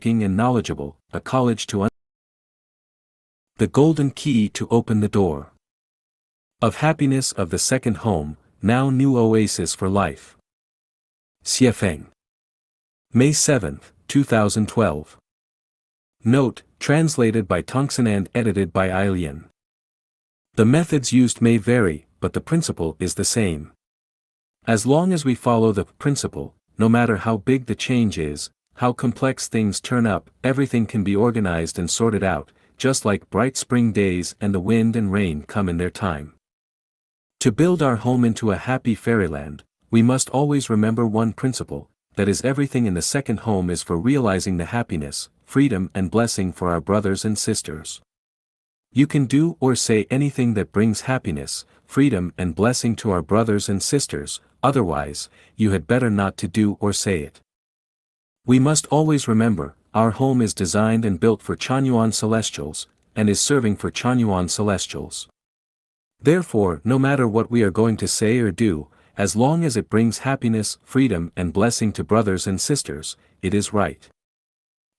and knowledgeable, a college to the golden key to open the door of happiness of the second home, now new oasis for life. Xie Feng. May 7, 2012. Note, translated by Tongson and edited by Ailian. The methods used may vary, but the principle is the same. As long as we follow the principle, no matter how big the change is, how complex things turn up, everything can be organized and sorted out, just like bright spring days and the wind and rain come in their time. To build our home into a happy fairyland, we must always remember one principle, that is, everything in the second home is for realizing the happiness, freedom and blessing for our brothers and sisters. You can do or say anything that brings happiness, freedom and blessing to our brothers and sisters, otherwise, you had better not to do or say it. We must always remember, our home is designed and built for Chanyuan Celestials, and is serving for Chanyuan Celestials. Therefore, no matter what we are going to say or do, as long as it brings happiness, freedom and blessing to brothers and sisters, it is right.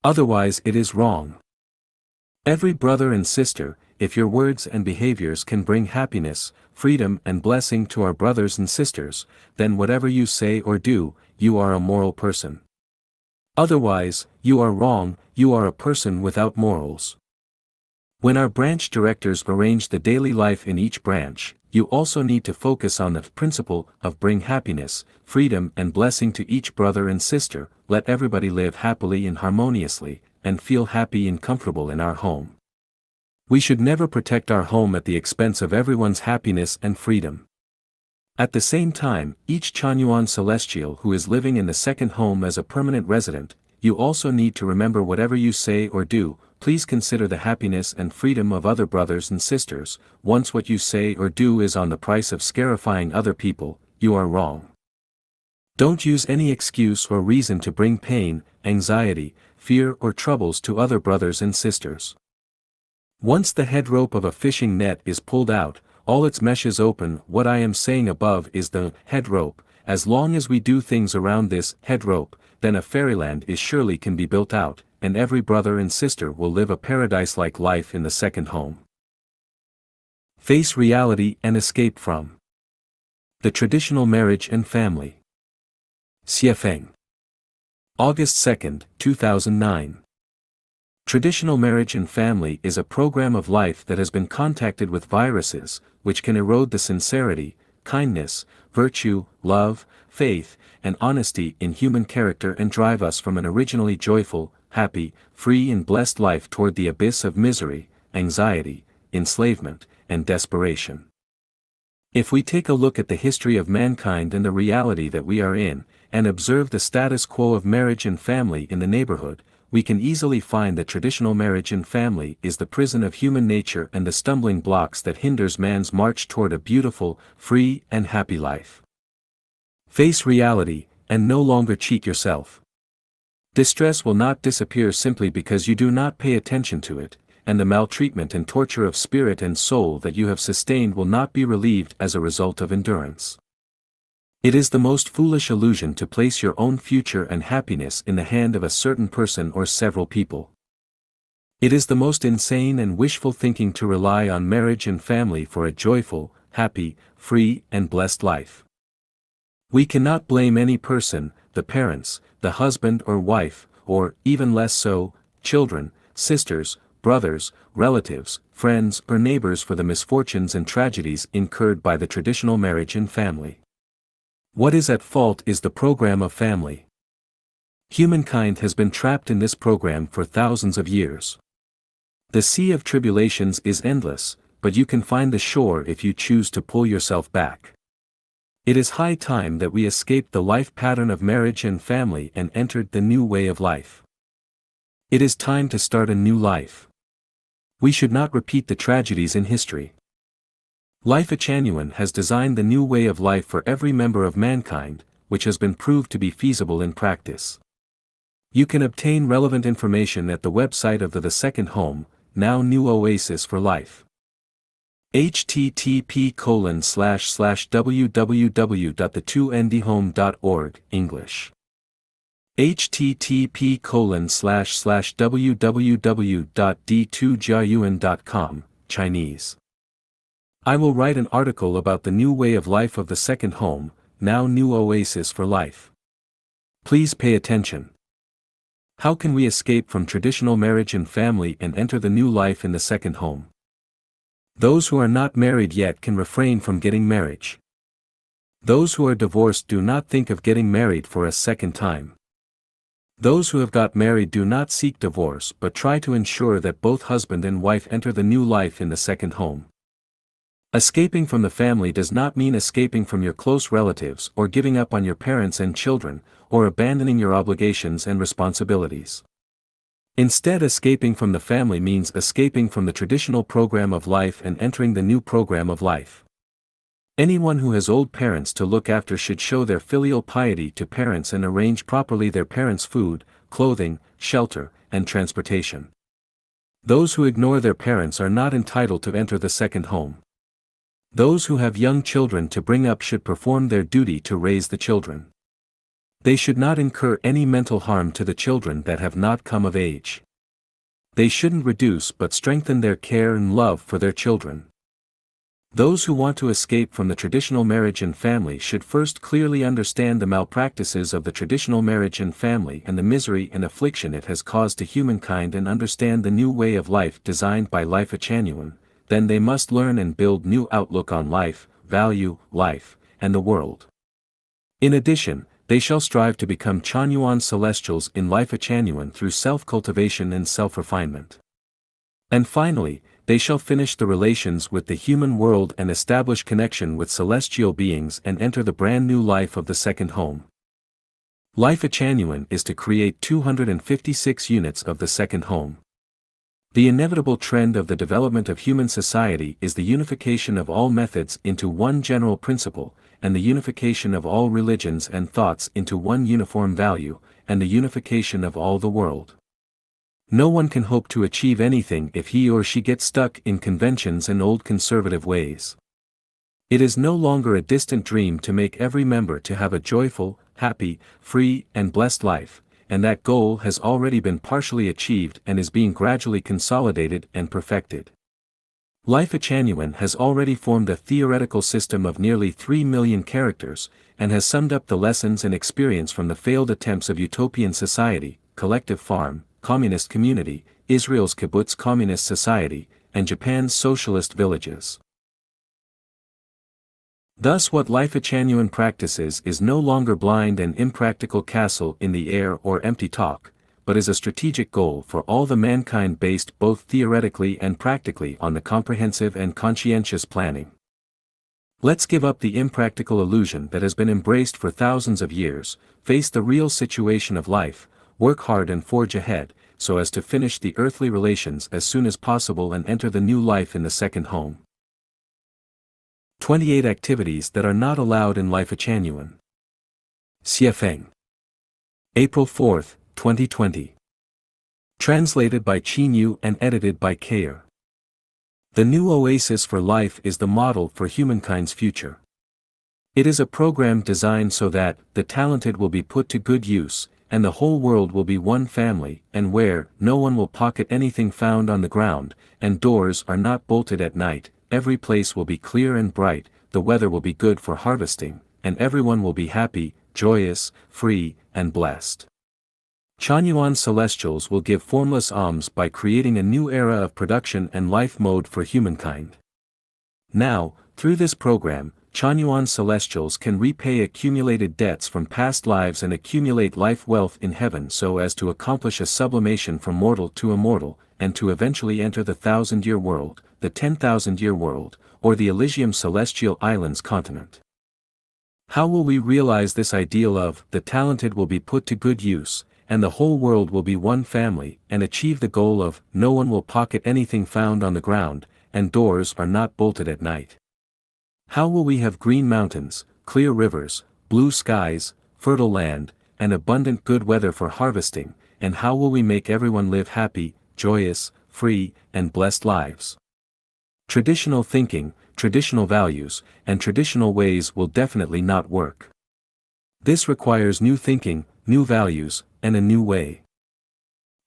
Otherwise it is wrong. Every brother and sister, if your words and behaviors can bring happiness, freedom and blessing to our brothers and sisters, then whatever you say or do, you are a moral person. Otherwise, you are wrong, you are a person without morals. When our branch directors arrange the daily life in each branch, you also need to focus on the principle of bring happiness, freedom and blessing to each brother and sister, let everybody live happily and harmoniously, and feel happy and comfortable in our home. We should never protect our home at the expense of everyone's happiness and freedom. At the same time, each Chanyuan Celestial who is living in the second home as a permanent resident, you also need to remember whatever you say or do, please consider the happiness and freedom of other brothers and sisters. Once what you say or do is on the price of scarifying other people, you are wrong. Don't use any excuse or reason to bring pain, anxiety, fear or troubles to other brothers and sisters. Once the head rope of a fishing net is pulled out, all its meshes open. What I am saying above is the head rope. As long as we do things around this head rope, then a fairyland is surely can be built out, and every brother and sister will live a paradise-like life in the second home. Face reality and escape from the traditional marriage and family. Xie Feng. August 2, 2009. Traditional marriage and family is a program of life that has been contacted with viruses, which can erode the sincerity, kindness, virtue, love, faith, and honesty in human character and drive us from an originally joyful, happy, free and blessed life toward the abyss of misery, anxiety, enslavement, and desperation. If we take a look at the history of mankind and the reality that we are in, and observe the status quo of marriage and family in the neighborhood, we can easily find that traditional marriage and family is the prison of human nature and the stumbling blocks that hinders man's march toward a beautiful, free and happy life. Face reality, and no longer cheat yourself. Distress will not disappear simply because you do not pay attention to it, and the maltreatment and torture of spirit and soul that you have sustained will not be relieved as a result of endurance. It is the most foolish illusion to place your own future and happiness in the hand of a certain person or several people. It is the most insane and wishful thinking to rely on marriage and family for a joyful, happy, free and blessed life. We cannot blame any person, the parents, the husband or wife, or, even less so, children, sisters, brothers, relatives, friends or neighbors for the misfortunes and tragedies incurred by the traditional marriage and family. What is at fault is the program of family. Humankind has been trapped in this program for thousands of years. The sea of tribulations is endless, but you can find the shore if you choose to pull yourself back. It is high time that we escaped the life pattern of marriage and family and entered the new way of life. It is time to start a new life. We should not repeat the tragedies in history. Life Chanyuan has designed the new way of life for every member of mankind, which has been proved to be feasible in practice. You can obtain relevant information at the website of the Second Home, now New Oasis for Life. http://www.the2ndhome.org, English. http://www.d2jiayuan.com, Chinese. I will write an article about the new way of life of the second home, now new oasis for life. Please pay attention. How can we escape from traditional marriage and family and enter the new life in the second home? Those who are not married yet can refrain from getting married. Those who are divorced do not think of getting married for a second time. Those who have got married do not seek divorce but try to ensure that both husband and wife enter the new life in the second home. Escaping from the family does not mean escaping from your close relatives or giving up on your parents and children, or abandoning your obligations and responsibilities. Instead, escaping from the family means escaping from the traditional program of life and entering the new program of life. Anyone who has old parents to look after should show their filial piety to parents and arrange properly their parents' food, clothing, shelter, and transportation. Those who ignore their parents are not entitled to enter the second home. Those who have young children to bring up should perform their duty to raise the children. They should not incur any mental harm to the children that have not come of age. They shouldn't reduce but strengthen their care and love for their children. Those who want to escape from the traditional marriage and family should first clearly understand the malpractices of the traditional marriage and family and the misery and affliction it has caused to humankind and understand the new way of life designed by Life Achanuan. Then they must learn and build new outlook on life, value, life, and the world. In addition, they shall strive to become Chanyuan celestials in Life Achanuan through self-cultivation and self-refinement. And finally, they shall finish the relations with the human world and establish connection with celestial beings and enter the brand new life of the second home. Life Achanuan is to create 256 units of the second home. The inevitable trend of the development of human society is the unification of all methods into one general principle, and the unification of all religions and thoughts into one uniform value, and the unification of all the world. No one can hope to achieve anything if he or she gets stuck in conventions and old conservative ways. It is no longer a distant dream to make every member to have a joyful, happy, free, and blessed life, and that goal has already been partially achieved and is being gradually consolidated and perfected. Life Achanuan has already formed a theoretical system of nearly 3 million characters, and has summed up the lessons and experience from the failed attempts of utopian society, collective farm, communist community, Israel's kibbutz communist society, and Japan's socialist villages. Thus what Life Achanuan practices is no longer blind and impractical castle in the air or empty talk, but is a strategic goal for all the mankind based both theoretically and practically on the comprehensive and conscientious planning. Let's give up the impractical illusion that has been embraced for thousands of years, face the real situation of life, work hard and forge ahead, so as to finish the earthly relations as soon as possible and enter the new life in the second home. 28 activities that are not allowed in Life Achanuan. Xiefeng. April 4, 2020. Translated by Qin Yu and edited by Kayer. The new oasis for life is the model for humankind's future. It is a program designed so that the talented will be put to good use, and the whole world will be one family, and where no one will pocket anything found on the ground, and doors are not bolted at night, every place will be clear and bright, the weather will be good for harvesting, and everyone will be happy, joyous, free, and blessed. Chanyuan celestials will give formless alms by creating a new era of production and life mode for humankind. Now, through this program, Chanyuan celestials can repay accumulated debts from past lives and accumulate life wealth in heaven so as to accomplish a sublimation from mortal to immortal, and to eventually enter the 1,000-year world, the 10,000-year world, or the Elysium Celestial Islands continent. How will we realize this ideal of the talented will be put to good use, and the whole world will be one family, and achieve the goal of no one will pocket anything found on the ground, and doors are not bolted at night? How will we have green mountains, clear rivers, blue skies, fertile land, and abundant good weather for harvesting, and how will we make everyone live happy, joyous, free, and blessed lives? Traditional thinking, traditional values, and traditional ways will definitely not work. This requires new thinking, new values, and a new way.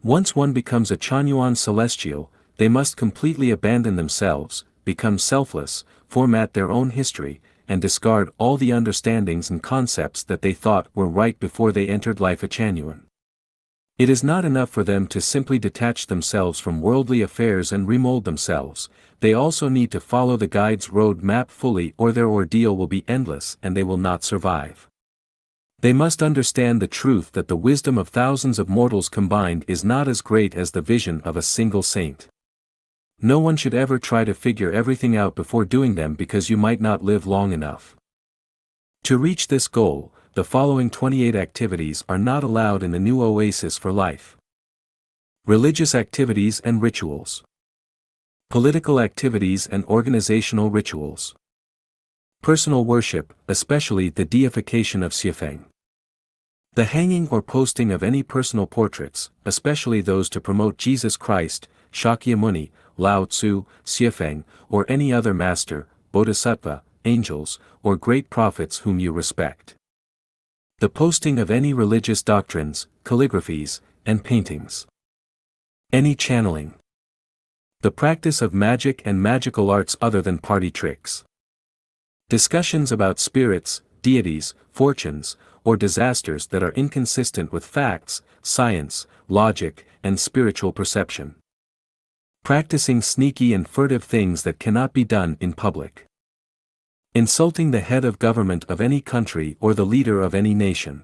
Once one becomes a Chanyuan celestial, they must completely abandon themselves, become selfless, format their own history, and discard all the understandings and concepts that they thought were right before they entered life at Chanyuan. It is not enough for them to simply detach themselves from worldly affairs and remold themselves, they also need to follow the guide's road map fully, or their ordeal will be endless and they will not survive. They must understand the truth that the wisdom of thousands of mortals combined is not as great as the vision of a single saint. No one should ever try to figure everything out before doing them, because you might not live long enough. To reach this goal, the following 28 activities are not allowed in the new oasis for life. Religious activities and rituals. Political activities and organizational rituals. Personal worship, especially the deification of Xiefeng. The hanging or posting of any personal portraits, especially those to promote Jesus Christ, Shakyamuni, Lao Tzu, Xiefeng, or any other master, bodhisattva, angels, or great prophets whom you respect. The posting of any religious doctrines, calligraphies, and paintings. Any channeling. The practice of magic and magical arts other than party tricks. Discussions about spirits, deities, fortunes, or disasters that are inconsistent with facts, science, logic, and spiritual perception. Practicing sneaky and furtive things that cannot be done in public. Insulting the head of government of any country or the leader of any nation.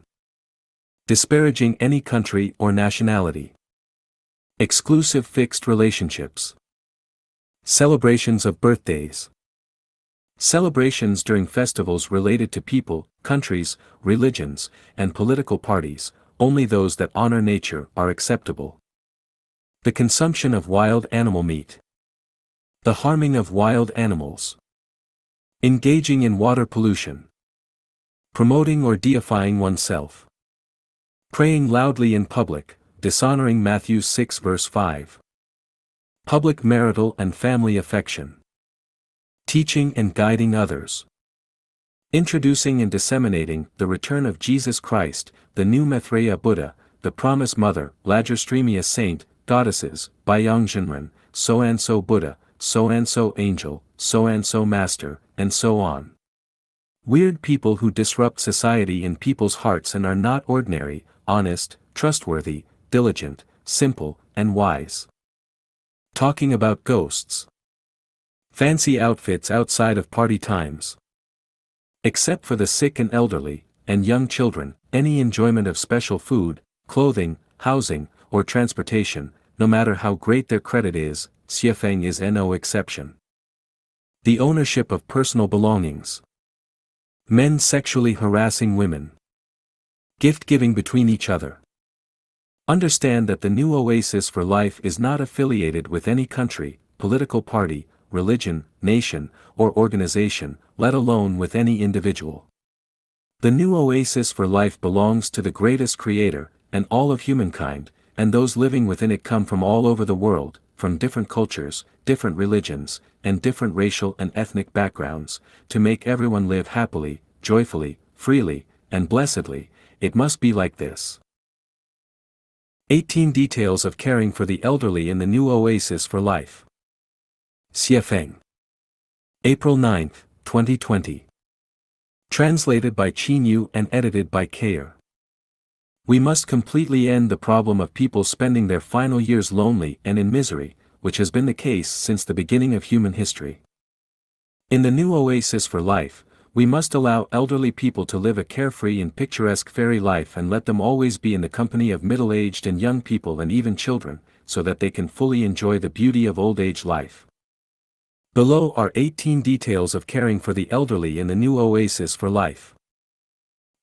Disparaging any country or nationality. Exclusive fixed relationships. Celebrations of birthdays. Celebrations during festivals related to people, countries, religions, and political parties, only those that honor nature are acceptable. The consumption of wild animal meat. The harming of wild animals. Engaging in water pollution. Promoting or deifying oneself. Praying loudly in public, dishonoring Matthew 6 verse 5. Public marital and family affection. Teaching and guiding others. Introducing and disseminating the return of Jesus Christ, the new Maitreya Buddha, the Promise Mother, Lajastreemia Saint, Goddesses, Byung-Jinren, so-and-so Buddha, so-and-so Angel, so-and-so Master, and so on. Weird people who disrupt society in people's hearts and are not ordinary, honest, trustworthy, diligent, simple, and wise. Talking about ghosts. Fancy outfits outside of party times. Except for the sick and elderly, and young children, any enjoyment of special food, clothing, housing, or transportation, no matter how great their credit is, Xiefeng is no exception. The ownership of personal belongings. Men sexually harassing women. Gift-giving between each other. Understand that the new oasis for life is not affiliated with any country, political party, religion, nation, or organization, let alone with any individual. The new oasis for life belongs to the greatest creator, and all of humankind, and those living within it come from all over the world, from different cultures, different religions, and different racial and ethnic backgrounds, to make everyone live happily, joyfully, freely, and blessedly. It must be like this. 18 Details of caring for the elderly in the new oasis for life. Xiefeng. April 9, 2020. Translated by Qin and edited by Kair. We must completely end the problem of people spending their final years lonely and in misery, which has been the case since the beginning of human history. In the new oasis for life, we must allow elderly people to live a carefree and picturesque fairy life and let them always be in the company of middle-aged and young people and even children, so that they can fully enjoy the beauty of old-age life. Below are 18 details of caring for the elderly in the new oasis for life.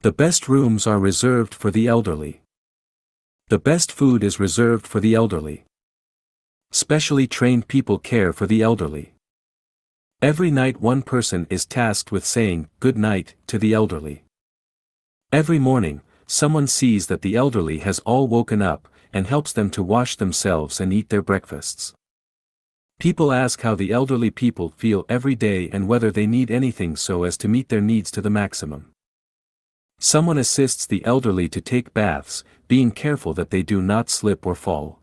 The best rooms are reserved for the elderly. The best food is reserved for the elderly. Specially trained people care for the elderly. Every night one person is tasked with saying good night to the elderly. Every morning, someone sees that the elderly has all woken up, and helps them to wash themselves and eat their breakfasts. People ask how the elderly people feel every day and whether they need anything so as to meet their needs to the maximum. Someone assists the elderly to take baths, being careful that they do not slip or fall.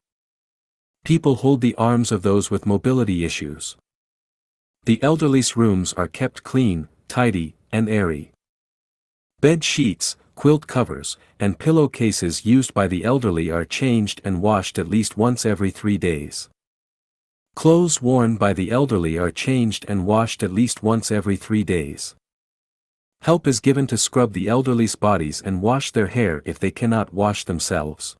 People hold the arms of those with mobility issues. The elderly's rooms are kept clean, tidy, and airy. Bed sheets, quilt covers, and pillowcases used by the elderly are changed and washed at least once every 3 days. Clothes worn by the elderly are changed and washed at least once every 3 days. Help is given to scrub the elderly's bodies and wash their hair if they cannot wash themselves.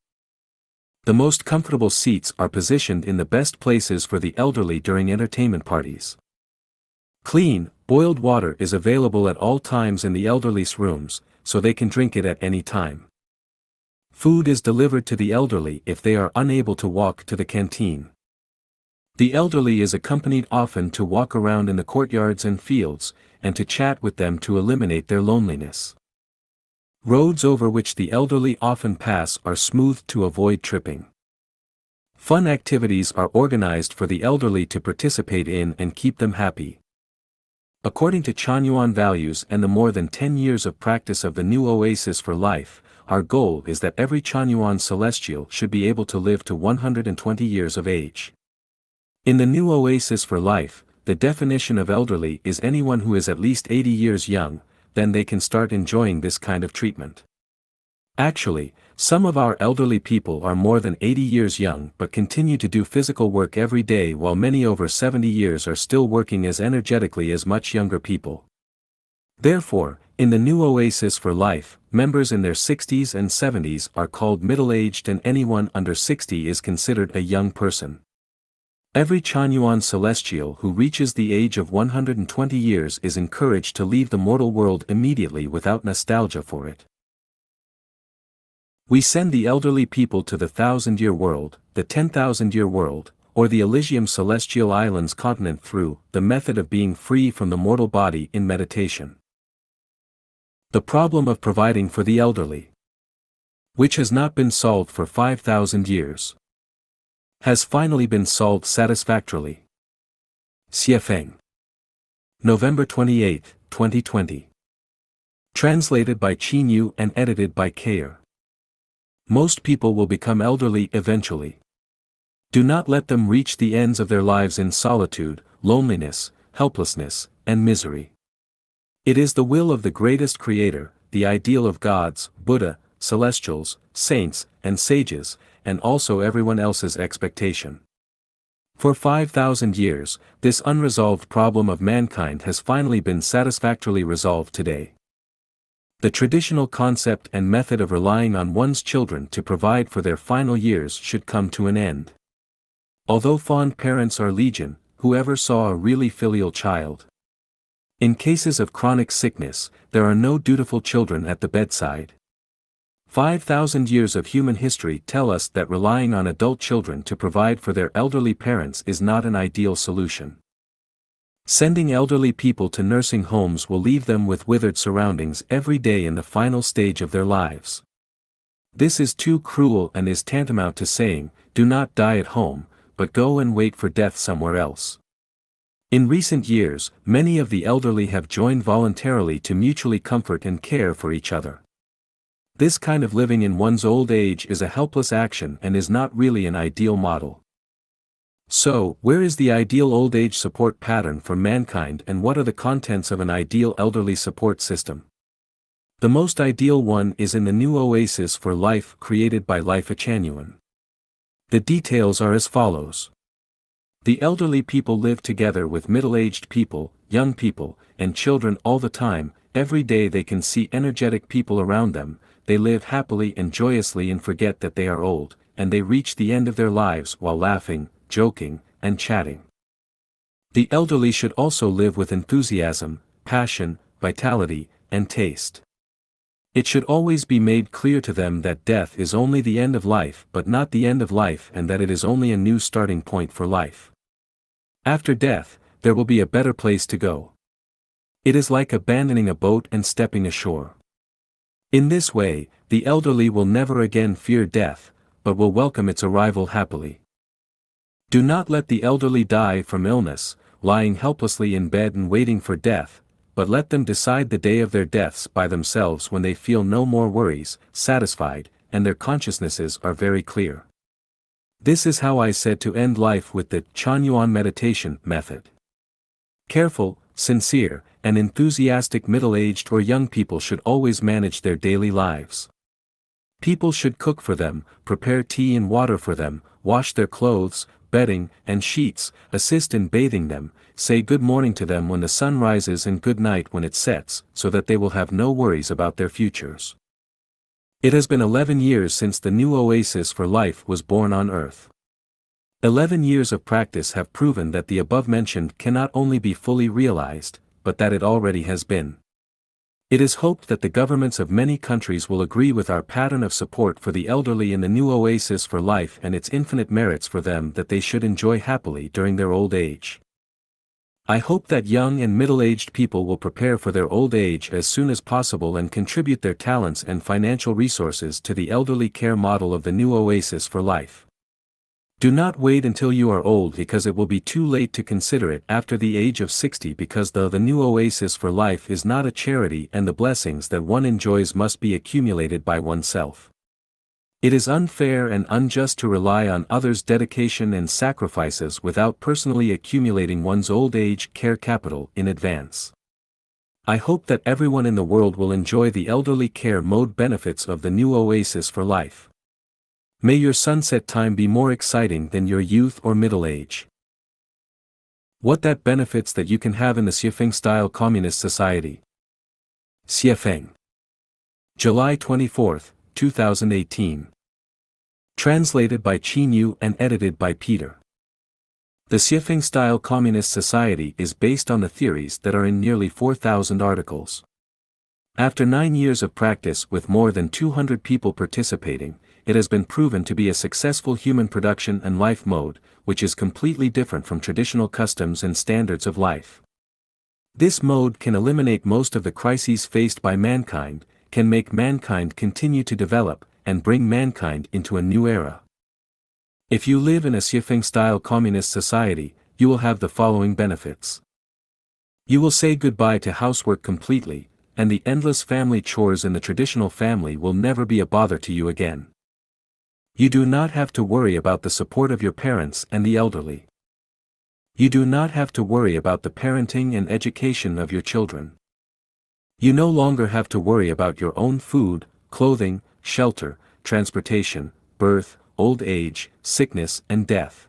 The most comfortable seats are positioned in the best places for the elderly during entertainment parties. Clean, boiled water is available at all times in the elderly's rooms, so they can drink it at any time. Food is delivered to the elderly if they are unable to walk to the canteen. The elderly is accompanied often to walk around in the courtyards and fields, and to chat with them to eliminate their loneliness. Roads over which the elderly often pass are smoothed to avoid tripping. Fun activities are organized for the elderly to participate in and keep them happy. According to Chanyuan values and the more than 10 years of practice of the new Oasis for Life, our goal is that every Chanyuan celestial should be able to live to 120 years of age. In the new Oasis for Life, the definition of elderly is anyone who is at least 80 years young, then they can start enjoying this kind of treatment. Actually, some of our elderly people are more than 80 years young but continue to do physical work every day, while many over 70 years are still working as energetically as much younger people. Therefore, in the new Oasis for Life, members in their 60s and 70s are called middle-aged, and anyone under 60 is considered a young person. Every Chanyuan celestial who reaches the age of 120 years is encouraged to leave the mortal world immediately without nostalgia for it. We send the elderly people to the 1,000-year world, the 10,000-year world, or the Elysium Celestial Islands continent through the method of being free from the mortal body in meditation. The problem of providing for the elderly, which has not been solved for 5,000 years, has finally been solved satisfactorily. Xiefeng. November 28, 2020. Translated by Qin Yu and edited by Kayer. Most people will become elderly eventually. Do not let them reach the ends of their lives in solitude, loneliness, helplessness, and misery. It is the will of the greatest creator, the ideal of gods, Buddha, celestials, saints, and sages, and also everyone else's expectation. For 5,000 years, this unresolved problem of mankind has finally been satisfactorily resolved today. The traditional concept and method of relying on one's children to provide for their final years should come to an end. Although fond parents are legion, whoever saw a really filial child? In cases of chronic sickness, there are no dutiful children at the bedside. 5,000 years of human history tell us that relying on adult children to provide for their elderly parents is not an ideal solution. Sending elderly people to nursing homes will leave them with withered surroundings every day in the final stage of their lives. This is too cruel and is tantamount to saying, do not die at home, but go and wait for death somewhere else. In recent years, many of the elderly have joined voluntarily to mutually comfort and care for each other. This kind of living in one's old age is a helpless action and is not really an ideal model. So, where is the ideal old age support pattern for mankind, and what are the contents of an ideal elderly support system? The most ideal one is in the new Oasis for Life created by Life Chanyuan. The details are as follows. The elderly people live together with middle-aged people, young people, and children all the time. Every day they can see energetic people around them. They live happily and joyously and forget that they are old, and they reach the end of their lives while laughing, joking, and chatting. The elderly should also live with enthusiasm, passion, vitality, and taste. It should always be made clear to them that death is only the end of life but not the end of life, and that it is only a new starting point for life. After death, there will be a better place to go. It is like abandoning a boat and stepping ashore. In this way, the elderly will never again fear death, but will welcome its arrival happily. Do not let the elderly die from illness, lying helplessly in bed and waiting for death. but let them decide the day of their deaths by themselves when they feel no more worries, satisfied, and their consciousnesses are very clear. This is how I said to end life with the Chanyuan meditation method. Careful, sincere, and enthusiastic middle-aged or young people should always manage their daily lives. People should cook for them, prepare tea and water for them, wash their clothes, bedding, and sheets, assist in bathing them, say good morning to them when the sun rises and good night when it sets, so that they will have no worries about their futures. It has been 11 years since the new oasis for life was born on earth. 11 years of practice have proven that the above-mentioned cannot only be fully realized, but that it already has been. It is hoped that the governments of many countries will agree with our pattern of support for the elderly in the new oasis for life and its infinite merits for them that they should enjoy happily during their old age. I hope that young and middle-aged people will prepare for their old age as soon as possible and contribute their talents and financial resources to the elderly care model of the new oasis for life. Do not wait until you are old because it will be too late to consider it after the age of 60 because the new oasis for life is not a charity and the blessings that one enjoys must be accumulated by oneself. It is unfair and unjust to rely on others' dedication and sacrifices without personally accumulating one's old age care capital in advance. I hope that everyone in the world will enjoy the elderly care mode benefits of the new oasis for life. May your sunset time be more exciting than your youth or middle age. What that benefits that you can have in the Xiefeng-style communist society. Xiefeng. July 24, 2018. Translated by Qin Yu and edited by Peter. The Xiefeng-style communist society is based on the theories that are in nearly 4,000 articles. After 9 years of practice with more than 200 people participating, it has been proven to be a successful human production and life mode, which is completely different from traditional customs and standards of life. This mode can eliminate most of the crises faced by mankind, can make mankind continue to develop, and bring mankind into a new era. If you live in a Xiefeng-style communist society, you will have the following benefits. You will say goodbye to housework completely, and the endless family chores in the traditional family will never be a bother to you again. You do not have to worry about the support of your parents and the elderly. You do not have to worry about the parenting and education of your children. You no longer have to worry about your own food, clothing, shelter, transportation, birth, old age, sickness and death.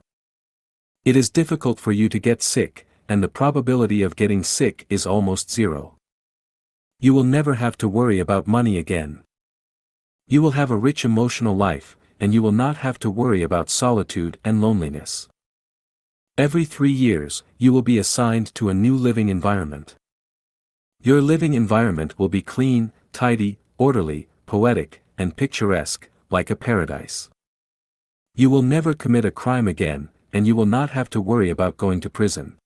It is difficult for you to get sick, and the probability of getting sick is almost zero. You will never have to worry about money again. You will have a rich emotional life, and you will not have to worry about solitude and loneliness. Every 3 years, you will be assigned to a new living environment. Your living environment will be clean, tidy, orderly, poetic, and picturesque, like a paradise. You will never commit a crime again, and you will not have to worry about going to prison.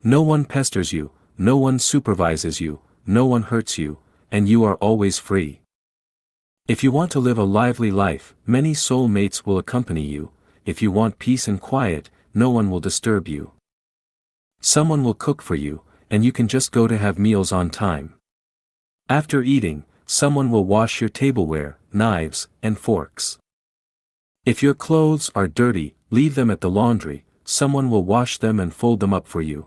No one pesters you, no one supervises you, no one hurts you, and you are always free. If you want to live a lively life, many soul mates will accompany you. If you want peace and quiet, no one will disturb you. Someone will cook for you, and you can just go to have meals on time. After eating, someone will wash your tableware, knives, and forks. If your clothes are dirty, leave them at the laundry, someone will wash them and fold them up for you.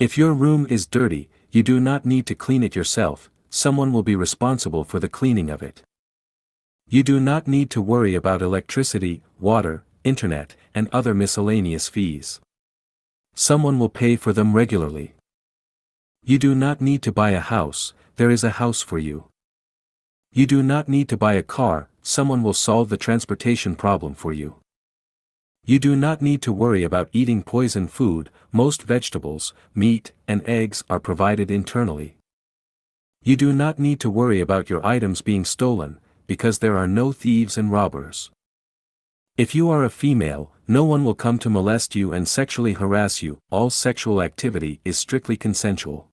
If your room is dirty, you do not need to clean it yourself, someone will be responsible for the cleaning of it. You do not need to worry about electricity, water, internet, and other miscellaneous fees. Someone will pay for them regularly. You do not need to buy a house, there is a house for you. You do not need to buy a car, someone will solve the transportation problem for you. You do not need to worry about eating poison food, most vegetables, meat, and eggs are provided internally. You do not need to worry about your items being stolen, because there are no thieves and robbers. If you are a female, no one will come to molest you and sexually harass you, all sexual activity is strictly consensual.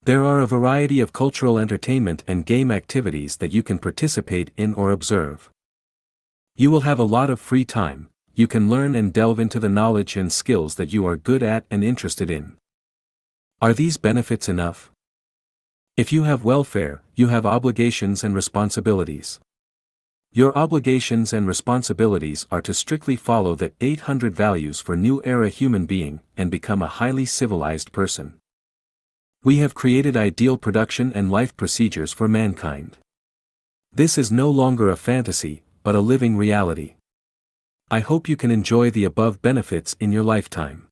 There are a variety of cultural entertainment and game activities that you can participate in or observe. You will have a lot of free time, you can learn and delve into the knowledge and skills that you are good at and interested in. Are these benefits enough? If you have welfare, you have obligations and responsibilities. Your obligations and responsibilities are to strictly follow the 800 values for new era human being and become a highly civilized person. We have created ideal production and life procedures for mankind. This is no longer a fantasy, but a living reality. I hope you can enjoy the above benefits in your lifetime.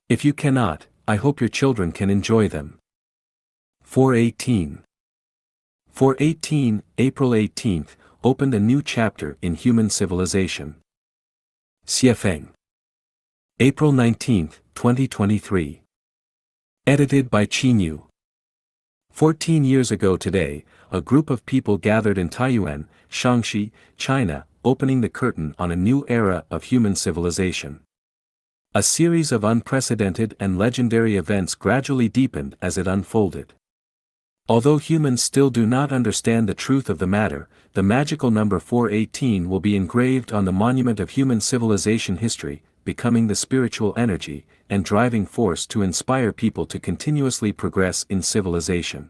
If you cannot, I hope your children can enjoy them. 418. 418, April 18th, opened a new chapter in human civilization. Xiefeng. April 19, 2023. Edited by Qinyu. 14 years ago today, a group of people gathered in Taiyuan, Shaanxi, China, opening the curtain on a new era of human civilization. A series of unprecedented and legendary events gradually deepened as it unfolded. Although humans still do not understand the truth of the matter, the magical number 418 will be engraved on the monument of human civilization history, becoming the spiritual energy and driving force to inspire people to continuously progress in civilization.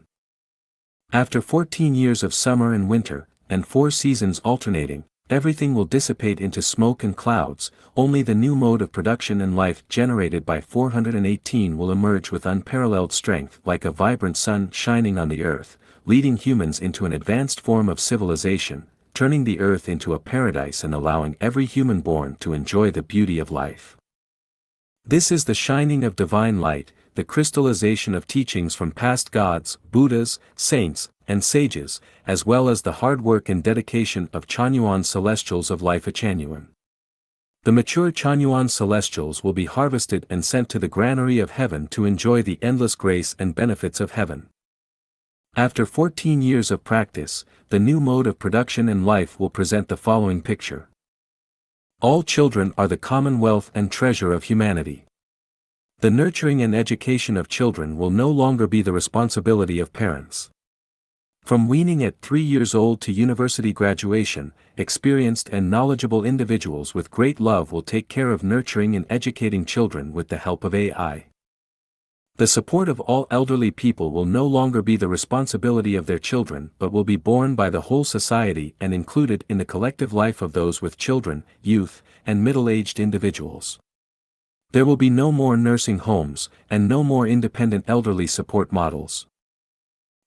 After 14 years of summer and winter, and 4 seasons alternating, everything will dissipate into smoke and clouds. Only the new mode of production and life generated by 418 will emerge with unparalleled strength, like a vibrant sun shining on the earth, leading humans into an advanced form of civilization, turning the earth into a paradise and allowing every human born to enjoy the beauty of life. This is the shining of divine light, the crystallization of teachings from past gods, Buddhas, saints, and sages, as well as the hard work and dedication of Chanyuan celestials of life Changyuan. The mature Chanyuan celestials will be harvested and sent to the granary of heaven to enjoy the endless grace and benefits of heaven. After 14 years of practice, the new mode of production and life will present the following picture. All children are the commonwealth and treasure of humanity. The nurturing and education of children will no longer be the responsibility of parents. From weaning at 3 years old to university graduation, experienced and knowledgeable individuals with great love will take care of nurturing and educating children with the help of AI. The support of all elderly people will no longer be the responsibility of their children but will be borne by the whole society and included in the collective life of those with children, youth, and middle-aged individuals. There will be no more nursing homes, and no more independent elderly support models.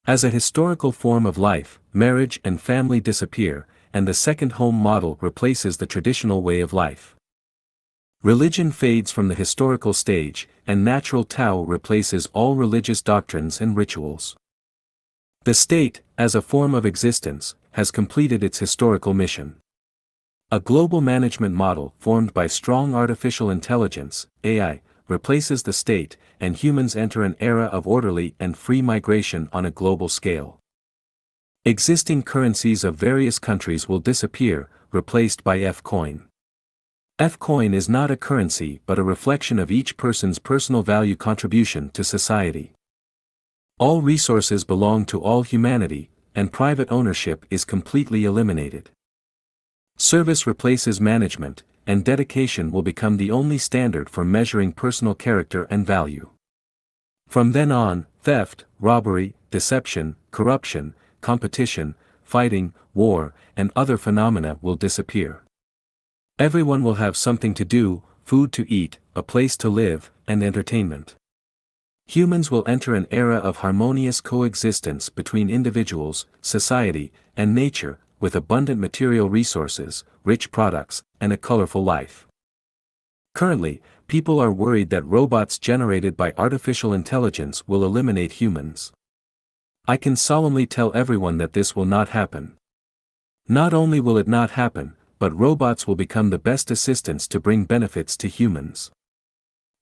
As a historical form of life, marriage and family disappear, and the second home model replaces the traditional way of life. Religion fades from the historical stage, and natural Tao replaces all religious doctrines and rituals. The state, as a form of existence, has completed its historical mission. A global management model formed by strong artificial intelligence, AI, replaces the state, and humans enter an era of orderly and free migration on a global scale. Existing currencies of various countries will disappear, replaced by F-Coin. F-Coin is not a currency but a reflection of each person's personal value contribution to society. All resources belong to all humanity, and private ownership is completely eliminated. Service replaces management, and dedication will become the only standard for measuring personal character and value. From then on, theft, robbery, deception, corruption, competition, fighting, war, and other phenomena will disappear. Everyone will have something to do, food to eat, a place to live, and entertainment. Humans will enter an era of harmonious coexistence between individuals, society, and nature, with abundant material resources, rich products, and a colorful life. Currently, people are worried that robots generated by artificial intelligence will eliminate humans. I can solemnly tell everyone that this will not happen. Not only will it not happen, but robots will become the best assistants to bring benefits to humans.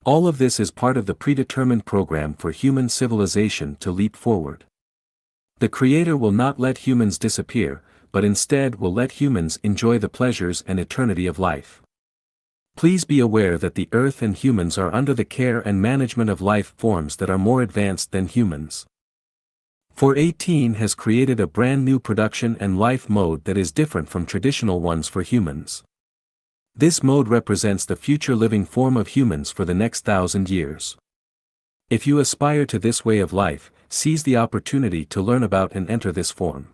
All of this is part of the predetermined program for human civilization to leap forward. The Creator will not let humans disappear, but instead will let humans enjoy the pleasures and eternity of life. Please be aware that the earth and humans are under the care and management of life forms that are more advanced than humans. 418 has created a brand new production and life mode that is different from traditional ones for humans. This mode represents the future living form of humans for the next 1,000 years. If you aspire to this way of life, seize the opportunity to learn about and enter this form.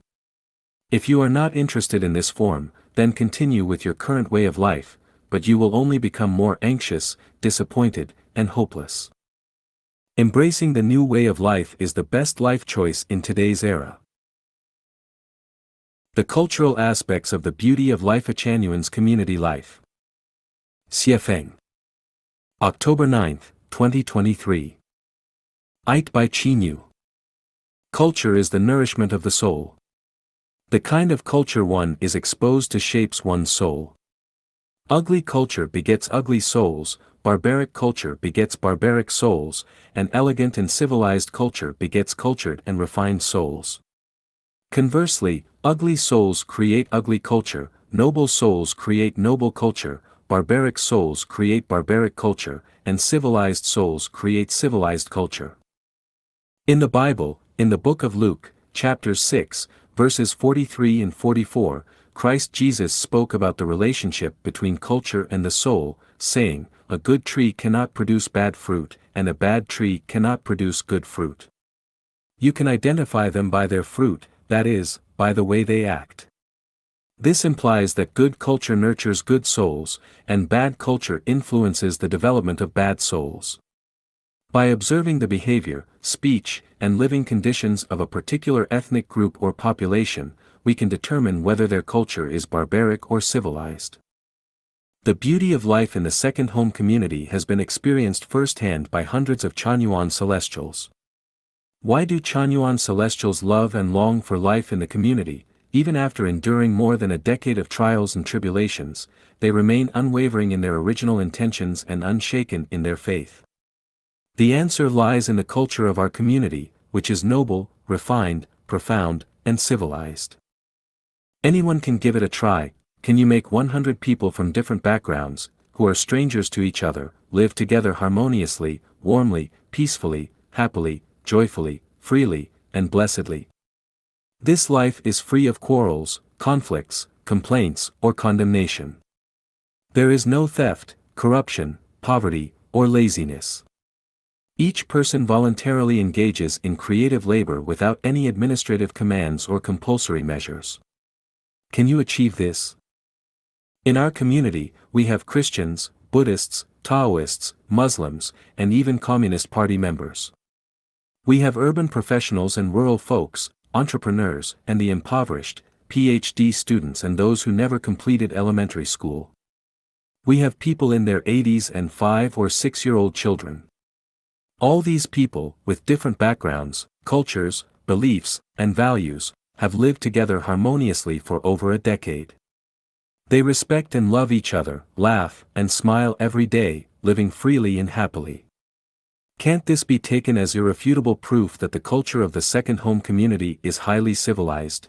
If you are not interested in this form, then continue with your current way of life, but you will only become more anxious, disappointed, and hopeless. Embracing the new way of life is the best life choice in today's era. The cultural aspects of the beauty of Life Achanuan's community life. Siafeng. October 9, 2023. Ait by Chinyu. Culture is the nourishment of the soul. The kind of culture one is exposed to shapes one's soul. Ugly culture begets ugly souls, barbaric culture begets barbaric souls, and elegant and civilized culture begets cultured and refined souls. Conversely, ugly souls create ugly culture, noble souls create noble culture, barbaric souls create barbaric culture, and civilized souls create civilized culture. In the Bible, in the book of Luke, chapter 6, verses 43 and 44, Christ Jesus spoke about the relationship between culture and the soul, saying, "A good tree cannot produce bad fruit, and a bad tree cannot produce good fruit. You can identify them by their fruit, that is, by the way they act." This implies that good culture nurtures good souls, and bad culture influences the development of bad souls. By observing the behavior, speech, and living conditions of a particular ethnic group or population, we can determine whether their culture is barbaric or civilized. The beauty of life in the second home community has been experienced firsthand by hundreds of Chanyuan celestials. Why do Chanyuan celestials love and long for life in the community? Even after enduring more than a decade of trials and tribulations, they remain unwavering in their original intentions and unshaken in their faith. The answer lies in the culture of our community, which is noble, refined, profound, and civilized. Anyone can give it a try. Can you make 100 people from different backgrounds, who are strangers to each other, live together harmoniously, warmly, peacefully, happily, joyfully, freely, and blessedly? This life is free of quarrels, conflicts, complaints, or condemnation. There is no theft, corruption, poverty, or laziness. Each person voluntarily engages in creative labor without any administrative commands or compulsory measures. Can you achieve this? In our community, we have Christians, Buddhists, Taoists, Muslims, and even Communist Party members. We have urban professionals and rural folks, entrepreneurs, and the impoverished, PhD students and those who never completed elementary school. We have people in their 80s and 5 or 6-year-old children. All these people, with different backgrounds, cultures, beliefs, and values, have lived together harmoniously for over a decade. They respect and love each other, laugh and smile every day, living freely and happily. Can't this be taken as irrefutable proof that the culture of the second home community is highly civilized?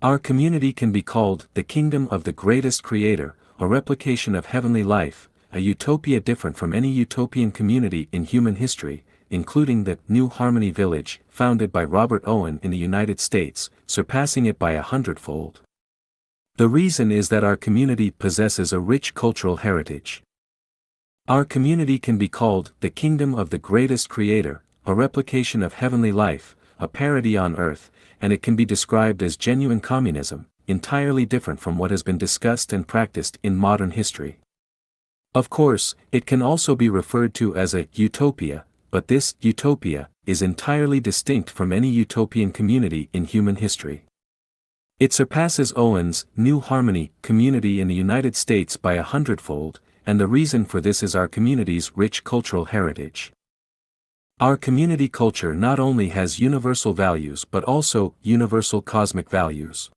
Our community can be called the kingdom of the greatest creator, a replication of heavenly life, a utopia different from any utopian community in human history, including the New Harmony Village, founded by Robert Owen in the United States, surpassing it by 100-fold. The reason is that our community possesses a rich cultural heritage. Our community can be called the kingdom of the greatest creator, a replication of heavenly life, a parody on earth, and it can be described as genuine communism, entirely different from what has been discussed and practiced in modern history. Of course, it can also be referred to as a utopia, but this utopia is entirely distinct from any utopian community in human history. It surpasses Owen's New Harmony community in the United States by 100-fold, and the reason for this is our community's rich cultural heritage. Our community culture not only has universal values but also universal cosmic values.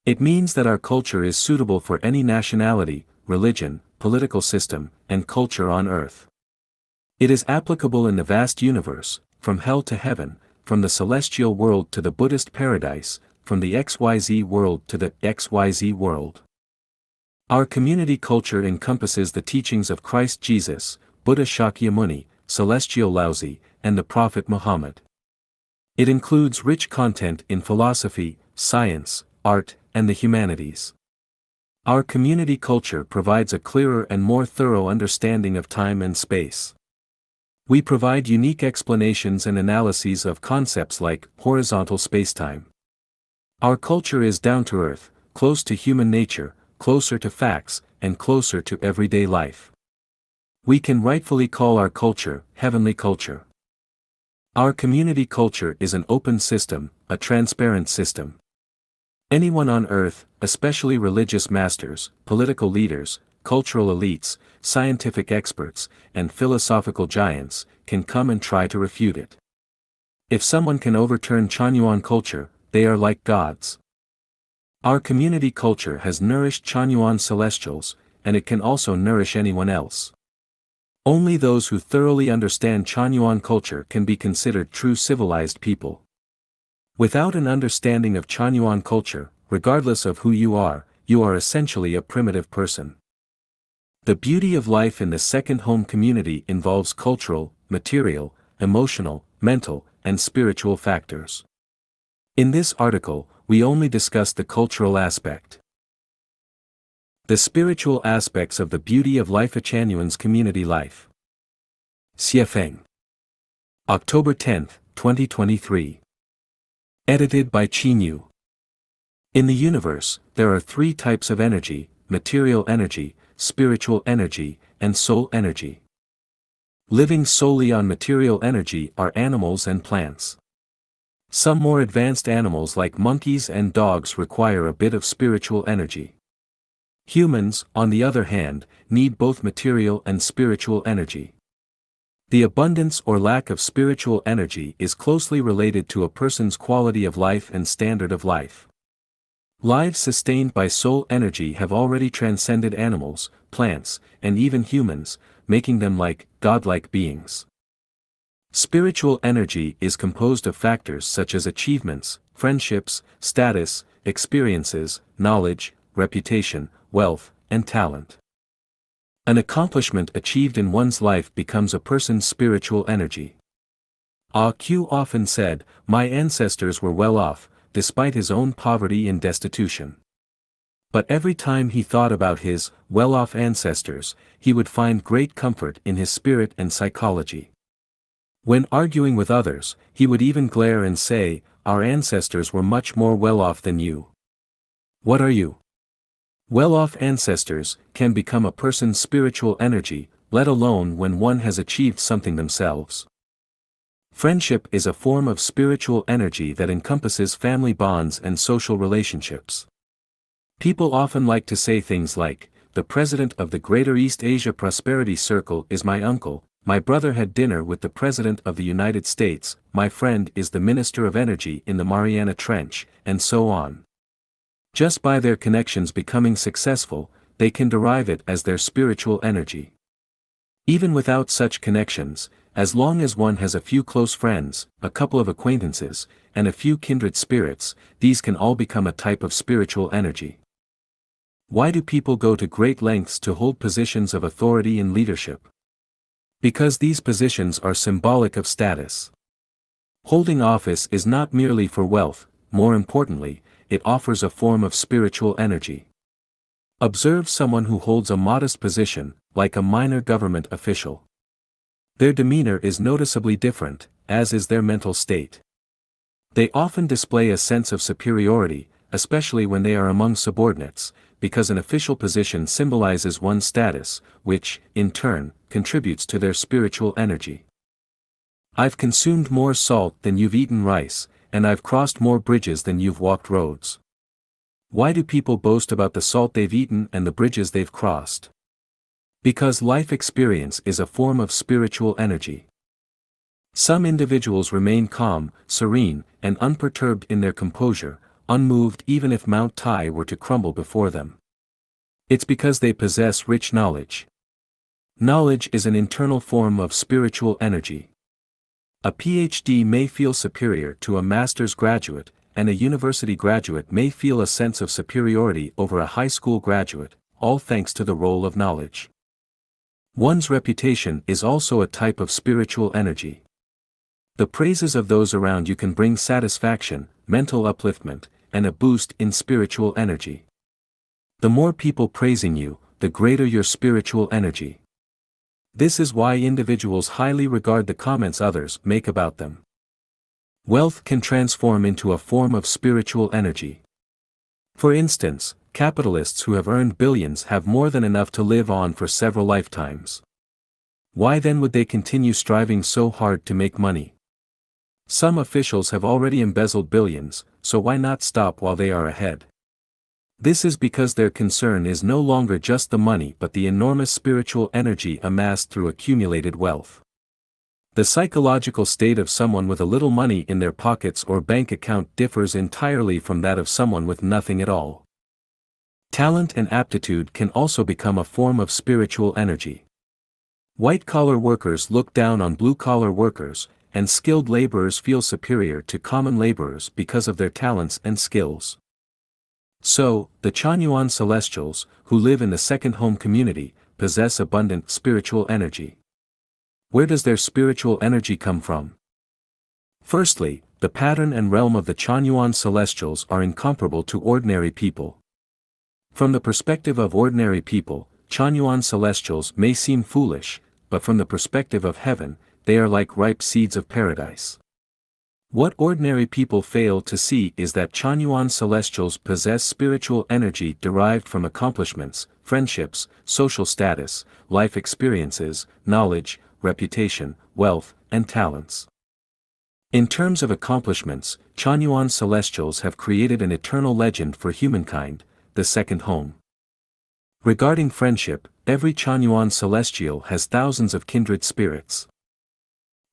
It means that our culture is suitable for any nationality, religion, political system, and culture on earth. It is applicable in the vast universe, from hell to heaven, from the celestial world to the Buddhist paradise, from the XYZ world to the XYZ world. Our community culture encompasses the teachings of Christ Jesus, Buddha Shakyamuni, Celestial Laozi, and the Prophet Muhammad. It includes rich content in philosophy, science, art, and the humanities. Our community culture provides a clearer and more thorough understanding of time and space. We provide unique explanations and analyses of concepts like horizontal spacetime. Our culture is down to earth, close to human nature, closer to facts, and closer to everyday life. We can rightfully call our culture heavenly culture. Our community culture is an open system, a transparent system. Anyone on earth, especially religious masters, political leaders, cultural elites, scientific experts, and philosophical giants, can come and try to refute it. If someone can overturn Chanyuan culture, they are like gods. Our community culture has nourished Chanyuan celestials, and it can also nourish anyone else. Only those who thoroughly understand Chanyuan culture can be considered true civilized people. Without an understanding of Chanyuan culture, regardless of who you are essentially a primitive person. The beauty of life in the second home community involves cultural, material, emotional, mental, and spiritual factors. In this article, we only discuss the cultural aspect. The spiritual aspects of the beauty of life at Chanyuan's community life. Xiefeng. October 10, 2023. Edited by Qinyu. In the universe, there are three types of energy: material energy, spiritual energy, and soul energy. Living solely on material energy are animals and plants. Some more advanced animals like monkeys and dogs require a bit of spiritual energy. Humans, on the other hand, need both material and spiritual energy. The abundance or lack of spiritual energy is closely related to a person's quality of life and standard of life. Lives sustained by soul energy have already transcended animals, plants, and even humans, making them like godlike beings. Spiritual energy is composed of factors such as achievements, friendships, status, experiences, knowledge, reputation, wealth, and talent. An accomplishment achieved in one's life becomes a person's spiritual energy. Ah Q often said, "My ancestors were well off, despite his own poverty and destitution." But every time he thought about his well-off ancestors, he would find great comfort in his spirit and psychology. When arguing with others, he would even glare and say, "Our ancestors were much more well-off than you. What are you?" Well-off ancestors can become a person's spiritual energy, let alone when one has achieved something themselves. Friendship is a form of spiritual energy that encompasses family bonds and social relationships. People often like to say things like, "The president of the Greater East Asia Prosperity Circle is my uncle, my brother had dinner with the President of the United States, my friend is the Minister of Energy in the Mariana Trench," and so on. Just by their connections becoming successful, they can derive it as their spiritual energy. Even without such connections, as long as one has a few close friends, a couple of acquaintances, and a few kindred spirits, these can all become a type of spiritual energy. Why do people go to great lengths to hold positions of authority and leadership? Because these positions are symbolic of status. Holding office is not merely for wealth, more importantly, it offers a form of spiritual energy. Observe someone who holds a modest position, like a minor government official. Their demeanor is noticeably different, as is their mental state. They often display a sense of superiority, especially when they are among subordinates, because an official position symbolizes one's status, which, in turn, contributes to their spiritual energy. I've consumed more salt than you've eaten rice, and I've crossed more bridges than you've walked roads. Why do people boast about the salt they've eaten and the bridges they've crossed? Because life experience is a form of spiritual energy. Some individuals remain calm, serene, and unperturbed in their composure, unmoved even if Mount Tai were to crumble before them. It's because they possess rich knowledge. Knowledge is an internal form of spiritual energy. A PhD may feel superior to a master's graduate, and a university graduate may feel a sense of superiority over a high school graduate, all thanks to the role of knowledge. One's reputation is also a type of spiritual energy. The praises of those around you can bring satisfaction, mental upliftment, and a boost in spiritual energy. The more people praising you, the greater your spiritual energy. This is why individuals highly regard the comments others make about them. Wealth can transform into a form of spiritual energy. For instance, capitalists who have earned billions have more than enough to live on for several lifetimes. Why then would they continue striving so hard to make money? Some officials have already embezzled billions, so why not stop while they are ahead? This is because their concern is no longer just the money but the enormous spiritual energy amassed through accumulated wealth. The psychological state of someone with a little money in their pockets or bank account differs entirely from that of someone with nothing at all. Talent and aptitude can also become a form of spiritual energy. White-collar workers look down on blue-collar workers, and skilled laborers feel superior to common laborers because of their talents and skills. So, the Chanyuan Celestials, who live in the second home community, possess abundant spiritual energy. Where does their spiritual energy come from? Firstly, the pattern and realm of the Chanyuan Celestials are incomparable to ordinary people. From the perspective of ordinary people, Chanyuan Celestials may seem foolish, but from the perspective of heaven, they are like ripe seeds of paradise. What ordinary people fail to see is that Chanyuan Celestials possess spiritual energy derived from accomplishments, friendships, social status, life experiences, knowledge, reputation, wealth, and talents. In terms of accomplishments, Chanyuan Celestials have created an eternal legend for humankind, the second home. Regarding friendship, every Chanyuan Celestial has thousands of kindred spirits.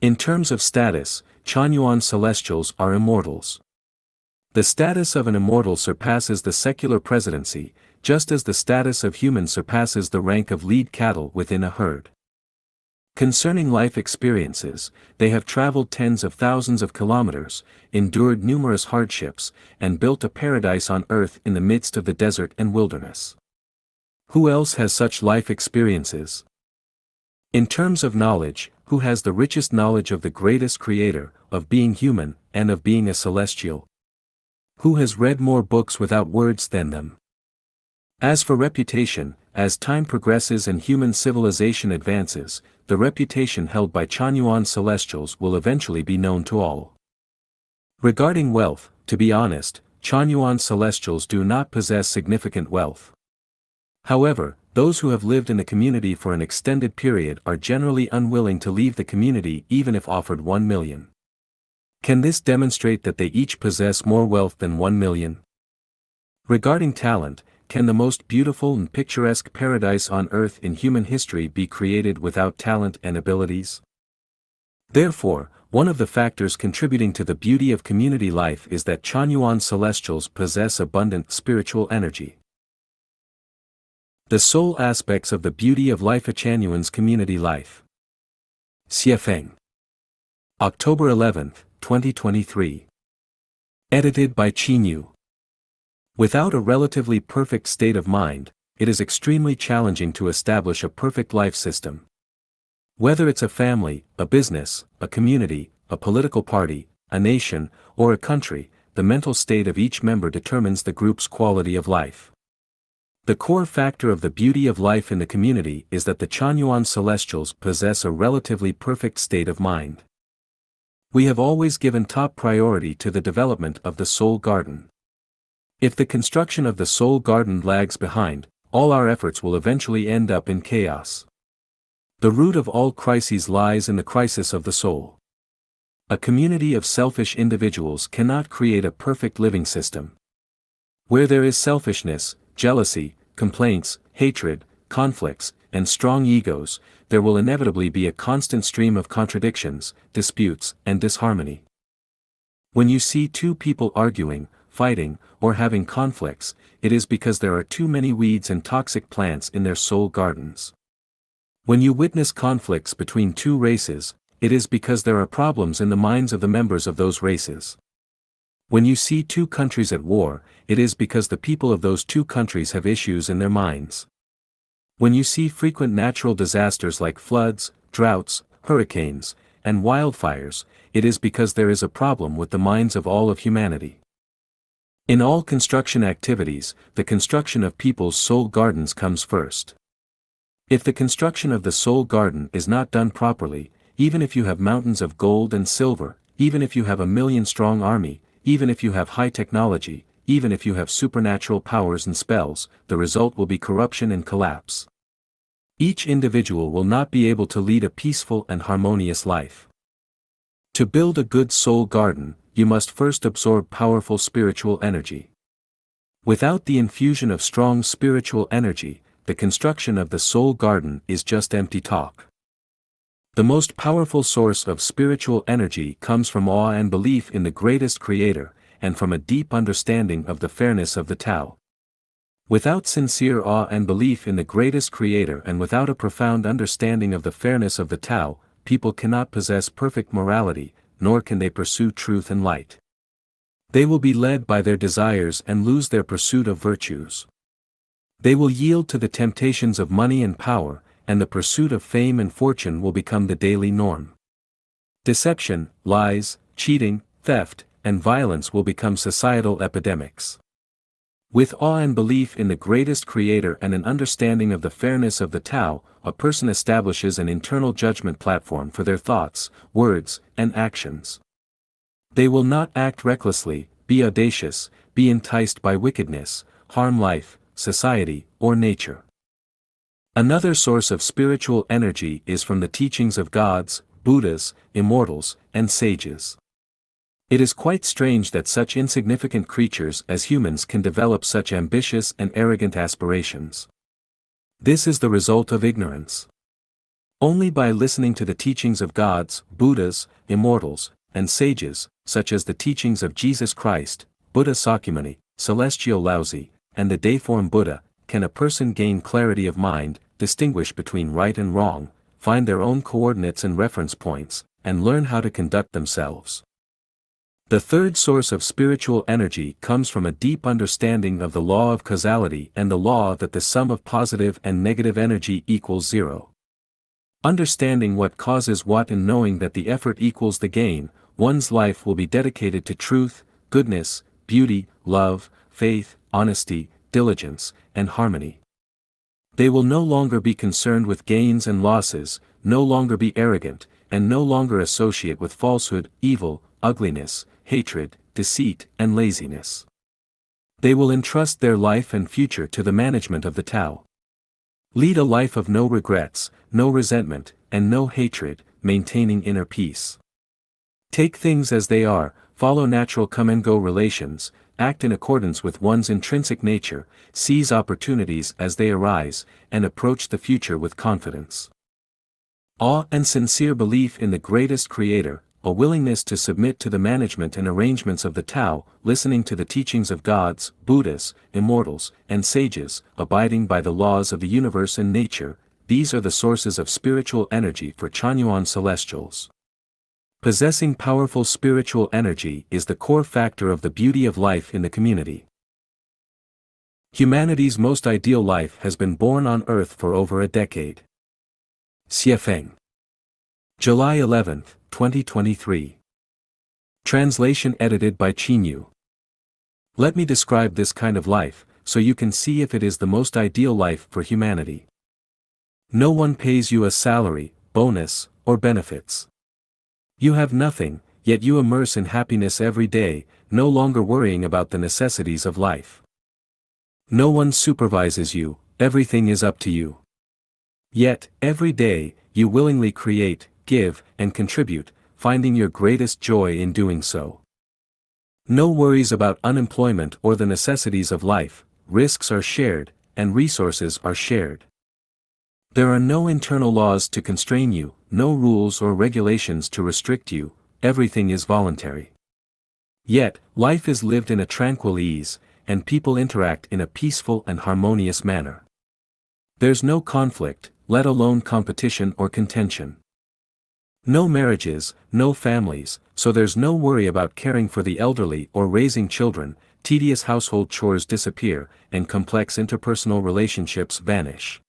In terms of status, Chanyuan Celestials are immortals. The status of an immortal surpasses the secular presidency, just as the status of humans surpasses the rank of lead cattle within a herd. Concerning life experiences, they have traveled tens of thousands of kilometers, endured numerous hardships, and built a paradise on earth in the midst of the desert and wilderness. Who else has such life experiences? In terms of knowledge, who has the richest knowledge of the greatest creator, of being human, and of being a celestial? Who has read more books without words than them? As for reputation, as time progresses and human civilization advances, the reputation held by Chanyuan Celestials will eventually be known to all. Regarding wealth, to be honest, Chanyuan Celestials do not possess significant wealth. However, those who have lived in the community for an extended period are generally unwilling to leave the community even if offered 1 million. Can this demonstrate that they each possess more wealth than 1 million? Regarding talent, can the most beautiful and picturesque paradise on earth in human history be created without talent and abilities? Therefore, one of the factors contributing to the beauty of community life is that Chanyuan Celestials possess abundant spiritual energy. The soul aspects of the beauty of life. A Chanyuan's community life. Xiefeng. October 11, 2023. Edited by Qinyu. Without a relatively perfect state of mind, it is extremely challenging to establish a perfect life system. Whether it's a family, a business, a community, a political party, a nation, or a country, the mental state of each member determines the group's quality of life. The core factor of the beauty of life in the community is that the Chanyuan Celestials possess a relatively perfect state of mind. We have always given top priority to the development of the soul garden. If the construction of the soul garden lags behind, all our efforts will eventually end up in chaos. The root of all crises lies in the crisis of the soul. A community of selfish individuals cannot create a perfect living system. Where there is selfishness, jealousy, complaints, hatred, conflicts, and strong egos, there will inevitably be a constant stream of contradictions, disputes, and disharmony. When you see two people arguing, fighting, or having conflicts, it is because there are too many weeds and toxic plants in their soul gardens. When you witness conflicts between two races, it is because there are problems in the minds of the members of those races. When you see two countries at war, it is because the people of those two countries have issues in their minds. When you see frequent natural disasters like floods, droughts, hurricanes, and wildfires, it is because there is a problem with the minds of all of humanity. In all construction activities, the construction of people's soul gardens comes first. If the construction of the soul garden is not done properly, even if you have mountains of gold and silver, even if you have a million-strong army, even if you have high technology, even if you have supernatural powers and spells, the result will be corruption and collapse. Each individual will not be able to lead a peaceful and harmonious life. To build a good soul garden, you must first absorb powerful spiritual energy. Without the infusion of strong spiritual energy, the construction of the soul garden is just empty talk. The most powerful source of spiritual energy comes from awe and belief in the greatest Creator, and from a deep understanding of the fairness of the Tao. Without sincere awe and belief in the greatest Creator and without a profound understanding of the fairness of the Tao, people cannot possess perfect morality, nor can they pursue truth and light. They will be led by their desires and lose their pursuit of virtues. They will yield to the temptations of money and power, and the pursuit of fame and fortune will become the daily norm. Deception, lies, cheating, theft, and violence will become societal epidemics. With awe and belief in the greatest Creator and an understanding of the fairness of the Tao, a person establishes an internal judgment platform for their thoughts, words, and actions. They will not act recklessly, be audacious, be enticed by wickedness, harm life, society, or nature. Another source of spiritual energy is from the teachings of gods, Buddhas, immortals, and sages. It is quite strange that such insignificant creatures as humans can develop such ambitious and arrogant aspirations. This is the result of ignorance. Only by listening to the teachings of gods, Buddhas, immortals, and sages, such as the teachings of Jesus Christ, Buddha Sakyamuni, Celestial Laozi, and the Deiform Buddha, can a person gain clarity of mind, distinguish between right and wrong, find their own coordinates and reference points, and learn how to conduct themselves. The third source of spiritual energy comes from a deep understanding of the law of causality and the law that the sum of positive and negative energy equals zero. Understanding what causes what and knowing that the effort equals the gain, one's life will be dedicated to truth, goodness, beauty, love, faith, honesty, diligence, and harmony. They will no longer be concerned with gains and losses, no longer be arrogant, and no longer associate with falsehood, evil, ugliness, hatred, deceit, and laziness. They will entrust their life and future to the management of the Tao. Lead a life of no regrets, no resentment, and no hatred, maintaining inner peace. Take things as they are, follow natural come-and-go relations, act in accordance with one's intrinsic nature, seize opportunities as they arise, and approach the future with confidence. Awe and sincere belief in the greatest Creator, a willingness to submit to the management and arrangements of the Tao, listening to the teachings of gods, Buddhas, immortals, and sages, abiding by the laws of the universe and nature, these are the sources of spiritual energy for Chanyuan celestials. Possessing powerful spiritual energy is the core factor of the beauty of life in the community. Humanity's most ideal life has been born on Earth for over a decade. Xiefeng. July 11, 2023. Translation edited by Qinyu. Let me describe this kind of life, so you can see if it is the most ideal life for humanity. No one pays you a salary, bonus, or benefits. You have nothing, yet you immerse in happiness every day, no longer worrying about the necessities of life. No one supervises you, everything is up to you. Yet, every day, you willingly create, give, and contribute, finding your greatest joy in doing so. No worries about unemployment or the necessities of life, risks are shared, and resources are shared. There are no internal laws to constrain you, no rules or regulations to restrict you, everything is voluntary. Yet, life is lived in a tranquil ease, and people interact in a peaceful and harmonious manner. There's no conflict, let alone competition or contention. No marriages, no families, so there's no worry about caring for the elderly or raising children, tedious household chores disappear, and complex interpersonal relationships vanish.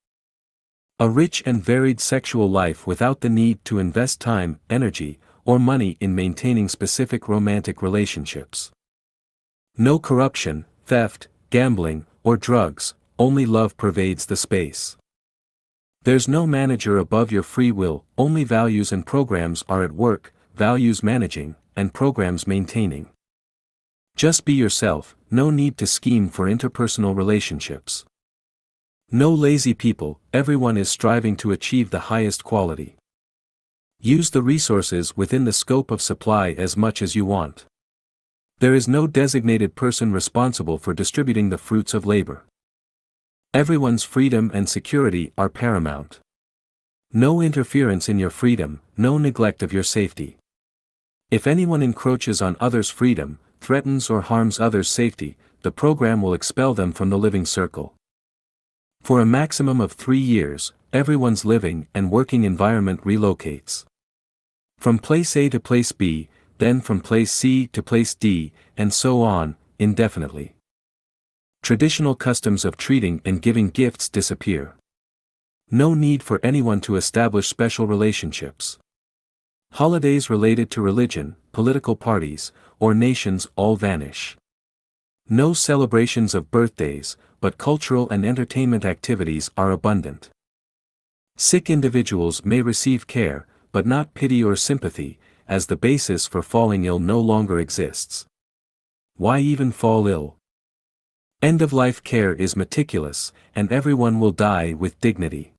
A rich and varied sexual life without the need to invest time, energy, or money in maintaining specific romantic relationships. No corruption, theft, gambling, or drugs, only love pervades the space. There's no manager above your free will, only values and programs are at work, values managing, and programs maintaining. Just be yourself, no need to scheme for interpersonal relationships. No lazy people, everyone is striving to achieve the highest quality. Use the resources within the scope of supply as much as you want. There is no designated person responsible for distributing the fruits of labor. Everyone's freedom and security are paramount. No interference in your freedom, no neglect of your safety. If anyone encroaches on others' freedom, threatens or harms others' safety, the program will expel them from the living circle. For a maximum of 3 years, everyone's living and working environment relocates. From place A to place B, then from place C to place D, and so on, indefinitely. Traditional customs of treating and giving gifts disappear. No need for anyone to establish special relationships. Holidays related to religion, political parties, or nations all vanish. No celebrations of birthdays, but cultural and entertainment activities are abundant. Sick individuals may receive care, but not pity or sympathy, as the basis for falling ill no longer exists. Why even fall ill? End-of-life care is meticulous, and everyone will die with dignity.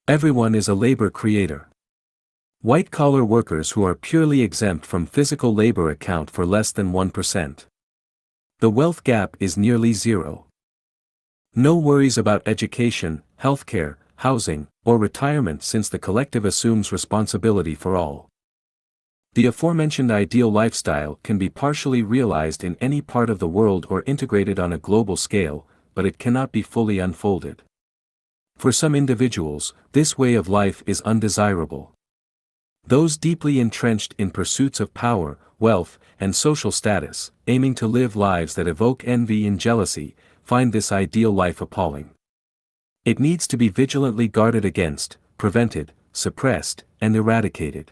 Everyone is a labor creator. White-collar workers who are purely exempt from physical labor account for less than 1%. The wealth gap is nearly zero. No worries about education, healthcare, housing, or retirement since the collective assumes responsibility for all. The aforementioned ideal lifestyle can be partially realized in any part of the world or integrated on a global scale, but it cannot be fully unfolded. For some individuals, this way of life is undesirable. Those deeply entrenched in pursuits of power, wealth, and social status, aiming to live lives that evoke envy and jealousy, find this ideal life appalling. It needs to be vigilantly guarded against, prevented, suppressed, and eradicated.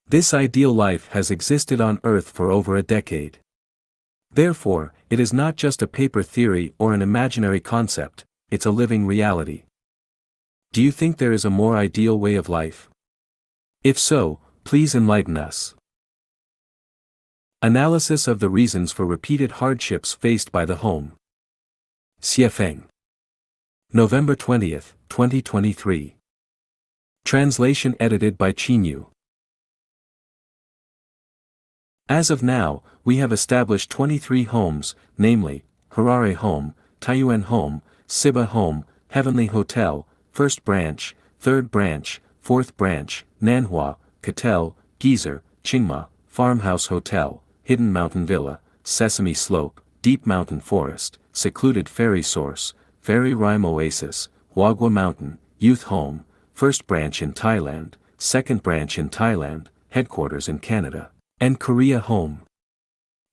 This ideal life has existed on Earth for over a decade. Therefore, it is not just a paper theory or an imaginary concept, it's a living reality. Do you think there is a more ideal way of life? If so, please enlighten us. Analysis of the reasons for repeated hardships faced by the home. Xiefeng. November 20, 2023. Translation edited by Qinyu. As of now, we have established 23 homes, namely, Harare Home, Taiyuan Home, Siba Home, Heavenly Hotel, First Branch, Third Branch, Fourth Branch, Nanhua, Catel, Geyser, Qingma, Farmhouse Hotel, Hidden Mountain Villa, Sesame Slope, Deep Mountain Forest, Secluded Fairy Source, Fairy Rime Oasis, Wagwa Mountain, Youth Home, First Branch in Thailand, Second Branch in Thailand, Headquarters in Canada, and Korea Home.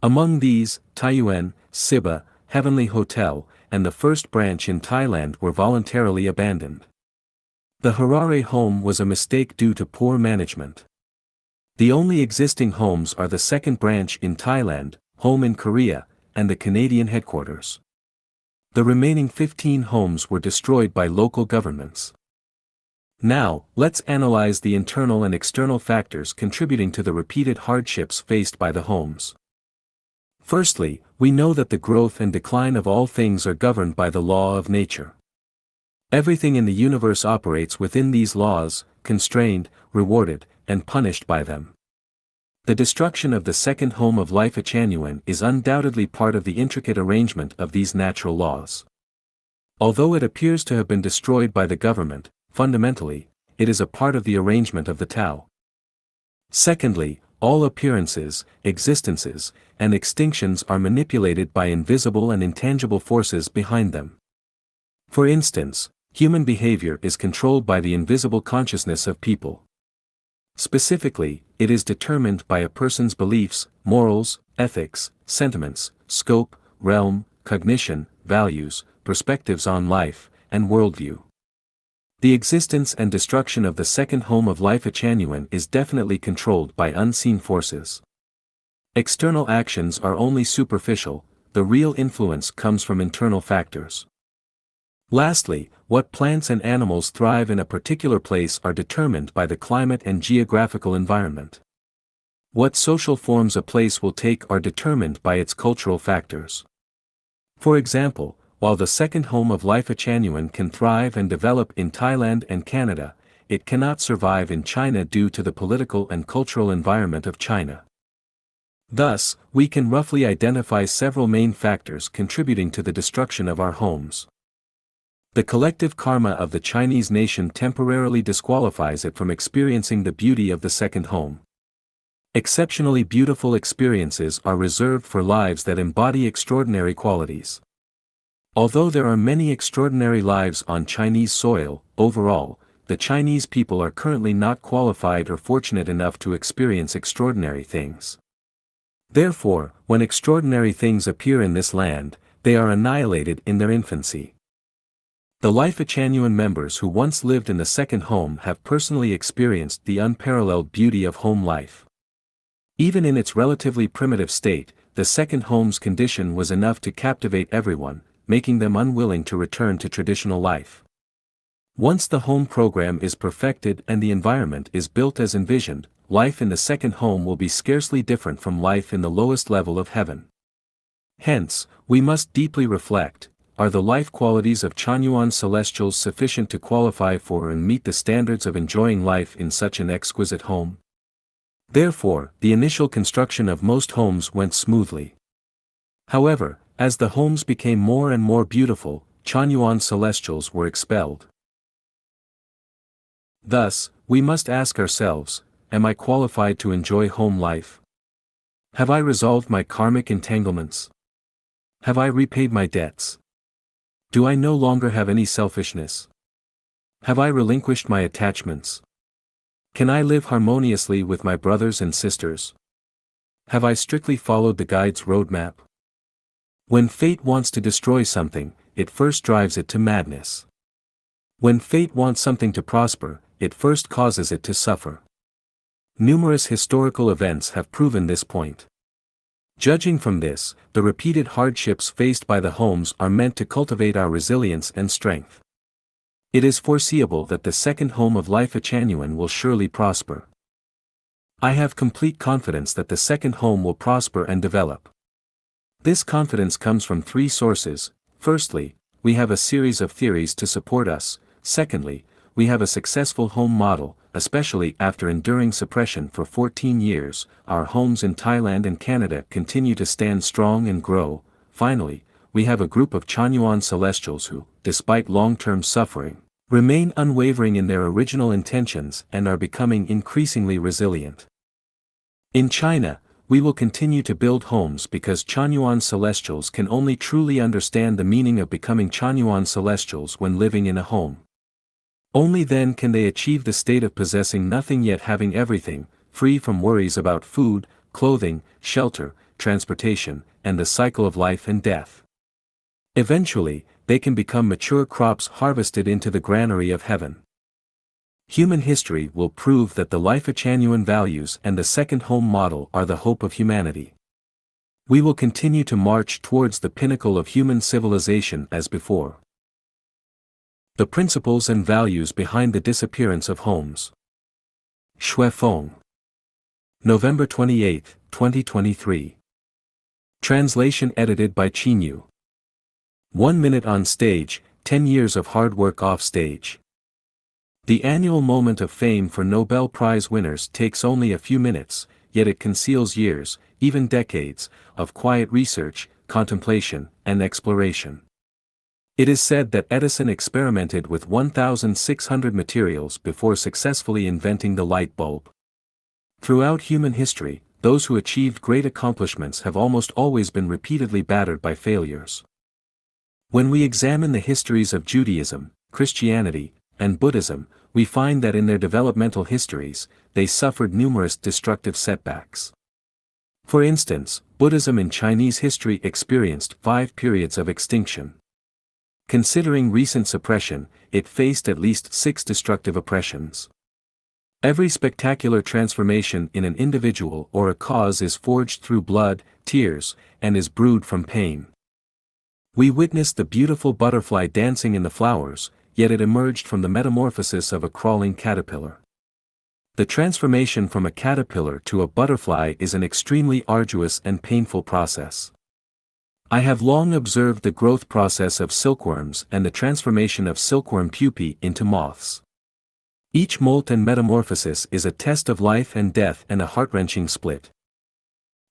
Among these, Taiyuan, Siba, Heavenly Hotel, and the First Branch in Thailand were voluntarily abandoned. The Harare Home was a mistake due to poor management. The only existing homes are the Second Branch in Thailand, Home in Korea, and the Canadian headquarters. The remaining 15 homes were destroyed by local governments. Now, let's analyze the internal and external factors contributing to the repeated hardships faced by the homes. Firstly, we know that the growth and decline of all things are governed by the law of nature. Everything in the universe operates within these laws, constrained, rewarded, and punished by them. The destruction of the second home of life Achanuan is undoubtedly part of the intricate arrangement of these natural laws. Although it appears to have been destroyed by the government, fundamentally, it is a part of the arrangement of the Tao. Secondly, all appearances, existences, and extinctions are manipulated by invisible and intangible forces behind them. For instance, human behavior is controlled by the invisible consciousness of people. Specifically, it is determined by a person's beliefs, morals, ethics, sentiments, scope, realm, cognition, values, perspectives on life, and worldview. The existence and destruction of the second home of life Achanuan is definitely controlled by unseen forces. External actions are only superficial, the real influence comes from internal factors. Lastly, what plants and animals thrive in a particular place are determined by the climate and geographical environment. What social forms a place will take are determined by its cultural factors. For example, while the second home of Life-Chanuan can thrive and develop in Thailand and Canada, it cannot survive in China due to the political and cultural environment of China. Thus, we can roughly identify several main factors contributing to the destruction of our homes. The collective karma of the Chinese nation temporarily disqualifies it from experiencing the beauty of the second home. Exceptionally beautiful experiences are reserved for lives that embody extraordinary qualities. Although there are many extraordinary lives on Chinese soil, overall, the Chinese people are currently not qualified or fortunate enough to experience extraordinary things. Therefore, when extraordinary things appear in this land, they are annihilated in their infancy. The Life-Chanuan members who once lived in the second home have personally experienced the unparalleled beauty of home life. Even in its relatively primitive state, the second home's condition was enough to captivate everyone, making them unwilling to return to traditional life. Once the home program is perfected and the environment is built as envisioned, life in the second home will be scarcely different from life in the lowest level of heaven. Hence, we must deeply reflect, are the life qualities of Chanyuan celestials sufficient to qualify for and meet the standards of enjoying life in such an exquisite home? Therefore, the initial construction of most homes went smoothly. However, as the homes became more and more beautiful, Chanyuan celestials were expelled. Thus, we must ask ourselves, am I qualified to enjoy home life? Have I resolved my karmic entanglements? Have I repaid my debts? Do I no longer have any selfishness? Have I relinquished my attachments? Can I live harmoniously with my brothers and sisters? Have I strictly followed the guide's roadmap? When fate wants to destroy something, it first drives it to madness. When fate wants something to prosper, it first causes it to suffer. Numerous historical events have proven this point. Judging from this, the repeated hardships faced by the homes are meant to cultivate our resilience and strength. It is foreseeable that the second home of Life-Chanuan will surely prosper. I have complete confidence that the second home will prosper and develop. This confidence comes from three sources. Firstly, we have a series of theories to support us. Secondly, we have a successful home model, especially after enduring suppression for 14 years, our homes in Thailand and Canada continue to stand strong and grow. Finally, we have a group of Chanyuan celestials who, despite long-term suffering, remain unwavering in their original intentions and are becoming increasingly resilient. In China, we will continue to build homes because Chanyuan celestials can only truly understand the meaning of becoming Chanyuan celestials when living in a home. Only then can they achieve the state of possessing nothing yet having everything, free from worries about food, clothing, shelter, transportation, and the cycle of life and death. Eventually, they can become mature crops harvested into the granary of heaven. Human history will prove that the Life-Chanuan values and the second home model are the hope of humanity. We will continue to march towards the pinnacle of human civilization as before. The principles and values behind the disappearance of homes. Shui Feng. November 28, 2023. Translation edited by Qinyu. 1 minute on stage, 10 years of hard work off stage. The annual moment of fame for Nobel Prize winners takes only a few minutes, yet it conceals years, even decades, of quiet research, contemplation, and exploration. It is said that Edison experimented with 1,600 materials before successfully inventing the light bulb. Throughout human history, those who achieved great accomplishments have almost always been repeatedly battered by failures. When we examine the histories of Judaism, Christianity, and Buddhism, we find that in their developmental histories, they suffered numerous destructive setbacks. For instance, Buddhism in Chinese history experienced 5 periods of extinction. Considering recent suppression, it faced at least 6 destructive oppressions. Every spectacular transformation in an individual or a cause is forged through blood, tears, and is brewed from pain. We witnessed the beautiful butterfly dancing in the flowers, yet it emerged from the metamorphosis of a crawling caterpillar. The transformation from a caterpillar to a butterfly is an extremely arduous and painful process. I have long observed the growth process of silkworms and the transformation of silkworm pupae into moths. Each molt and metamorphosis is a test of life and death and a heart-wrenching split.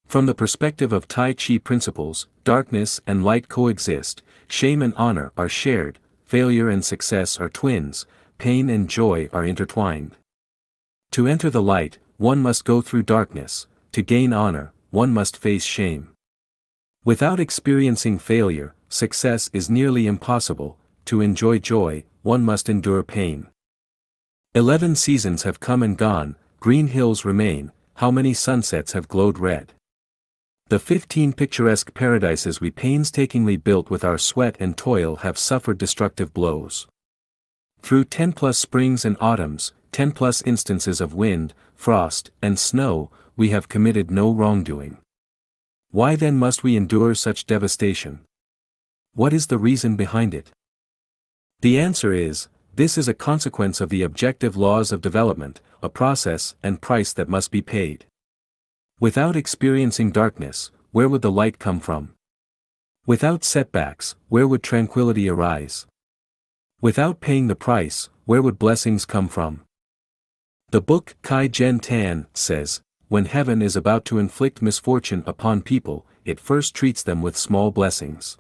From the perspective of Tai Chi principles, darkness and light coexist, shame and honor are shared, failure and success are twins, pain and joy are intertwined. To enter the light, one must go through darkness; to gain honor, one must face shame. Without experiencing failure, success is nearly impossible; to enjoy joy, one must endure pain. 11 seasons have come and gone, green hills remain, how many sunsets have glowed red. The 15 picturesque paradises we painstakingly built with our sweat and toil have suffered destructive blows. Through 10+ springs and autumns, 10+ instances of wind, frost, and snow, we have committed no wrongdoing. Why then must we endure such devastation? What is the reason behind it? The answer is, this is a consequence of the objective laws of development, a process and price that must be paid. Without experiencing darkness, where would the light come from? Without setbacks, where would tranquility arise? Without paying the price, where would blessings come from? The book Kai Gen Tan says, when heaven is about to inflict misfortune upon people, it first treats them with small blessings.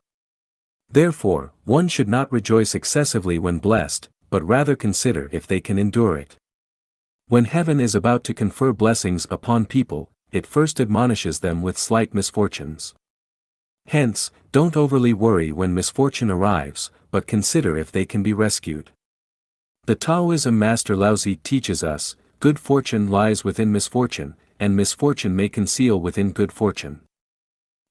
Therefore, one should not rejoice excessively when blessed, but rather consider if they can endure it. When heaven is about to confer blessings upon people, it first admonishes them with slight misfortunes. Hence, don't overly worry when misfortune arrives, but consider if they can be rescued. The Taoism master Laozi teaches us, good fortune lies within misfortune, and misfortune may conceal within good fortune.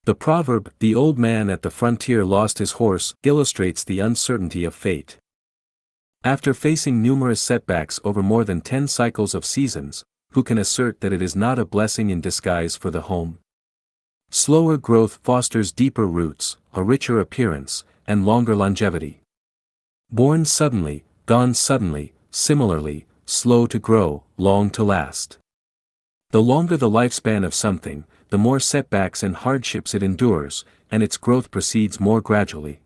The proverb, "The old man at the frontier lost his horse," illustrates the uncertainty of fate. After facing numerous setbacks over more than 10 cycles of seasons, who can assert that it is not a blessing in disguise for the home? Slower growth fosters deeper roots, a richer appearance, and longer longevity. Born suddenly, gone suddenly, similarly, slow to grow, long to last. The longer the lifespan of something, the more setbacks and hardships it endures, and its growth proceeds more gradually.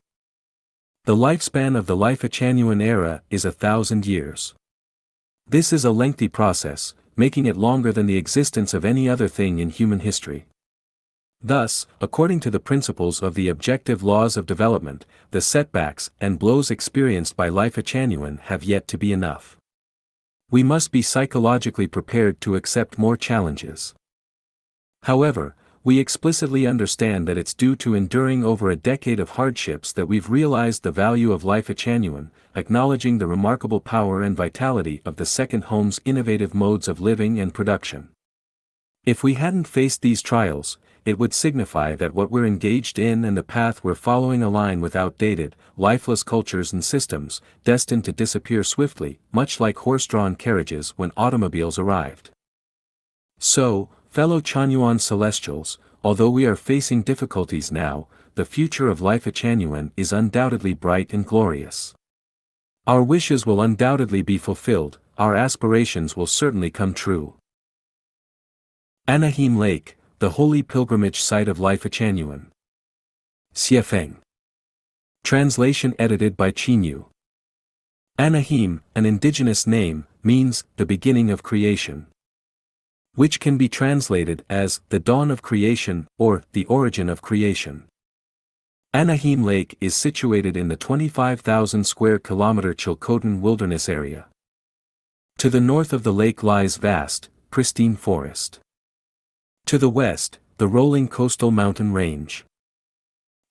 The lifespan of the Life-Echanuan era is 1,000 years. This is a lengthy process, making it longer than the existence of any other thing in human history. Thus, according to the principles of the objective laws of development, the setbacks and blows experienced by Life-Echanuan have yet to be enough. We must be psychologically prepared to accept more challenges. However, we explicitly understand that it's due to enduring over a decade of hardships that we've realized the value of Life-Echanuan, acknowledging the remarkable power and vitality of the second home's innovative modes of living and production. If we hadn't faced these trials, it would signify that what we're engaged in and the path we're following align with outdated, lifeless cultures and systems, destined to disappear swiftly, much like horse-drawn carriages when automobiles arrived. So, fellow Chanyuan Celestials, although we are facing difficulties now, the future of Life-Echanuan is undoubtedly bright and glorious. Our wishes will undoubtedly be fulfilled, our aspirations will certainly come true. Anahim Lake, the holy pilgrimage site of Life-Echanuan. Xiefeng. Translation edited by Qinyu. Anahim, an indigenous name, means the beginning of creation, which can be translated as the dawn of creation or the origin of creation. Anahim Lake is situated in the 25,000 square kilometer Chilcotin Wilderness area. To the north of the lake lies vast, pristine forest. To the west, the rolling coastal mountain range.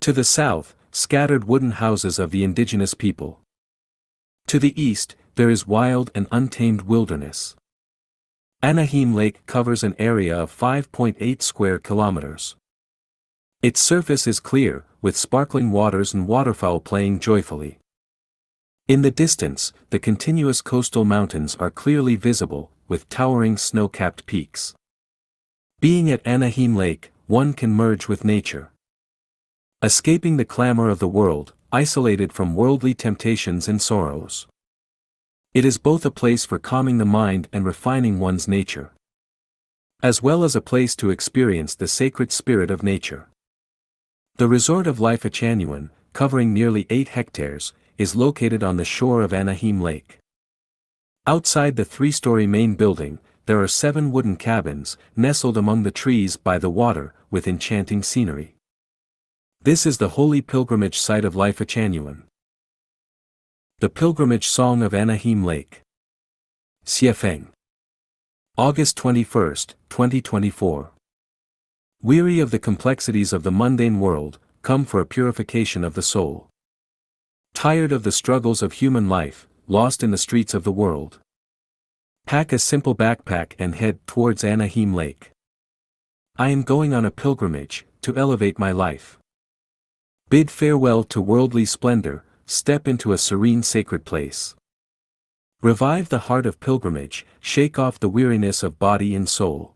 To the south, scattered wooden houses of the indigenous people. To the east, there is wild and untamed wilderness. Anahim Lake covers an area of 5.8 square kilometers. Its surface is clear, with sparkling waters and waterfowl playing joyfully. In the distance, the continuous coastal mountains are clearly visible, with towering snow-capped peaks. Being at Anahim Lake, one can merge with nature. Escaping the clamor of the world, isolated from worldly temptations and sorrows. It is both a place for calming the mind and refining one's nature, as well as a place to experience the sacred spirit of nature. The resort of Life Achanuan, covering nearly 8 hectares, is located on the shore of Anaheim Lake. Outside the 3-story main building, there are 7 wooden cabins, nestled among the trees by the water, with enchanting scenery. This is the holy pilgrimage site of Life Achanuan. The Pilgrimage Song of Anaheim Lake. Xiefeng. August 21, 2024. Weary of the complexities of the mundane world, come for a purification of the soul. Tired of the struggles of human life, lost in the streets of the world. Pack a simple backpack and head towards Anaheim Lake. I am going on a pilgrimage, to elevate my life. Bid farewell to worldly splendor, step into a serene sacred place. Revive the heart of pilgrimage, shake off the weariness of body and soul.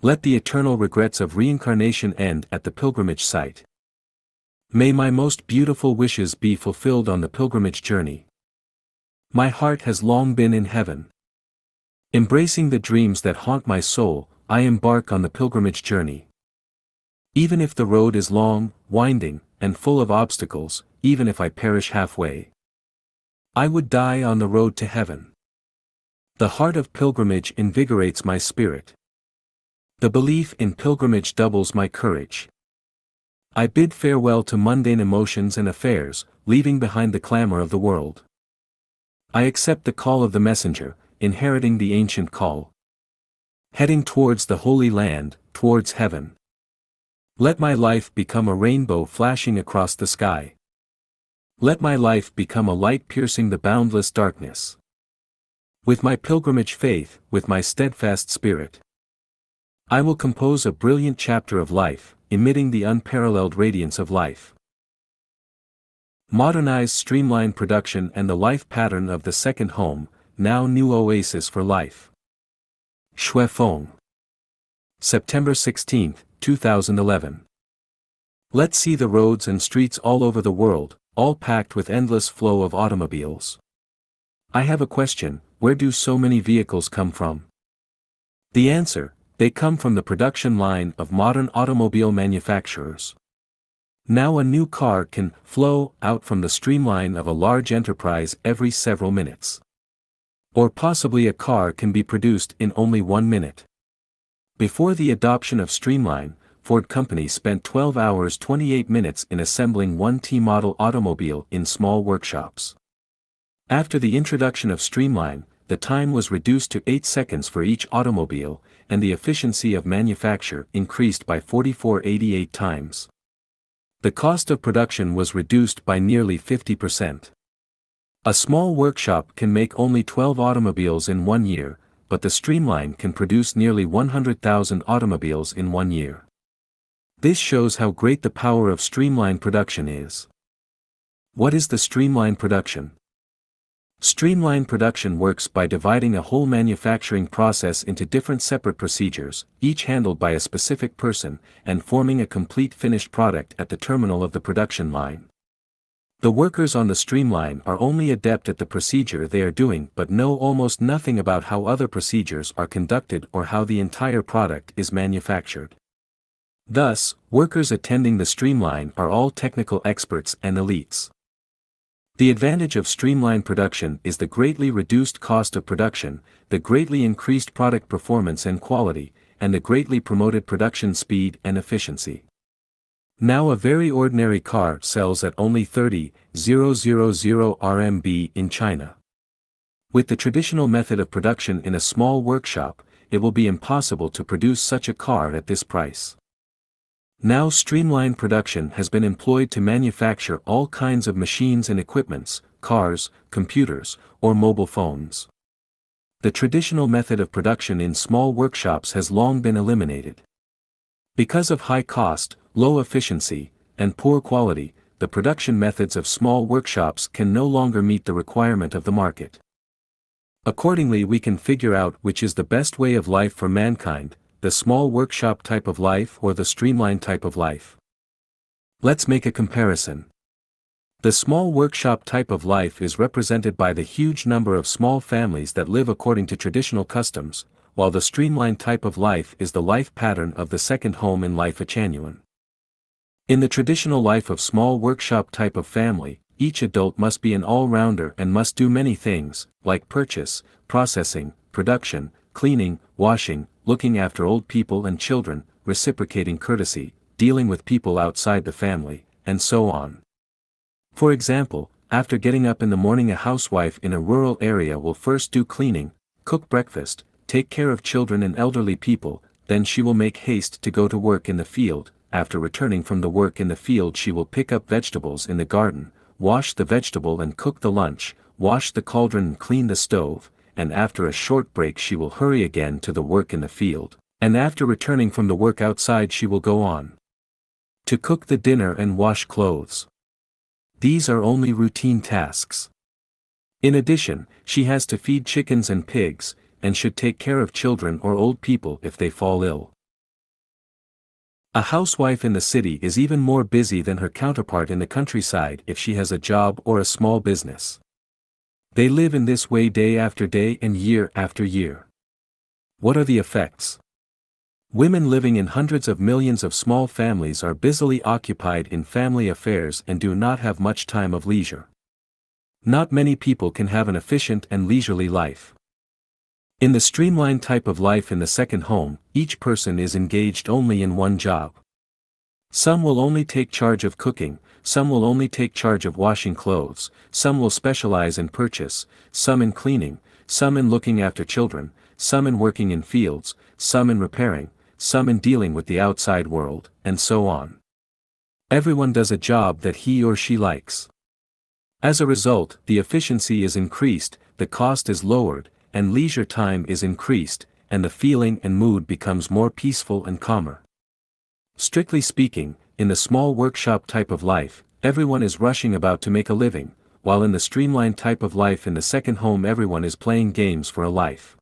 Let the eternal regrets of reincarnation end at the pilgrimage site. May my most beautiful wishes be fulfilled on the pilgrimage journey. My heart has long been in heaven. Embracing the dreams that haunt my soul, I embark on the pilgrimage journey. Even if the road is long, winding, and full of obstacles, even if I perish halfway, I would die on the road to heaven. The heart of pilgrimage invigorates my spirit. The belief in pilgrimage doubles my courage. I bid farewell to mundane emotions and affairs, leaving behind the clamor of the world. I accept the call of the messenger, inheriting the ancient call. Heading towards the Holy Land, towards heaven. Let my life become a rainbow flashing across the sky. Let my life become a light piercing the boundless darkness. With my pilgrimage faith, with my steadfast spirit, I will compose a brilliant chapter of life, emitting the unparalleled radiance of life. Modernize streamlined production and the life pattern of the second home, now new oasis for life. Shuefeng. September 16, 2011. Let's see the roads and streets all over the world, all packed with endless flow of automobiles. I have a question, where do so many vehicles come from? The answer, they come from the production line of modern automobile manufacturers. Now a new car can flow out from the streamline of a large enterprise every several minutes. Or possibly a car can be produced in only 1 minute. Before the adoption of streamline, Ford Company spent 12 hours 28 minutes in assembling one T-model automobile in small workshops. After the introduction of streamline, the time was reduced to 8 seconds for each automobile, and the efficiency of manufacture increased by 44.88 times. The cost of production was reduced by nearly 50%. A small workshop can make only 12 automobiles in 1 year, but the streamline can produce nearly 100,000 automobiles in 1 year. This shows how great the power of streamline production is. What is the streamline production? Streamline production works by dividing a whole manufacturing process into different separate procedures, each handled by a specific person, and forming a complete finished product at the terminal of the production line. The workers on the streamline are only adept at the procedure they are doing but know almost nothing about how other procedures are conducted or how the entire product is manufactured. Thus, workers attending the streamline are all technical experts and elites. The advantage of streamline production is the greatly reduced cost of production, the greatly increased product performance and quality, and the greatly promoted production speed and efficiency. Now a very ordinary car sells at only 30,000 RMB in China. With the traditional method of production in a small workshop, it will be impossible to produce such a car at this price. Now streamline production has been employed to manufacture all kinds of machines and equipments, cars, computers, or mobile phones. The traditional method of production in small workshops has long been eliminated. Because of high cost, low efficiency, and poor quality, the production methods of small workshops can no longer meet the requirement of the market. Accordingly, we can figure out which is the best way of life for mankind, the small workshop type of life or the streamline type of life. Let's make a comparison. The small workshop type of life is represented by the huge number of small families that live according to traditional customs, while the streamlined type of life is the life pattern of the second home in life a genuine. In the traditional life of small workshop type of family, each adult must be an all-rounder and must do many things, like purchase, processing, production, cleaning, washing, looking after old people and children, reciprocating courtesy, dealing with people outside the family, and so on. For example, after getting up in the morning, a housewife in a rural area will first do cleaning, cook breakfast, take care of children and elderly people, then she will make haste to go to work in the field. After returning from the work in the field, she will pick up vegetables in the garden, wash the vegetable and cook the lunch, wash the cauldron and clean the stove, and after a short break she will hurry again to the work in the field, and after returning from the work outside she will go on to cook the dinner and wash clothes. These are only routine tasks. In addition, she has to feed chickens and pigs, and should take care of children or old people if they fall ill. A housewife in the city is even more busy than her counterpart in the countryside if she has a job or a small business. They live in this way day after day and year after year. What are the effects? Women living in hundreds of millions of small families are busily occupied in family affairs and do not have much time of leisure. Not many people can have an efficient and leisurely life. In the streamlined type of life in the second home, each person is engaged only in one job. Some will only take charge of cooking, some will only take charge of washing clothes, some will specialize in purchase, some in cleaning, some in looking after children, some in working in fields, some in repairing, some in dealing with the outside world, and so on. Everyone does a job that he or she likes. As a result, the efficiency is increased, the cost is lowered, and leisure time is increased, and the feeling and mood becomes more peaceful and calmer. Strictly speaking, in the small workshop type of life, everyone is rushing about to make a living, while in the streamlined type of life in the second home everyone is playing games for a life.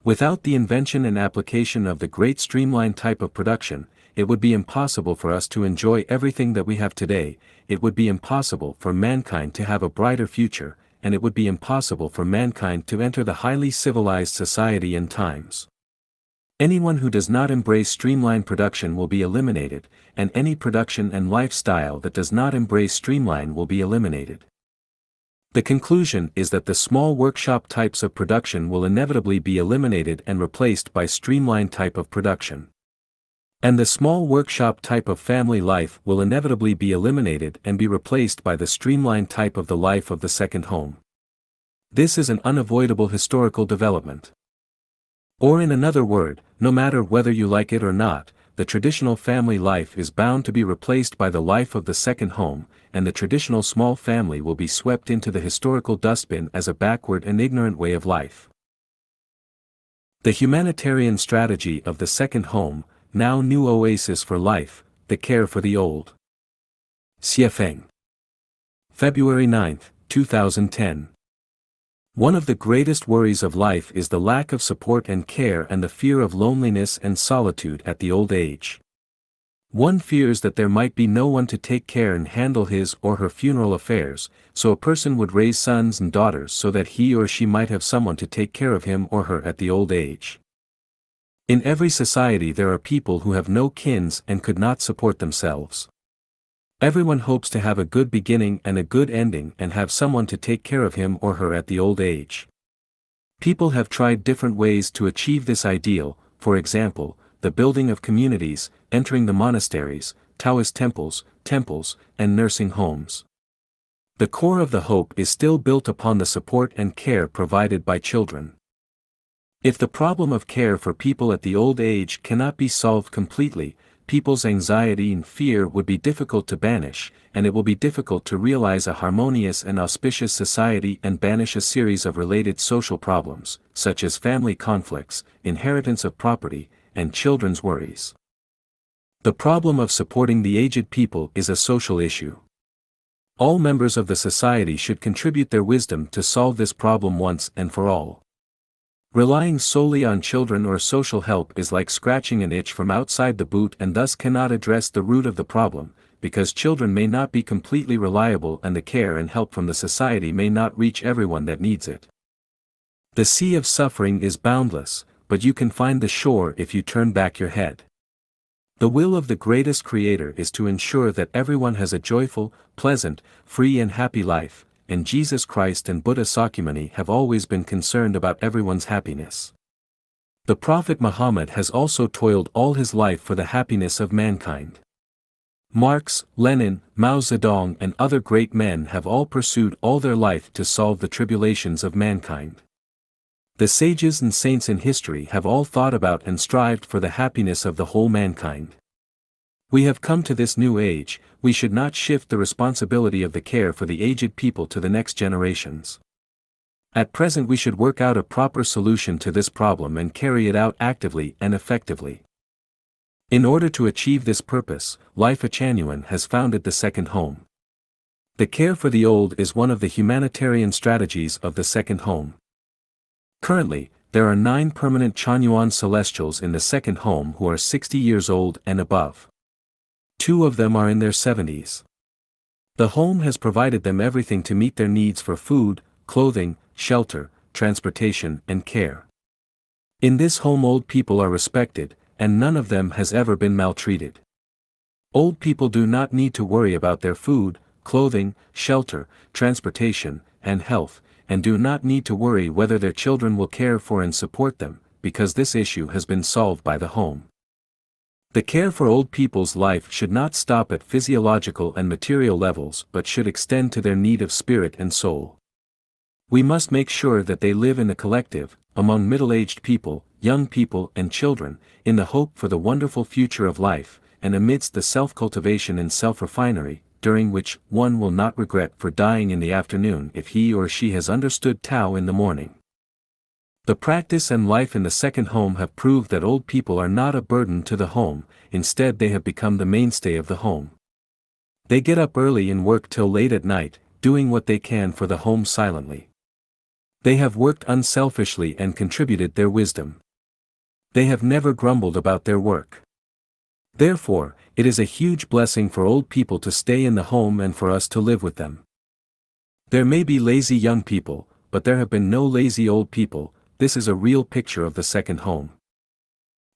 Without the invention and application of the great streamlined type of production, it would be impossible for us to enjoy everything that we have today, it would be impossible for mankind to have a brighter future, and it would be impossible for mankind to enter the highly civilized society and times. Anyone who does not embrace streamlined production will be eliminated, and any production and lifestyle that does not embrace streamline will be eliminated. The conclusion is that the small workshop types of production will inevitably be eliminated and replaced by streamlined type of production. And the small workshop type of family life will inevitably be eliminated and be replaced by the streamlined type of the life of the second home. This is an unavoidable historical development. Or in another word, no matter whether you like it or not, the traditional family life is bound to be replaced by the life of the second home, and the traditional small family will be swept into the historical dustbin as a backward and ignorant way of life. The humanitarian strategy of the second home, now new oasis for life, the care for the old. Xie Feng. February 9, 2010. One of the greatest worries of life is the lack of support and care and the fear of loneliness and solitude at the old age. One fears that there might be no one to take care and handle his or her funeral affairs, so a person would raise sons and daughters so that he or she might have someone to take care of him or her at the old age. In every society there are people who have no kins and could not support themselves. Everyone hopes to have a good beginning and a good ending and have someone to take care of him or her at the old age. People have tried different ways to achieve this ideal, for example, the building of communities, entering the monasteries, Taoist temples, and nursing homes. The core of the hope is still built upon the support and care provided by children. If the problem of care for people at the old age cannot be solved completely, people's anxiety and fear would be difficult to banish, and it will be difficult to realize a harmonious and auspicious society and banish a series of related social problems, such as family conflicts, inheritance of property, and children's worries. The problem of supporting the aged people is a social issue. All members of the society should contribute their wisdom to solve this problem once and for all. Relying solely on children or social help is like scratching an itch from outside the boot and thus cannot address the root of the problem, because children may not be completely reliable and the care and help from the society may not reach everyone that needs it. The sea of suffering is boundless, but you can find the shore if you turn back your head. The will of the greatest Creator is to ensure that everyone has a joyful, pleasant, free and happy life, and Jesus Christ and Buddha Sakyamuni have always been concerned about everyone's happiness. The Prophet Muhammad has also toiled all his life for the happiness of mankind. Marx, Lenin, Mao Zedong and other great men have all pursued all their life to solve the tribulations of mankind. The sages and saints in history have all thought about and strived for the happiness of the whole mankind. We have come to this new age, we should not shift the responsibility of the care for the aged people to the next generations. At present we should work out a proper solution to this problem and carry it out actively and effectively. In order to achieve this purpose, Life Achanuan has founded the Second Home. The care for the old is one of the humanitarian strategies of the Second Home. Currently, there are 9 permanent Chanyuan celestials in the Second Home who are 60 years old and above. 2 of them are in their 70s. The home has provided them everything to meet their needs for food, clothing, shelter, transportation and care. In this home old people are respected, and none of them has ever been maltreated. Old people do not need to worry about their food, clothing, shelter, transportation, and health, and do not need to worry whether their children will care for and support them, because this issue has been solved by the home. The care for old people's life should not stop at physiological and material levels but should extend to their need of spirit and soul. We must make sure that they live in the collective, among middle-aged people, young people and children, in the hope for the wonderful future of life, and amidst the self-cultivation and self-refinery, during which one will not regret for dying in the afternoon if he or she has understood Tao in the morning. The practice and life in the Second Home have proved that old people are not a burden to the home, instead they have become the mainstay of the home. They get up early and work till late at night, doing what they can for the home silently. They have worked unselfishly and contributed their wisdom. They have never grumbled about their work. Therefore, it is a huge blessing for old people to stay in the home and for us to live with them. There may be lazy young people, but there have been no lazy old people. This is a real picture of the Second Home.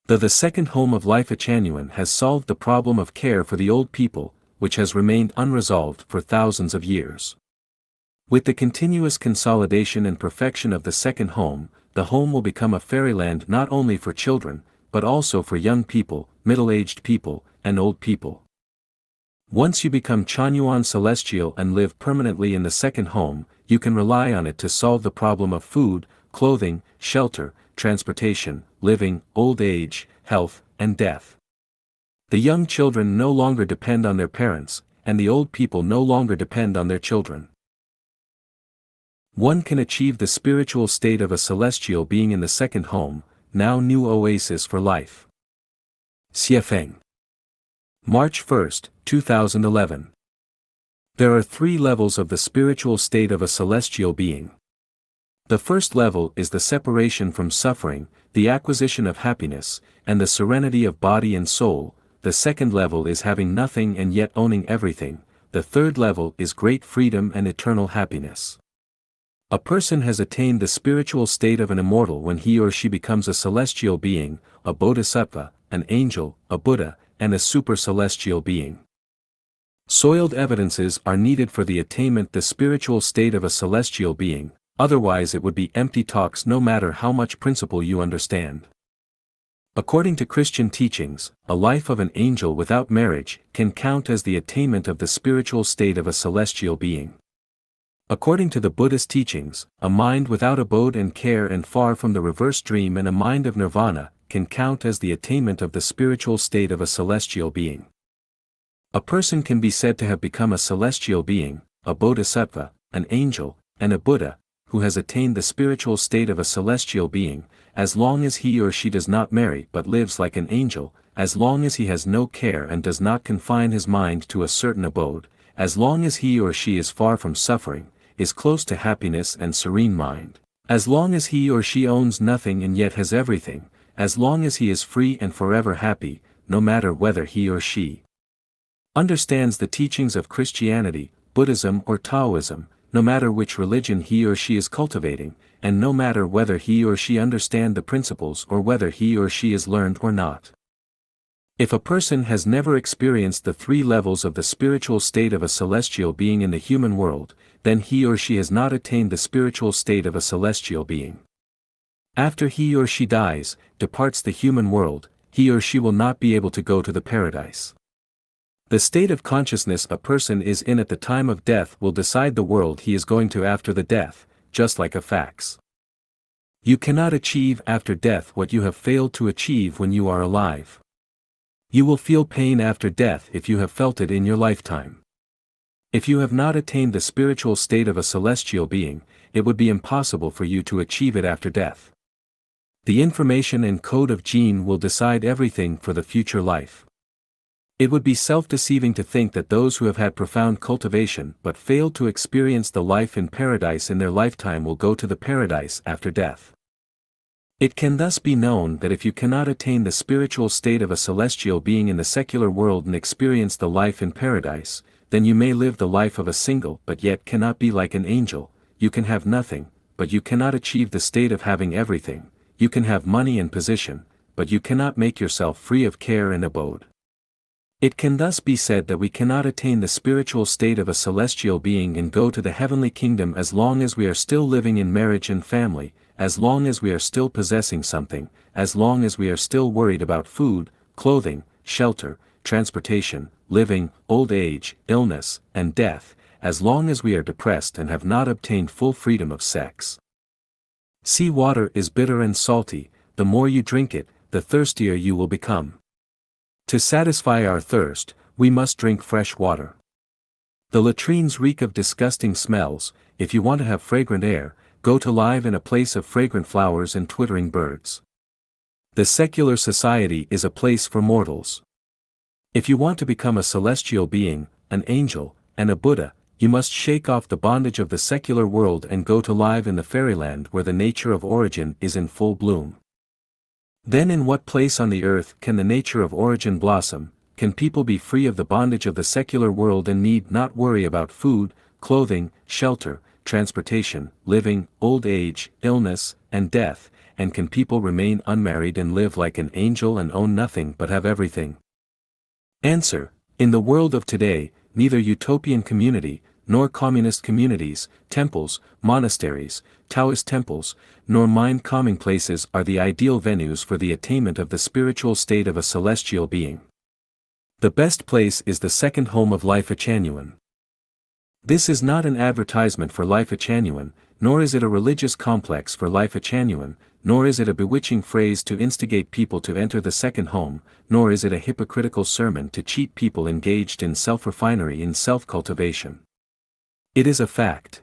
The Second Home of Life Achanuan has solved the problem of care for the old people, which has remained unresolved for thousands of years. With the continuous consolidation and perfection of the Second Home, the home will become a fairyland not only for children, but also for young people, middle-aged people, and old people. Once you become Chanyuan Celestial and live permanently in the Second Home, you can rely on it to solve the problem of food, clothing, shelter, transportation, living, old age, health, and death. The young children no longer depend on their parents, and the old people no longer depend on their children. One can achieve the spiritual state of a celestial being in the Second Home, now new oasis for life. Xiefeng. March 1, 2011. There are 3 levels of the spiritual state of a celestial being. The first level is the separation from suffering, the acquisition of happiness, and the serenity of body and soul. The second level is having nothing and yet owning everything. The third level is great freedom and eternal happiness. A person has attained the spiritual state of an immortal when he or she becomes a celestial being, a bodhisattva, an angel, a Buddha, and a super-celestial being. Soiled evidences are needed for the attainment the spiritual state of a celestial being, otherwise it would be empty talks no matter how much principle you understand. According to Christian teachings, a life of an angel without marriage can count as the attainment of the spiritual state of a celestial being. According to the Buddhist teachings, a mind without abode and care and far from the reverse dream and a mind of nirvana can count as the attainment of the spiritual state of a celestial being. A person can be said to have become a celestial being, a bodhisattva, an angel, and a Buddha, who has attained the spiritual state of a celestial being, as long as he or she does not marry but lives like an angel, as long as he has no care and does not confine his mind to a certain abode, as long as he or she is far from suffering, is close to happiness and serene mind, as long as he or she owns nothing and yet has everything, as long as he is free and forever happy, no matter whether he or she Understands the teachings of Christianity, Buddhism or Taoism, no matter which religion he or she is cultivating, and no matter whether he or she understand the principles or whether he or she is learned or not. If a person has never experienced the three levels of the spiritual state of a celestial being in the human world, then he or she has not attained the spiritual state of a celestial being. After he or she dies, departs the human world, he or she will not be able to go to the paradise. The state of consciousness a person is in at the time of death will decide the world he is going to after the death, just like a fax. You cannot achieve after death what you have failed to achieve when you are alive. You will feel pain after death if you have felt it in your lifetime. If you have not attained the spiritual state of a celestial being, it would be impossible for you to achieve it after death. The information and code of gene will decide everything for the future life. It would be self-deceiving to think that those who have had profound cultivation but failed to experience the life in paradise in their lifetime will go to the paradise after death. It can thus be known that if you cannot attain the spiritual state of a celestial being in the secular world and experience the life in paradise, then you may live the life of a single but yet cannot be like an angel. You can have nothing, but you cannot achieve the state of having everything. You can have money and position, but you cannot make yourself free of care and abode. It can thus be said that we cannot attain the spiritual state of a celestial being and go to the heavenly kingdom as long as we are still living in marriage and family, as long as we are still possessing something, as long as we are still worried about food, clothing, shelter, transportation, living, old age, illness, and death, as long as we are depressed and have not obtained full freedom of sex. Sea water is bitter and salty, the more you drink it, the thirstier you will become. To satisfy our thirst, we must drink fresh water. The latrines reek of disgusting smells. If you want to have fragrant air, go to live in a place of fragrant flowers and twittering birds. The secular society is a place for mortals. If you want to become a celestial being, an angel, and a Buddha, you must shake off the bondage of the secular world and go to live in the fairyland where the nature of origin is in full bloom. Then in what place on the earth can the nature of origin blossom? Can people be free of the bondage of the secular world and need not worry about food, clothing, shelter, transportation, living, old age, illness, and death, and can people remain unmarried and live like an angel and own nothing but have everything? Answer: in the world of today, neither utopian community, nor communist communities, temples, monasteries, Taoist temples, nor mind-calming places are the ideal venues for the attainment of the spiritual state of a celestial being. The best place is the second home of Life Echanuan. This is not an advertisement for Life Echanuan, nor is it a religious complex for Life Echanuan, nor is it a bewitching phrase to instigate people to enter the second home, nor is it a hypocritical sermon to cheat people engaged in self-refinery and self-cultivation. It is a fact.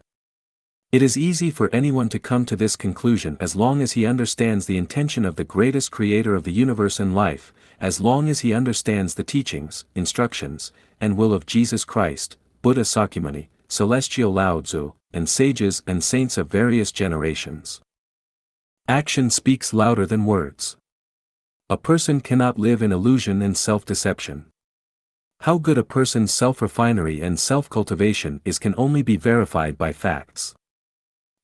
It is easy for anyone to come to this conclusion as long as he understands the intention of the greatest creator of the universe and life, as long as he understands the teachings, instructions, and will of Jesus Christ, Buddha Sakyamuni, Celestial Lao Tzu, and sages and saints of various generations. Action speaks louder than words. A person cannot live in illusion and self-deception. How good a person's self-refinery and self-cultivation is can only be verified by facts.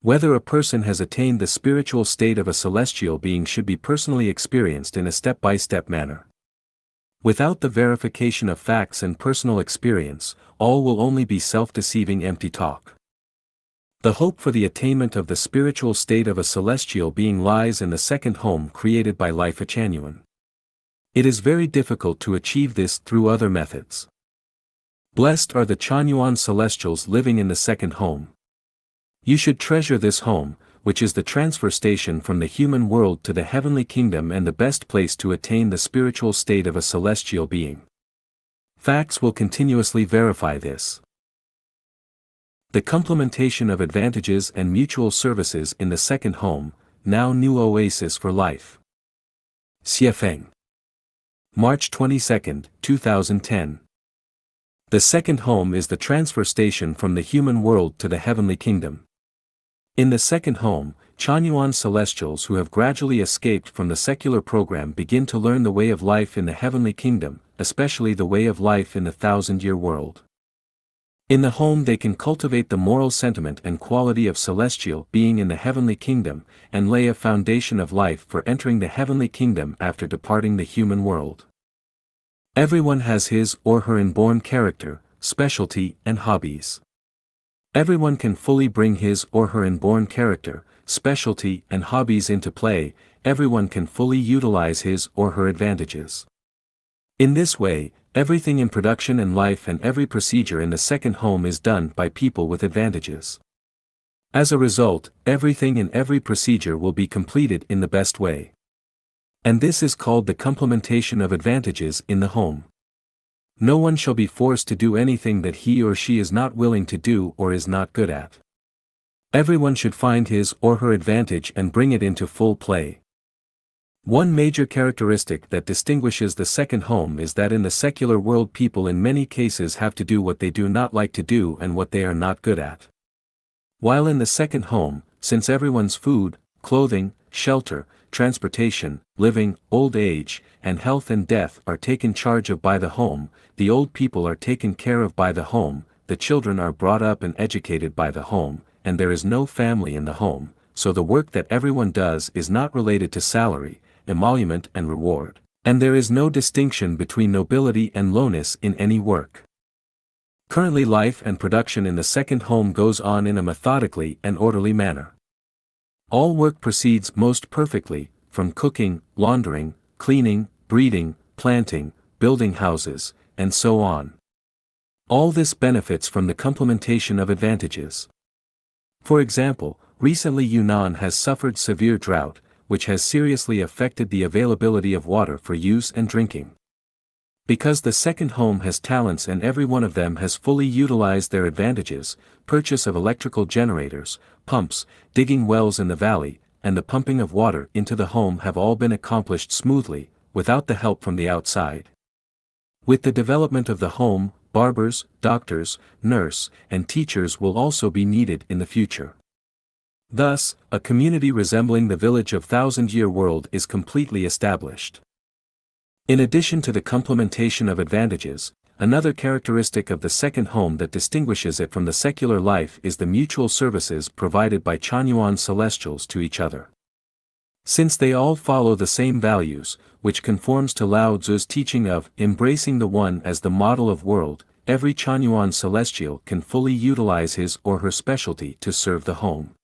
Whether a person has attained the spiritual state of a celestial being should be personally experienced in a step-by-step manner. Without the verification of facts and personal experience, all will only be self-deceiving empty talk. The hope for the attainment of the spiritual state of a celestial being lies in the second home created by Life Echanuan. It is very difficult to achieve this through other methods. Blessed are the Chanyuan celestials living in the second home. You should treasure this home, which is the transfer station from the human world to the heavenly kingdom and the best place to attain the spiritual state of a celestial being. Facts will continuously verify this. The complementation of advantages and mutual services in the second home, now new oasis for life. Xiefeng. March 22, 2010. The second home is the transfer station from the human world to the heavenly kingdom. In the second home, Chanyuan celestials who have gradually escaped from the secular program begin to learn the way of life in the heavenly kingdom, especially the way of life in the thousand-year world. In the home they can cultivate the moral sentiment and quality of celestial being in the heavenly kingdom, and lay a foundation of life for entering the heavenly kingdom after departing the human world. Everyone has his or her inborn character, specialty, and hobbies. Everyone can fully bring his or her inborn character, specialty, and hobbies into play. Everyone can fully utilize his or her advantages. In this way, everything in production and life and every procedure in the second home is done by people with advantages. As a result, everything in every procedure will be completed in the best way. And this is called the complementation of advantages in the home. No one shall be forced to do anything that he or she is not willing to do or is not good at. Everyone should find his or her advantage and bring it into full play. One major characteristic that distinguishes the second home is that in the secular world people in many cases have to do what they do not like to do and what they are not good at. While in the second home, since everyone's food, clothing, shelter, transportation, living, old age, and health and death are taken charge of by the home, the old people are taken care of by the home, the children are brought up and educated by the home, and there is no family in the home, so the work that everyone does is not related to salary, emolument and reward, and there is no distinction between nobility and lowness in any work. Currently life and production in the second home goes on in a methodically and orderly manner. All work proceeds most perfectly, from cooking, laundering, cleaning, breeding, planting, building houses, and so on. All this benefits from the complementation of advantages. For example, recently Yunnan has suffered severe drought, which has seriously affected the availability of water for use and drinking. Because the second home has talents and every one of them has fully utilized their advantages, purchase of electrical generators, pumps, digging wells in the valley, and the pumping of water into the home have all been accomplished smoothly, without the help from the outside. With the development of the home, barbers, doctors, nurse, and teachers will also be needed in the future. Thus, a community resembling the village of thousand-year world is completely established. In addition to the complementation of advantages, another characteristic of the second home that distinguishes it from the secular life is the mutual services provided by Chanyuan celestials to each other. Since they all follow the same values, which conforms to Lao Tzu's teaching of embracing the one as the model of world, every Chanyuan celestial can fully utilize his or her specialty to serve the home.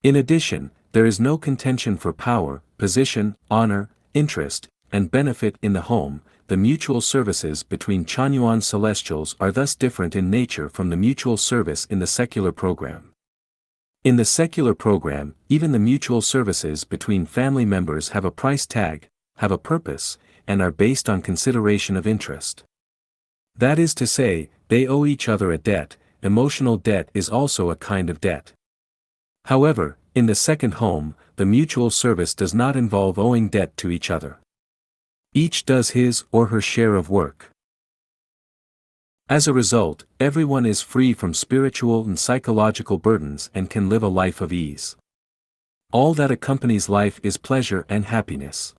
In addition, there is no contention for power, position, honor, interest, and benefit in the home. The mutual services between Chanyuan celestials are thus different in nature from the mutual service in the secular program. In the secular program, even the mutual services between family members have a price tag, have a purpose, and are based on consideration of interest. That is to say, they owe each other a debt. Emotional debt is also a kind of debt. However, in the second home, the mutual service does not involve owing debt to each other. Each does his or her share of work. As a result, everyone is free from spiritual and psychological burdens and can live a life of ease. All that accompanies life is pleasure and happiness.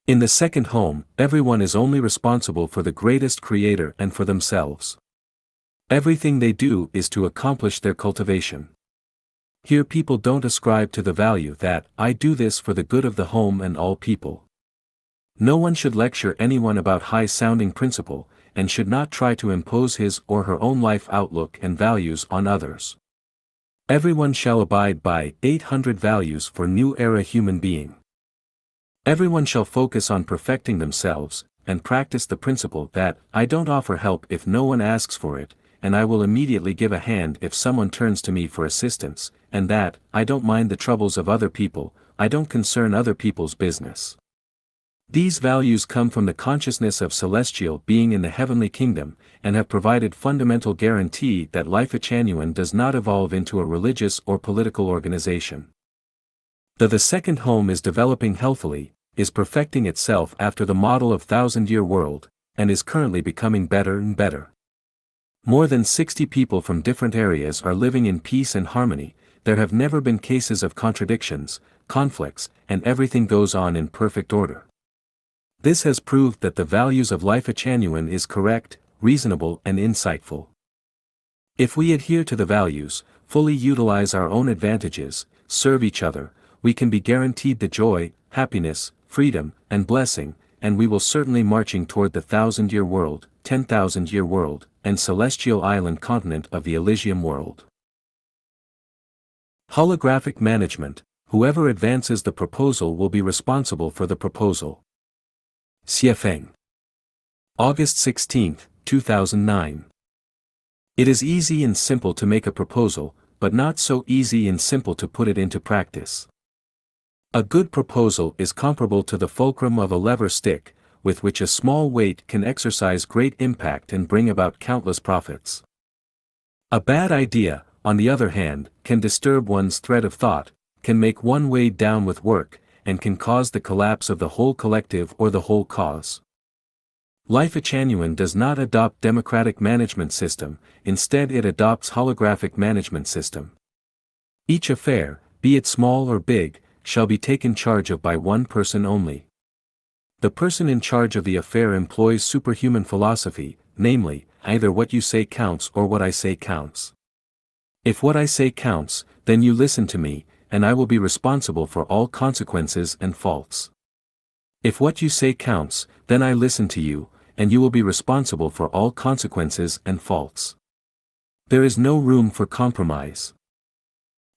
In the second home, everyone is only responsible for the greatest creator and for themselves. Everything they do is to accomplish their cultivation. Here people don't ascribe to the value that, I do this for the good of the home and all people. No one should lecture anyone about high-sounding principle, and should not try to impose his or her own life outlook and values on others. Everyone shall abide by 800 values for new era human being. Everyone shall focus on perfecting themselves, and practice the principle that, I don't offer help if no one asks for it, and I will immediately give a hand if someone turns to me for assistance, and that, I don't mind the troubles of other people, I don't concern other people's business. These values come from the consciousness of celestial being in the heavenly kingdom, and have provided fundamental guarantee that life at Chanyuan does not evolve into a religious or political organization. Though the second home is developing healthily, is perfecting itself after the model of thousand-year world, and is currently becoming better and better. More than 60 people from different areas are living in peace and harmony, there have never been cases of contradictions, conflicts, and everything goes on in perfect order. This has proved that the values of Life Genuine is correct, reasonable and insightful. If we adhere to the values, fully utilize our own advantages, serve each other, we can be guaranteed the joy, happiness, freedom, and blessing, and we will certainly marching toward the 1,000-year world, 10,000-year world, and celestial island continent of the Elysium world. Holographic management: whoever advances the proposal will be responsible for the proposal. Xie Feng. August 16, 2009. It is easy and simple to make a proposal, but not so easy and simple to put it into practice. A good proposal is comparable to the fulcrum of a lever stick, with which a small weight can exercise great impact and bring about countless profits. A bad idea, on the other hand, can disturb one's thread of thought, can make one weighed down with work, and can cause the collapse of the whole collective or the whole cause. Life Genuine does not adopt democratic management system, instead it adopts holographic management system. Each affair, be it small or big, shall be taken charge of by one person only. The person in charge of the affair employs superhuman philosophy, namely, either what you say counts or what I say counts. If what I say counts, then you listen to me, and I will be responsible for all consequences and faults. If what you say counts, then I listen to you, and you will be responsible for all consequences and faults. There is no room for compromise.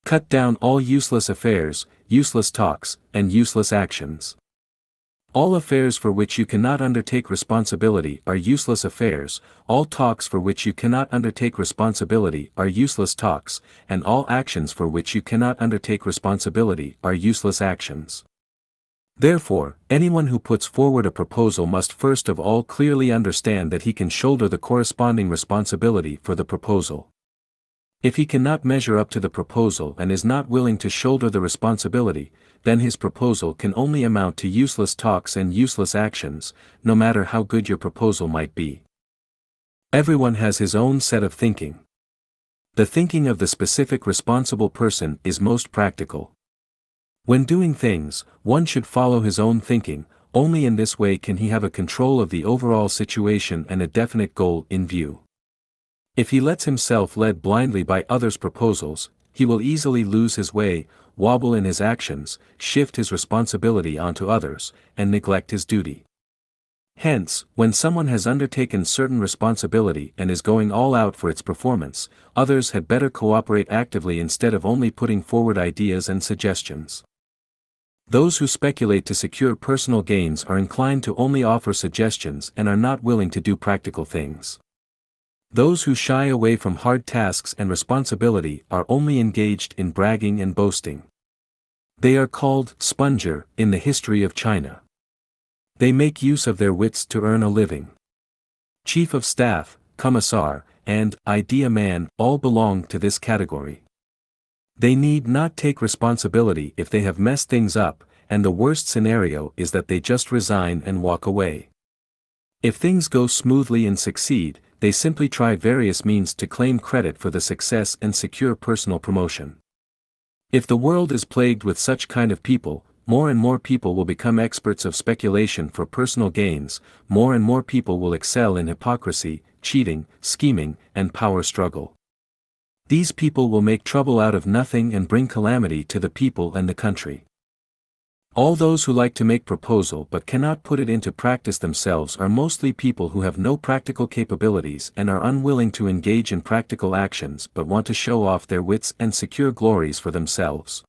Cut down all useless affairs, useless talks, and useless actions. All affairs for which you cannot undertake responsibility are useless affairs, all talks for which you cannot undertake responsibility are useless talks, and all actions for which you cannot undertake responsibility are useless actions. Therefore, anyone who puts forward a proposal must first of all clearly understand that he can shoulder the corresponding responsibility for the proposal. If he cannot measure up to the proposal and is not willing to shoulder the responsibility, then his proposal can only amount to useless talks and useless actions, no matter how good your proposal might be. Everyone has his own set of thinking. The thinking of the specific responsible person is most practical. When doing things, one should follow his own thinking, only in this way can he have a control of the overall situation and a definite goal in view. If he lets himself led blindly by others' proposals, he will easily lose his way, wobble in his actions, shift his responsibility onto others, and neglect his duty. Hence, when someone has undertaken certain responsibility and is going all out for its performance, others had better cooperate actively instead of only putting forward ideas and suggestions. Those who speculate to secure personal gains are inclined to only offer suggestions and are not willing to do practical things. Those who shy away from hard tasks and responsibility are only engaged in bragging and boasting. They are called sponger in the history of China. They make use of their wits to earn a living. Chief of Staff, Commissar, and Idea Man all belong to this category. They need not take responsibility if they have messed things up, and the worst scenario is that they just resign and walk away. If things go smoothly and succeed, they simply try various means to claim credit for the success and secure personal promotion. If the world is plagued with such kind of people, more and more people will become experts of speculation for personal gains, more and more people will excel in hypocrisy, cheating, scheming, and power struggle. These people will make trouble out of nothing and bring calamity to the people and the country. All those who like to make proposal but cannot put it into practice themselves are mostly people who have no practical capabilities and are unwilling to engage in practical actions but want to show off their wits and secure glories for themselves.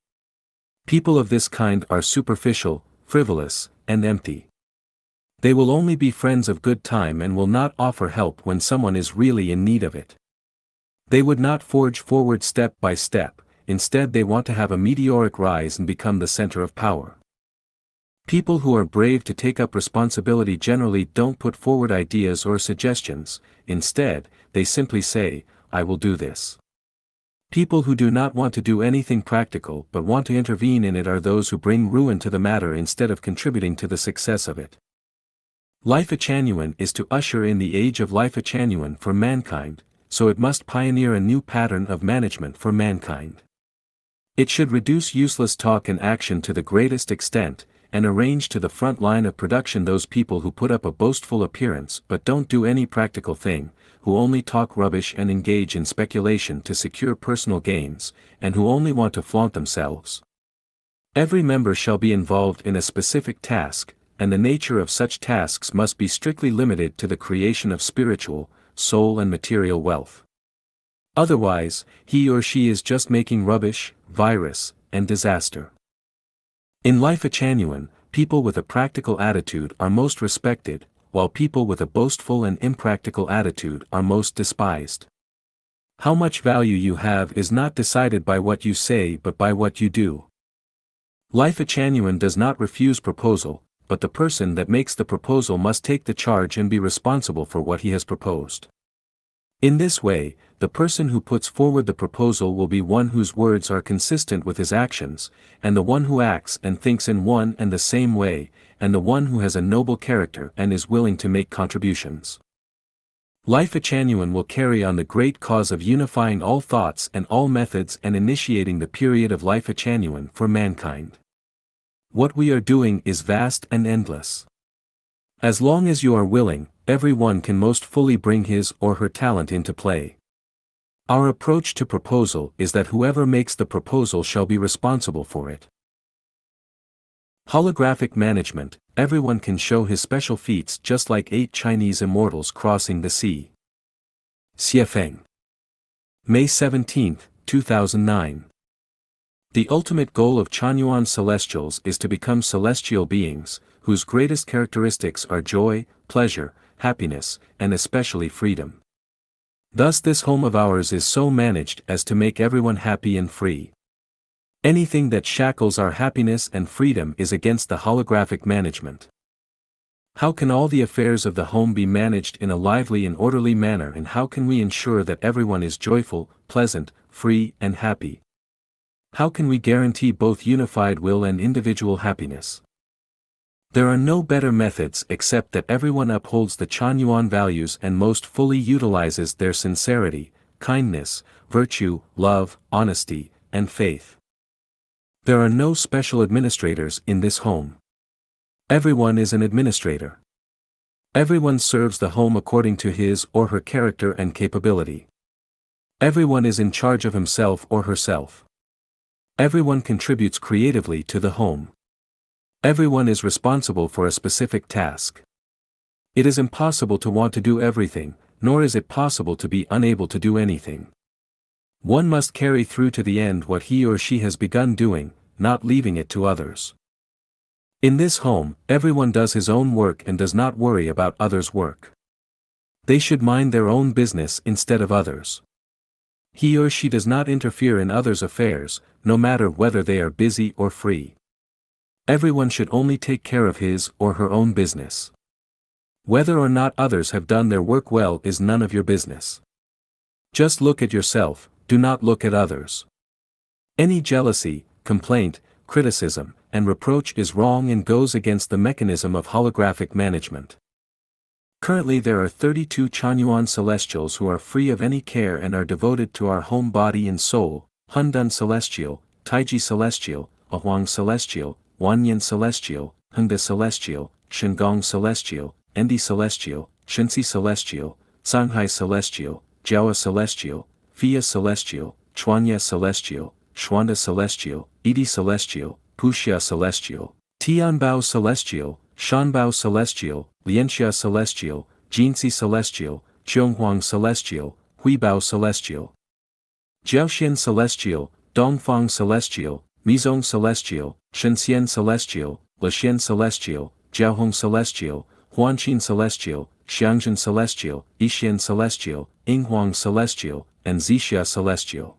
People of this kind are superficial, frivolous, and empty. They will only be friends of good time and will not offer help when someone is really in need of it. They would not forge forward step by step, instead they want to have a meteoric rise and become the center of power. People who are brave to take up responsibility generally don't put forward ideas or suggestions, instead, they simply say, "I will do this." People who do not want to do anything practical but want to intervene in it are those who bring ruin to the matter instead of contributing to the success of it. Life Genuine is to usher in the age of Life Genuine for mankind, so it must pioneer a new pattern of management for mankind. It should reduce useless talk and action to the greatest extent, and arrange to the front line of production those people who put up a boastful appearance but don't do any practical thing, who only talk rubbish and engage in speculation to secure personal gains, and who only want to flaunt themselves. Every member shall be involved in a specific task, and the nature of such tasks must be strictly limited to the creation of spiritual, soul and material wealth. Otherwise, he or she is just making rubbish, virus, and disaster. In life genuine, people with a practical attitude are most respected, while people with a boastful and impractical attitude are most despised. How much value you have is not decided by what you say but by what you do. Life genuine does not refuse proposal, but the person that makes the proposal must take the charge and be responsible for what he has proposed. In this way, the person who puts forward the proposal will be one whose words are consistent with his actions, and the one who acts and thinks in one and the same way, and the one who has a noble character and is willing to make contributions. Life genuine will carry on the great cause of unifying all thoughts and all methods and initiating the period of life genuine for mankind. What we are doing is vast and endless. As long as you are willing, every one can most fully bring his or her talent into play. Our approach to proposal is that whoever makes the proposal shall be responsible for it. Holographic management, everyone can show his special feats just like 8 Chinese immortals crossing the sea. Xie Feng. May 17, 2009. The ultimate goal of Chanyuan Celestials is to become celestial beings, whose greatest characteristics are joy, pleasure, happiness, and especially freedom. Thus this home of ours is so managed as to make everyone happy and free. Anything that shackles our happiness and freedom is against the holographic management. How can all the affairs of the home be managed in a lively and orderly manner, and how can we ensure that everyone is joyful, pleasant, free, and happy? How can we guarantee both unified will and individual happiness? There are no better methods except that everyone upholds the Chanyuan values and most fully utilizes their sincerity, kindness, virtue, love, honesty, and faith. There are no special administrators in this home. Everyone is an administrator. Everyone serves the home according to his or her character and capability. Everyone is in charge of himself or herself. Everyone contributes creatively to the home. Everyone is responsible for a specific task. It is impossible to want to do everything, nor is it possible to be unable to do anything. One must carry through to the end what he or she has begun doing, not leaving it to others. In this home, everyone does his own work and does not worry about others' work. They should mind their own business instead of others. He or she does not interfere in others' affairs, no matter whether they are busy or free. Everyone should only take care of his or her own business. Whether or not others have done their work well is none of your business. Just look at yourself, do not look at others. Any jealousy, complaint, criticism, and reproach is wrong and goes against the mechanism of holographic management. Currently there are 32 Chanyuan Celestials who are free of any care and are devoted to our home body and soul: Hundun Celestial, Taiji Celestial, Ahuang Celestial, Wanyan Celestial, Hengda Celestial, Shengong Celestial, Endi Celestial, Shensi Celestial, Sanghai Celestial, Jiawa Celestial, Fia Celestial, Chuanya Celestial, Xuanda Celestial, Edi Celestial, Puxia Celestial, Tianbao Celestial, Shanbao Celestial, Lianxia Celestial, Jinsi Celestial, Zhonghuang Celestial, Huibao Celestial, Jiaoxian Celestial, Dongfang Celestial, Mizong Celestial, Shenzhen Celestial, Lexian Celestial, Jiaohong Celestial, Huanqin Celestial, Xiangjin Celestial, Yixian Celestial, Yinghuang Celestial, and Zixia Celestial.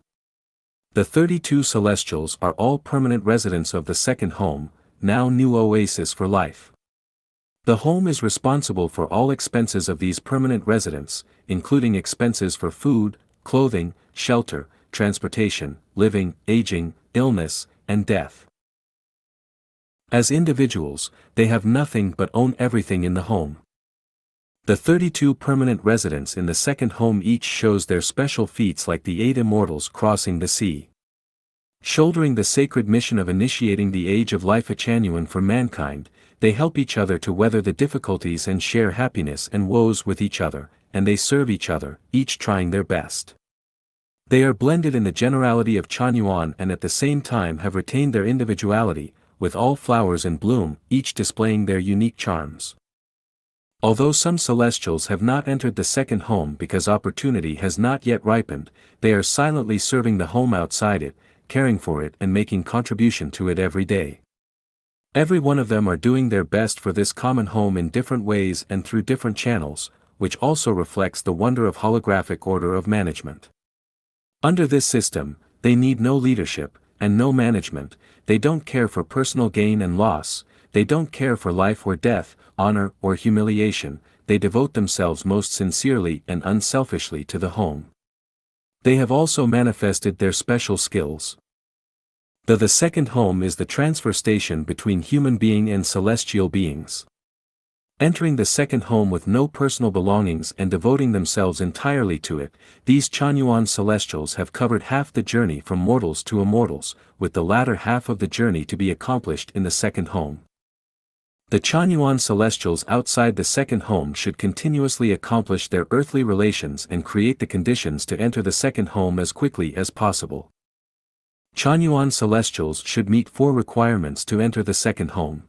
The 32 Celestials are all permanent residents of the second home, now new oasis for life. The home is responsible for all expenses of these permanent residents, including expenses for food, clothing, shelter, transportation, living, aging, illness, and death. As individuals, they have nothing but own everything in the home. The 32 permanent residents in the second home each shows their special feats like the 8 immortals crossing the sea. Shouldering the sacred mission of initiating the age of life Echanuan for mankind, they help each other to weather the difficulties and share happiness and woes with each other, and they serve each other, each trying their best. They are blended in the generality of Chanyuan and at the same time have retained their individuality, with all flowers in bloom, each displaying their unique charms. Although some celestials have not entered the second home because opportunity has not yet ripened, they are silently serving the home outside it, caring for it and making contribution to it every day. Every one of them are doing their best for this common home in different ways and through different channels, which also reflects the wonder of holographic order of management. Under this system, they need no leadership, and no management, they don't care for personal gain and loss, they don't care for life or death, honor or humiliation, they devote themselves most sincerely and unselfishly to the home. They have also manifested their special skills. The second home is the transfer station between human being and celestial beings. Entering the second home with no personal belongings and devoting themselves entirely to it, these Chanyuan celestials have covered half the journey from mortals to immortals, with the latter half of the journey to be accomplished in the second home. The Chanyuan celestials outside the second home should continuously accomplish their earthly relations and create the conditions to enter the second home as quickly as possible. Chanyuan celestials should meet 4 requirements to enter the second home.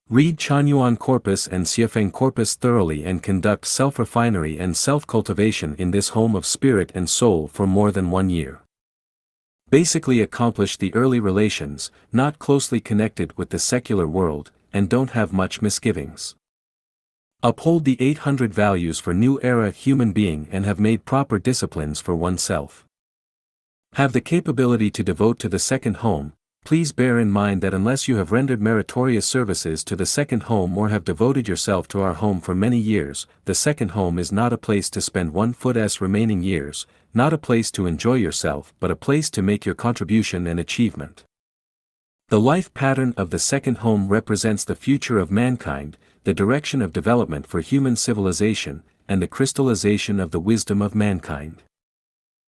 Read Chanyuan Corpus and Xiefeng Corpus thoroughly and conduct self-refinery and self-cultivation in this home of spirit and soul for more than 1 year. Basically accomplish the early relations, not closely connected with the secular world, and don't have much misgivings. Uphold the 800 values for new era human being and have made proper disciplines for oneself. Have the capability to devote to the second home. Please bear in mind that unless you have rendered meritorious services to the second home or have devoted yourself to our home for many years, the second home is not a place to spend 1's remaining years, not a place to enjoy yourself but a place to make your contribution and achievement. The life pattern of the second home represents the future of mankind, the direction of development for human civilization, and the crystallization of the wisdom of mankind.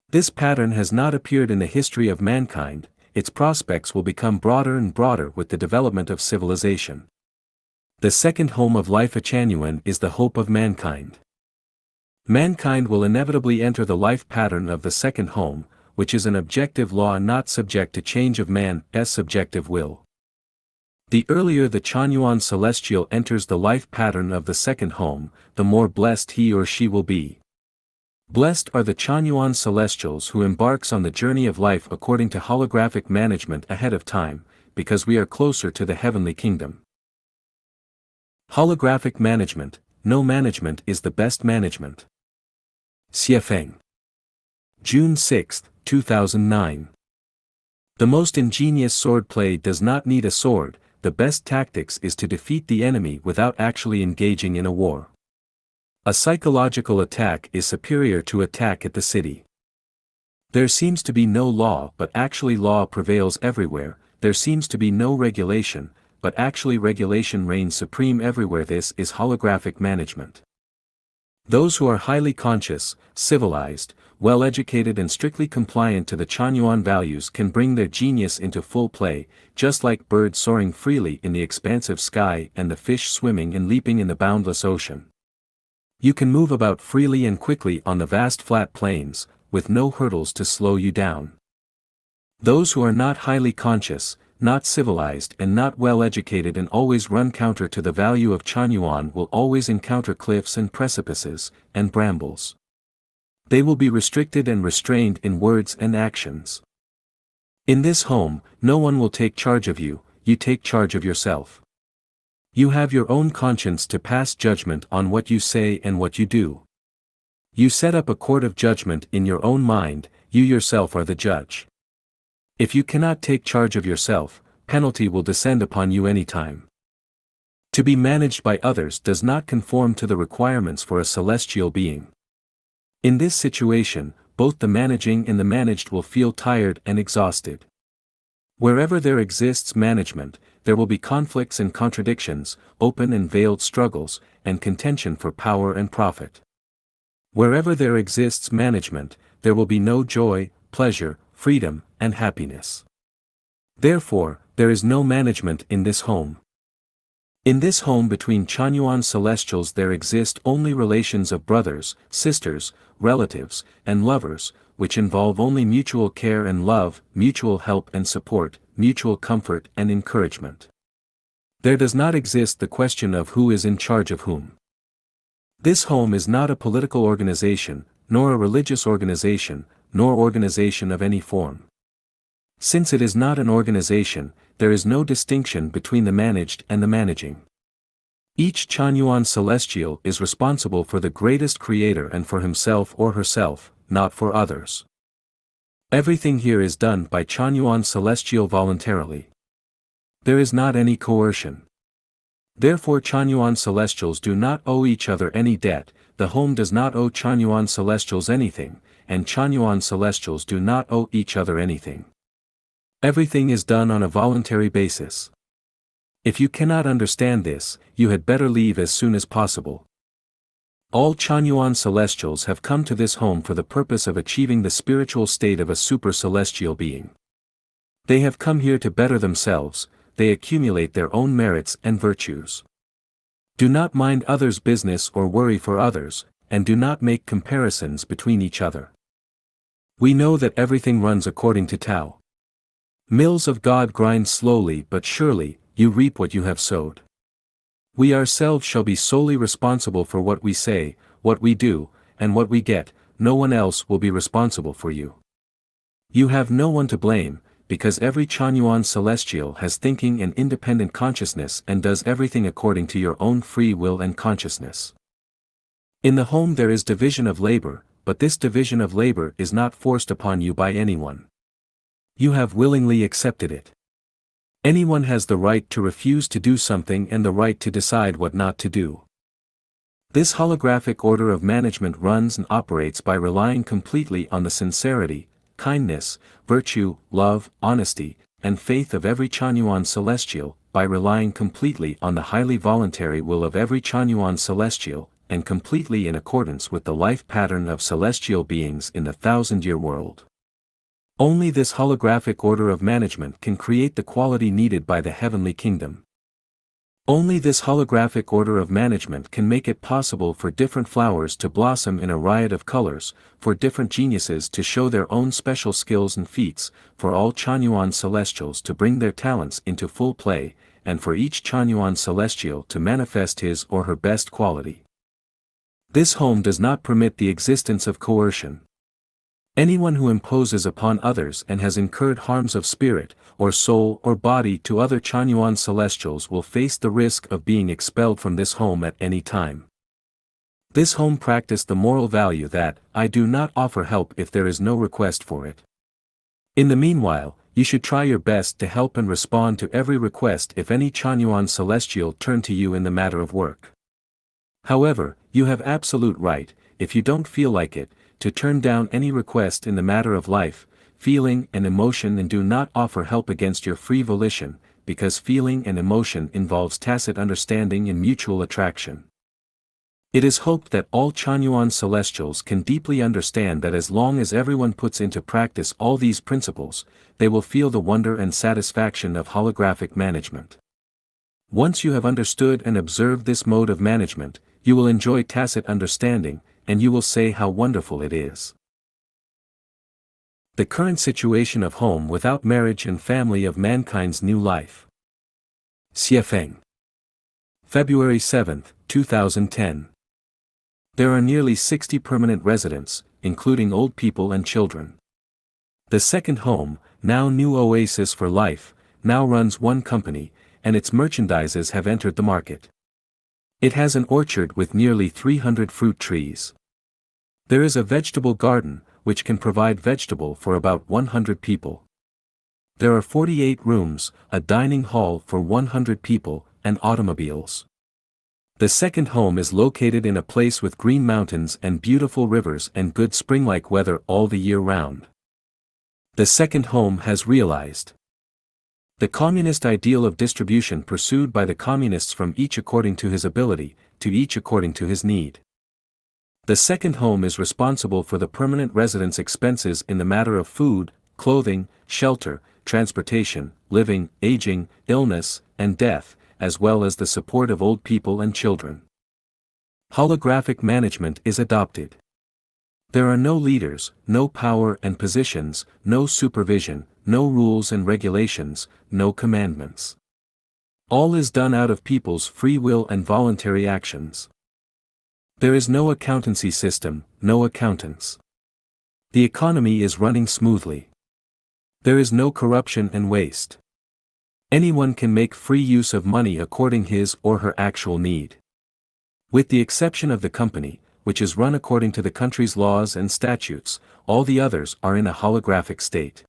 This pattern has not appeared in the history of mankind. Its prospects will become broader and broader with the development of civilization. The second home of life Echanuan is the hope of mankind. Mankind will inevitably enter the life pattern of the second home, which is an objective law not subject to change of man's subjective will. The earlier the Chanyuan celestial enters the life pattern of the second home, the more blessed he or she will be. Blessed are the Chanyuan celestials who embarks on the journey of life according to holographic management ahead of time, because we are closer to the heavenly kingdom. Holographic management, no management is the best management. Xiefeng. June 6, 2009. The most ingenious swordplay does not need a sword, the best tactics is to defeat the enemy without actually engaging in a war. A psychological attack is superior to attack at the city. There seems to be no law but actually law prevails everywhere, there seems to be no regulation, but actually regulation reigns supreme everywhere. This is holographic management. Those who are highly conscious, civilized, well-educated and strictly compliant to the Chanyuan values can bring their genius into full play, just like birds soaring freely in the expansive sky and the fish swimming and leaping in the boundless ocean. You can move about freely and quickly on the vast flat plains, with no hurdles to slow you down. Those who are not highly conscious, not civilized and not well educated and always run counter to the value of Chanyuan will always encounter cliffs and precipices, and brambles. They will be restricted and restrained in words and actions. In this home, no one will take charge of you, you take charge of yourself. You have your own conscience to pass judgment on what you say and what you do. You set up a court of judgment in your own mind, you yourself are the judge. If you cannot take charge of yourself, penalty will descend upon you anytime. To be managed by others does not conform to the requirements for a celestial being. In this situation, both the managing and the managed will feel tired and exhausted. Wherever there exists management, there will be conflicts and contradictions, open and veiled struggles, and contention for power and profit. Wherever there exists management, there will be no joy, pleasure, freedom, and happiness. Therefore, there is no management in this home. In this home between Chanyuan Celestials there exist only relations of brothers, sisters, relatives, and lovers, which involve only mutual care and love, mutual help and support, mutual comfort and encouragement. There does not exist the question of who is in charge of whom. This home is not a political organization, nor a religious organization, nor organization of any form. Since it is not an organization, there is no distinction between the managed and the managing. Each Chanyuan Celestial is responsible for the greatest creator and for himself or herself, not for others. Everything here is done by Chanyuan Celestial voluntarily. There is not any coercion. Therefore Chanyuan Celestials do not owe each other any debt, the home does not owe Chanyuan Celestials anything, and Chanyuan Celestials do not owe each other anything. Everything is done on a voluntary basis. If you cannot understand this, you had better leave as soon as possible. All Chanyuan Celestials have come to this home for the purpose of achieving the spiritual state of a super-celestial being. They have come here to better themselves, they accumulate their own merits and virtues. Do not mind others' business or worry for others, and do not make comparisons between each other. We know that everything runs according to Tao. Mills of God grind slowly but surely, you reap what you have sowed. We ourselves shall be solely responsible for what we say, what we do, and what we get, no one else will be responsible for you. You have no one to blame, because every Chanyuan Celestial has thinking and independent consciousness and does everything according to your own free will and consciousness. In the home there is division of labor, but this division of labor is not forced upon you by anyone. You have willingly accepted it. Anyone has the right to refuse to do something and the right to decide what not to do. This holographic order of management runs and operates by relying completely on the sincerity, kindness, virtue, love, honesty, and faith of every Chanyuan Celestial, by relying completely on the highly voluntary will of every Chanyuan Celestial, and completely in accordance with the life pattern of celestial beings in the 1,000-year world. Only this holographic order of management can create the quality needed by the heavenly kingdom. Only this holographic order of management can make it possible for different flowers to blossom in a riot of colors, for different geniuses to show their own special skills and feats, for all Chanyuan Celestials to bring their talents into full play, and for each Chanyuan Celestial to manifest his or her best quality. This home does not permit the existence of coercion. Anyone who imposes upon others and has incurred harms of spirit, or soul or body to other Chanyuan Celestials will face the risk of being expelled from this home at any time. This home practiced the moral value that, I do not offer help if there is no request for it. In the meanwhile, you should try your best to help and respond to every request if any Chanyuan Celestial turn to you in the matter of work. However, you have absolute right, if you don't feel like it, to turn down any request in the matter of life, feeling and emotion and do not offer help against your free volition, because feeling and emotion involves tacit understanding and mutual attraction. It is hoped that all Chanyuan Celestials can deeply understand that as long as everyone puts into practice all these principles, they will feel the wonder and satisfaction of holographic management. Once you have understood and observed this mode of management, you will enjoy tacit understanding, and you will say how wonderful it is. The current situation of home without marriage and family of mankind's new life. Xiefeng. February 7, 2010. There are nearly 60 permanent residents, including old people and children. The second home, now New Oasis for Life, now runs one company, and its merchandises have entered the market. It has an orchard with nearly 300 fruit trees. There is a vegetable garden, which can provide vegetable for about 100 people. There are 48 rooms, a dining hall for 100 people, and automobiles. The second home is located in a place with green mountains and beautiful rivers and good spring-like weather all the year round. The second home has realized the communist ideal of distribution pursued by the communists, from each according to his ability, to each according to his need. The second home is responsible for the permanent residents' expenses in the matter of food, clothing, shelter, transportation, living, aging, illness, and death, as well as the support of old people and children. Holographic management is adopted. There are no leaders, no power and positions, no supervision, no rules and regulations, no commandments. All is done out of people's free will and voluntary actions. There is no accountancy system, no accountants. The economy is running smoothly. There is no corruption and waste. Anyone can make free use of money according his or her actual need. With the exception of the company, which is run according to the country's laws and statutes, all the others are in a holographic state.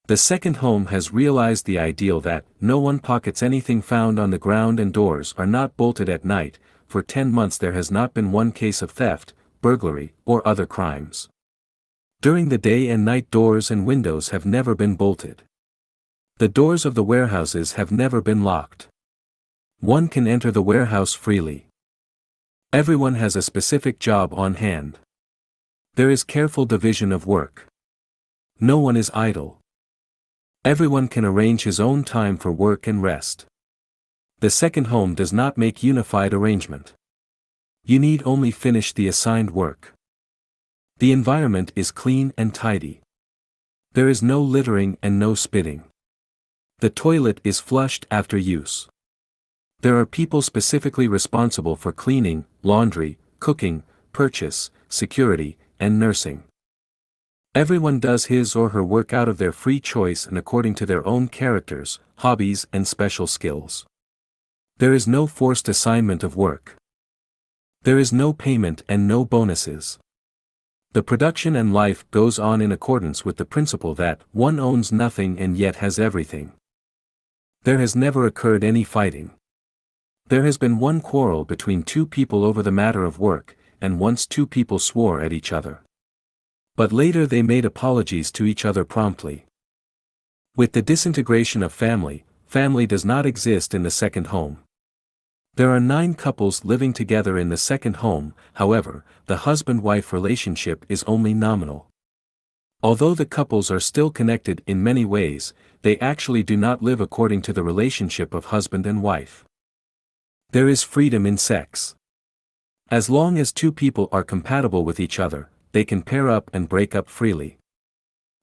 The second home has realized the ideal that no one pockets anything found on the ground and doors are not bolted at night. For 10 months there has not been one case of theft, burglary, or other crimes. During the day and night doors and windows have never been bolted. The doors of the warehouses have never been locked. One can enter the warehouse freely. Everyone has a specific job on hand. There is careful division of work. No one is idle. Everyone can arrange his own time for work and rest. The second home does not make unified arrangement. You need only finish the assigned work. The environment is clean and tidy. There is no littering and no spitting. The toilet is flushed after use. There are people specifically responsible for cleaning, laundry, cooking, purchase, security, and nursing. Everyone does his or her work out of their free choice and according to their own characters, hobbies and special skills. There is no forced assignment of work. There is no payment and no bonuses. The production and life goes on in accordance with the principle that one owns nothing and yet has everything. There has never occurred any fighting. There has been one quarrel between two people over the matter of work, and once two people swore at each other. But later they made apologies to each other promptly. With the disintegration of family, family does not exist in the second home. There are 9 couples living together in the second home, however, the husband-wife relationship is only nominal. Although the couples are still connected in many ways, they actually do not live according to the relationship of husband and wife. There is freedom in sex. As long as two people are compatible with each other, they can pair up and break up freely.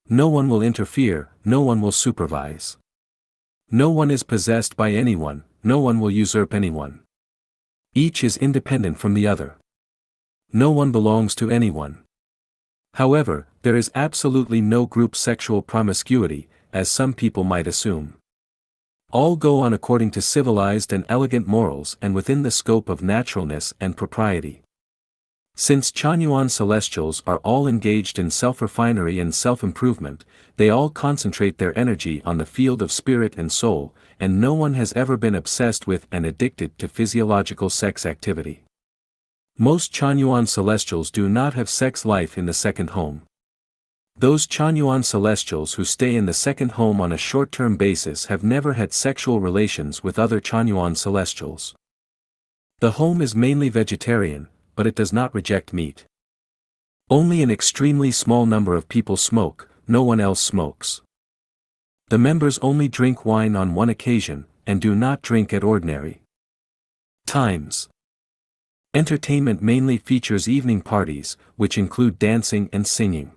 No one will interfere, no one will supervise. No one is possessed by anyone, no one will usurp anyone. Each is independent from the other. No one belongs to anyone. However, there is absolutely no group sexual promiscuity, as some people might assume. All go on according to civilized and elegant morals and within the scope of naturalness and propriety. Since Chanyuan celestials are all engaged in self-refinery and self-improvement, they all concentrate their energy on the field of spirit and soul, and no one has ever been obsessed with and addicted to physiological sex activity. Most Chanyuan celestials do not have sex life in the second home. Those Chanyuan celestials who stay in the second home on a short-term basis have never had sexual relations with other Chanyuan celestials. The home is mainly vegetarian, but it does not reject meat. Only an extremely small number of people smoke, no one else smokes. The members only drink wine on one occasion, and do not drink at ordinary times. Entertainment mainly features evening parties, which include dancing and singing.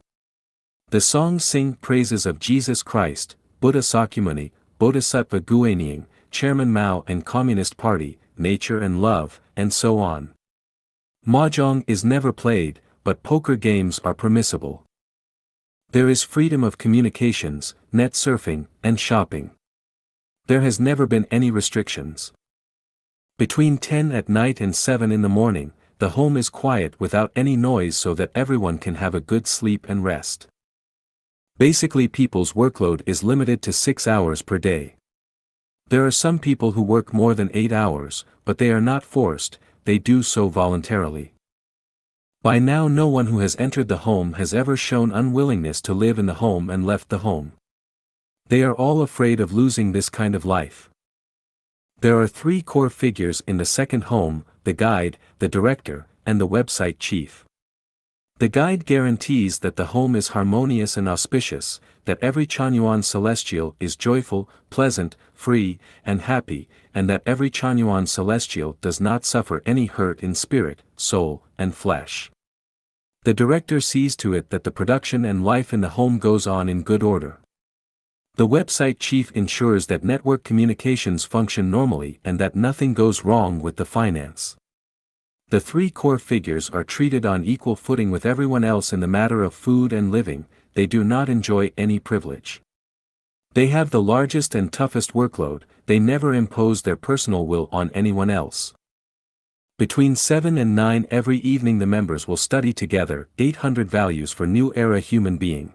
The songs sing praises of Jesus Christ, Buddha Sakyamuni, Bodhisattva Guanying, Chairman Mao and Communist Party, nature and love, and so on. Mahjong is never played, but poker games are permissible. There is freedom of communications, net surfing, and shopping. There has never been any restrictions. Between 10 at night and 7 in the morning, the home is quiet without any noise so that everyone can have a good sleep and rest. Basically, people's workload is limited to 6 hours per day. There are some people who work more than 8 hours, but they are not forced, they do so voluntarily. By now no one who has entered the home has ever shown unwillingness to live in the home and left the home. They are all afraid of losing this kind of life. There are 3 core figures in the second home: the guide, the director, and the website chief. The guide guarantees that the home is harmonious and auspicious, that every Chanyuan celestial is joyful, pleasant, free, and happy, and that every Chanyuan celestial does not suffer any hurt in spirit, soul, and flesh. The director sees to it that the production and life in the home goes on in good order. The website chief ensures that network communications function normally and that nothing goes wrong with the finance. The three core figures are treated on equal footing with everyone else in the matter of food and living. They do not enjoy any privilege. They have the largest and toughest workload. They never impose their personal will on anyone else. Between 7 and 9 every evening the members will study together 800 values for new era human being.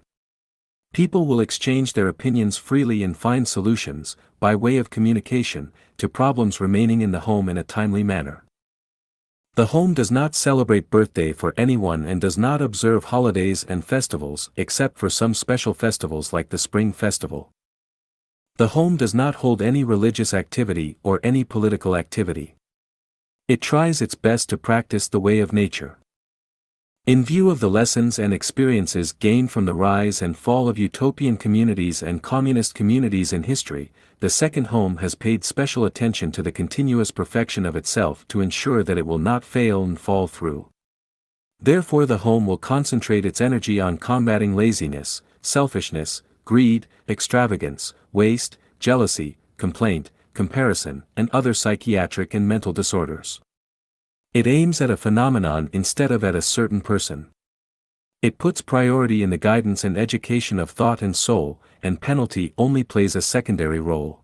People will exchange their opinions freely and find solutions, by way of communication, to problems remaining in the home in a timely manner. The home does not celebrate birthday for anyone and does not observe holidays and festivals except for some special festivals like the Spring Festival. The home does not hold any religious activity or any political activity. It tries its best to practice the way of nature. In view of the lessons and experiences gained from the rise and fall of utopian communities and communist communities in history, the second home has paid special attention to the continuous perfection of itself to ensure that it will not fail and fall through. Therefore the home will concentrate its energy on combating laziness, selfishness, greed, extravagance, waste, jealousy, complaint, comparison, and other psychiatric and mental disorders. It aims at a phenomenon instead of at a certain person. It puts priority in the guidance and education of thought and soul, and penalty only plays a secondary role.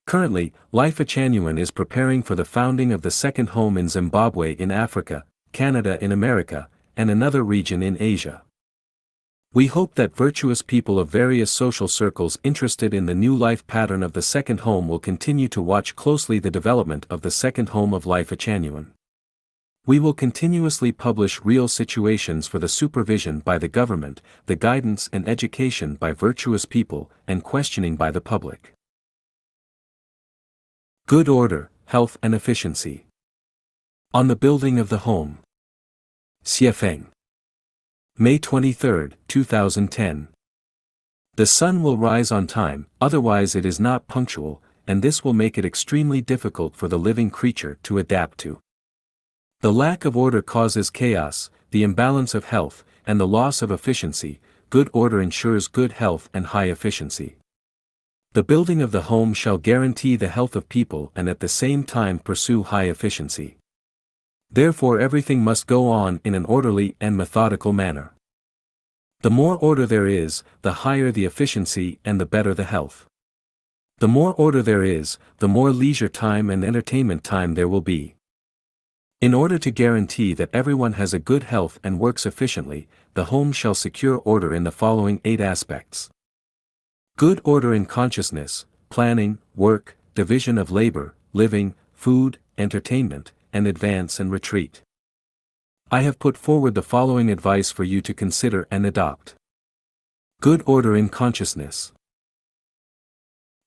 Currently, Life Achanyuan is preparing for the founding of the second home in Zimbabwe in Africa, Canada in America, and another region in Asia. We hope that virtuous people of various social circles interested in the new life pattern of the second home will continue to watch closely the development of the second home of Life Achanyuan. We will continuously publish real situations for the supervision by the government, the guidance and education by virtuous people, and questioning by the public. Good order, health and efficiency. On the building of the home. Xiefeng. May 23, 2010. The sun will rise on time, otherwise it is not punctual, and this will make it extremely difficult for the living creature to adapt to. The lack of order causes chaos, the imbalance of health, and the loss of efficiency. Good order ensures good health and high efficiency. The building of the home shall guarantee the health of people and at the same time pursue high efficiency. Therefore everything must go on in an orderly and methodical manner. The more order there is, the higher the efficiency and the better the health. The more order there is, the more leisure time and entertainment time there will be. In order to guarantee that everyone has a good health and works efficiently, the home shall secure order in the following 8 aspects. Good order in consciousness, planning, work, division of labor, living, food, entertainment, and advance and retreat. I have put forward the following advice for you to consider and adopt. Good order in consciousness.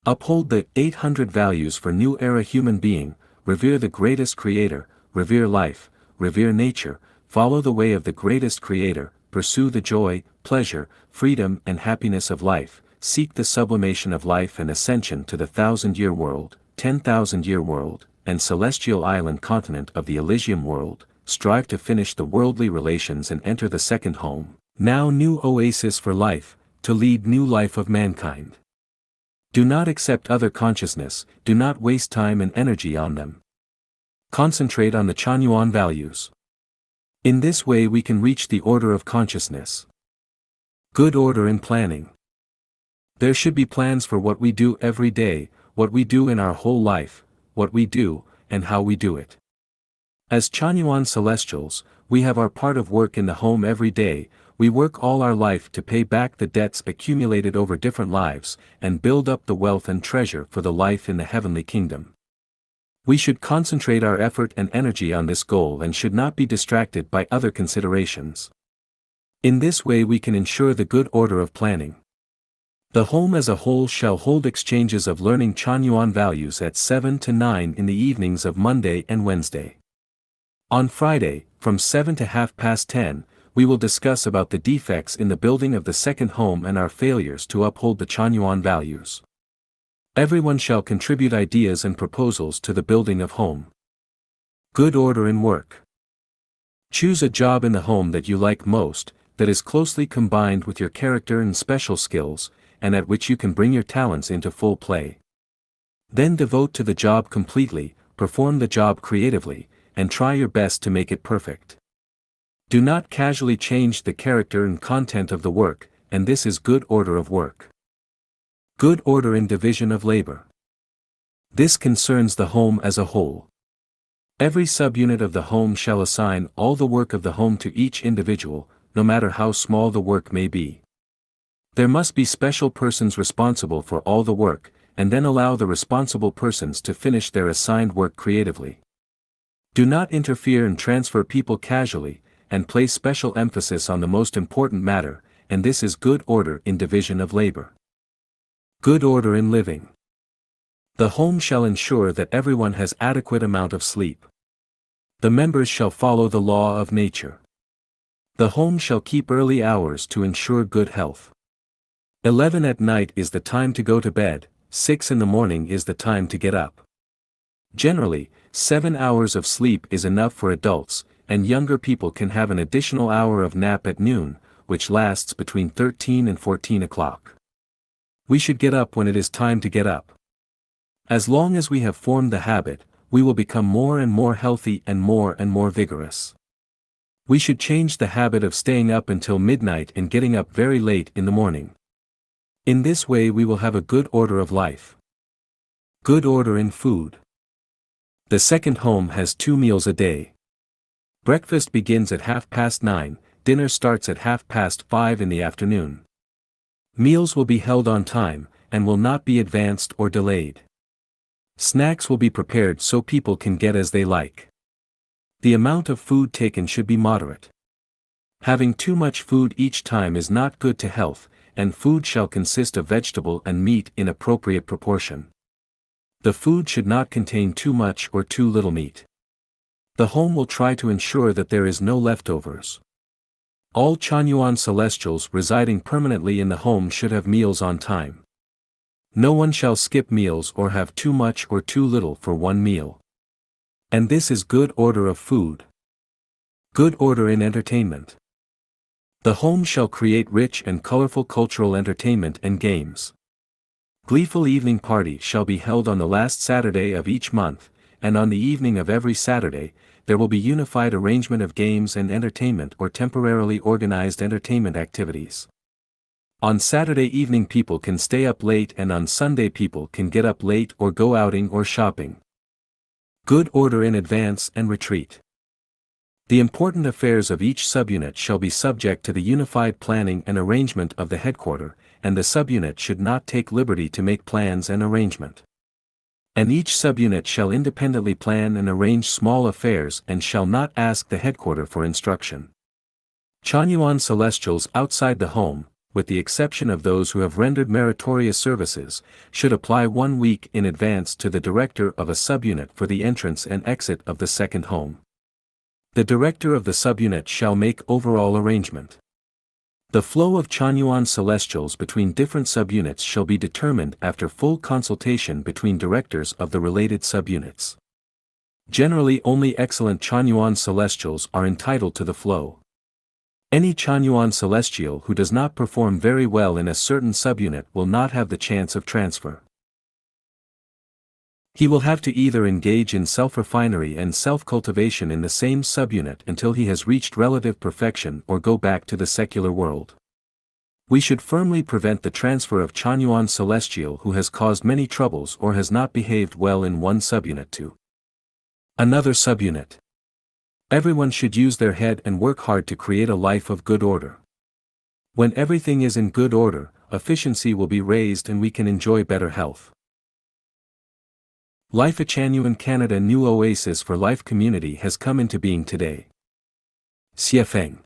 Uphold the 800 values for new era human being, revere the greatest creator, revere life, revere nature, follow the way of the greatest creator, pursue the joy, pleasure, freedom and happiness of life, seek the sublimation of life and ascension to the 1,000-year world, 10,000-year world, and celestial island continent of the Elysium world, strive to finish the worldly relations and enter the second home, now new oasis for life, to lead new life of mankind. Do not accept other consciousness, do not waste time and energy on them. Concentrate on the Chanyuan values. In this way we can reach the order of consciousness. Good order in planning. There should be plans for what we do every day, what we do in our whole life, what we do, and how we do it. As Chanyuan celestials, we have our part of work in the home every day. We work all our life to pay back the debts accumulated over different lives, and build up the wealth and treasure for the life in the heavenly kingdom. We should concentrate our effort and energy on this goal and should not be distracted by other considerations. In this way we can ensure the good order of planning. The home as a whole shall hold exchanges of learning Chanyuan values at 7 to 9 in the evenings of Monday and Wednesday. On Friday, from 7 to 10:30, we will discuss about the defects in the building of the second home and our failures to uphold the Chanyuan values. Everyone shall contribute ideas and proposals to the building of home. Good order in work. Choose a job in the home that you like most, that is closely combined with your character and special skills, and at which you can bring your talents into full play. Then devote to the job completely, perform the job creatively, and try your best to make it perfect. Do not casually change the character and content of the work, and this is good order of work. Good order in division of labor. This concerns the home as a whole. Every subunit of the home shall assign all the work of the home to each individual, no matter how small the work may be. There must be special persons responsible for all the work, and then allow the responsible persons to finish their assigned work creatively. Do not interfere and transfer people casually, and place special emphasis on the most important matter, and this is good order in division of labor. Good order in living. The home shall ensure that everyone has adequate amount of sleep. The members shall follow the law of nature. The home shall keep early hours to ensure good health. 11 at night is the time to go to bed, 6 in the morning is the time to get up. Generally, 7 hours of sleep is enough for adults, and younger people can have an additional hour of nap at noon, which lasts between 13 and 14 o'clock. We should get up when it is time to get up. As long as we have formed the habit, we will become more and more healthy and more vigorous. We should change the habit of staying up until midnight and getting up very late in the morning. In this way we will have a good order of life. Good order in food. The second home has 2 meals a day. Breakfast begins at 9:30, dinner starts at 5:30 in the afternoon. Meals will be held on time, and will not be advanced or delayed. Snacks will be prepared so people can get as they like. The amount of food taken should be moderate. Having too much food each time is not good to health, and food shall consist of vegetable and meat in appropriate proportion. The food should not contain too much or too little meat. The home will try to ensure that there is no leftovers. All Chanyuan celestials residing permanently in the home should have meals on time. No one shall skip meals or have too much or too little for one meal. And this is good order of food. Good order in entertainment. The home shall create rich and colorful cultural entertainment and games. Gleeful evening party shall be held on the last Saturday of each month, and on the evening of every Saturday, there will be unified arrangement of games and entertainment or temporarily organized entertainment activities. On Saturday evening people can stay up late, and on Sunday people can get up late or go outing or shopping. Good order in advance and retreat. The important affairs of each subunit shall be subject to the unified planning and arrangement of the headquarter, and the subunit should not take liberty to make plans and arrangement. And each subunit shall independently plan and arrange small affairs and shall not ask the headquarter for instruction. Chanyuan celestials outside the home, with the exception of those who have rendered meritorious services, should apply 1 week in advance to the director of a subunit for the entrance and exit of the second home. The director of the subunit shall make overall arrangement. The flow of Chanyuan celestials between different subunits shall be determined after full consultation between directors of the related subunits. Generally only excellent Chanyuan celestials are entitled to the flow. Any Chanyuan celestial who does not perform very well in a certain subunit will not have the chance of transfer. He will have to either engage in self-refinery and self-cultivation in the same subunit until he has reached relative perfection or go back to the secular world. We should firmly prevent the transfer of Chanyuan celestial who has caused many troubles or has not behaved well in one subunit to another subunit. Everyone should use their head and work hard to create a life of good order. When everything is in good order, efficiency will be raised and we can enjoy better health. Life at Chanyuan Canada New Oasis for Life community has come into being today. Xiefeng.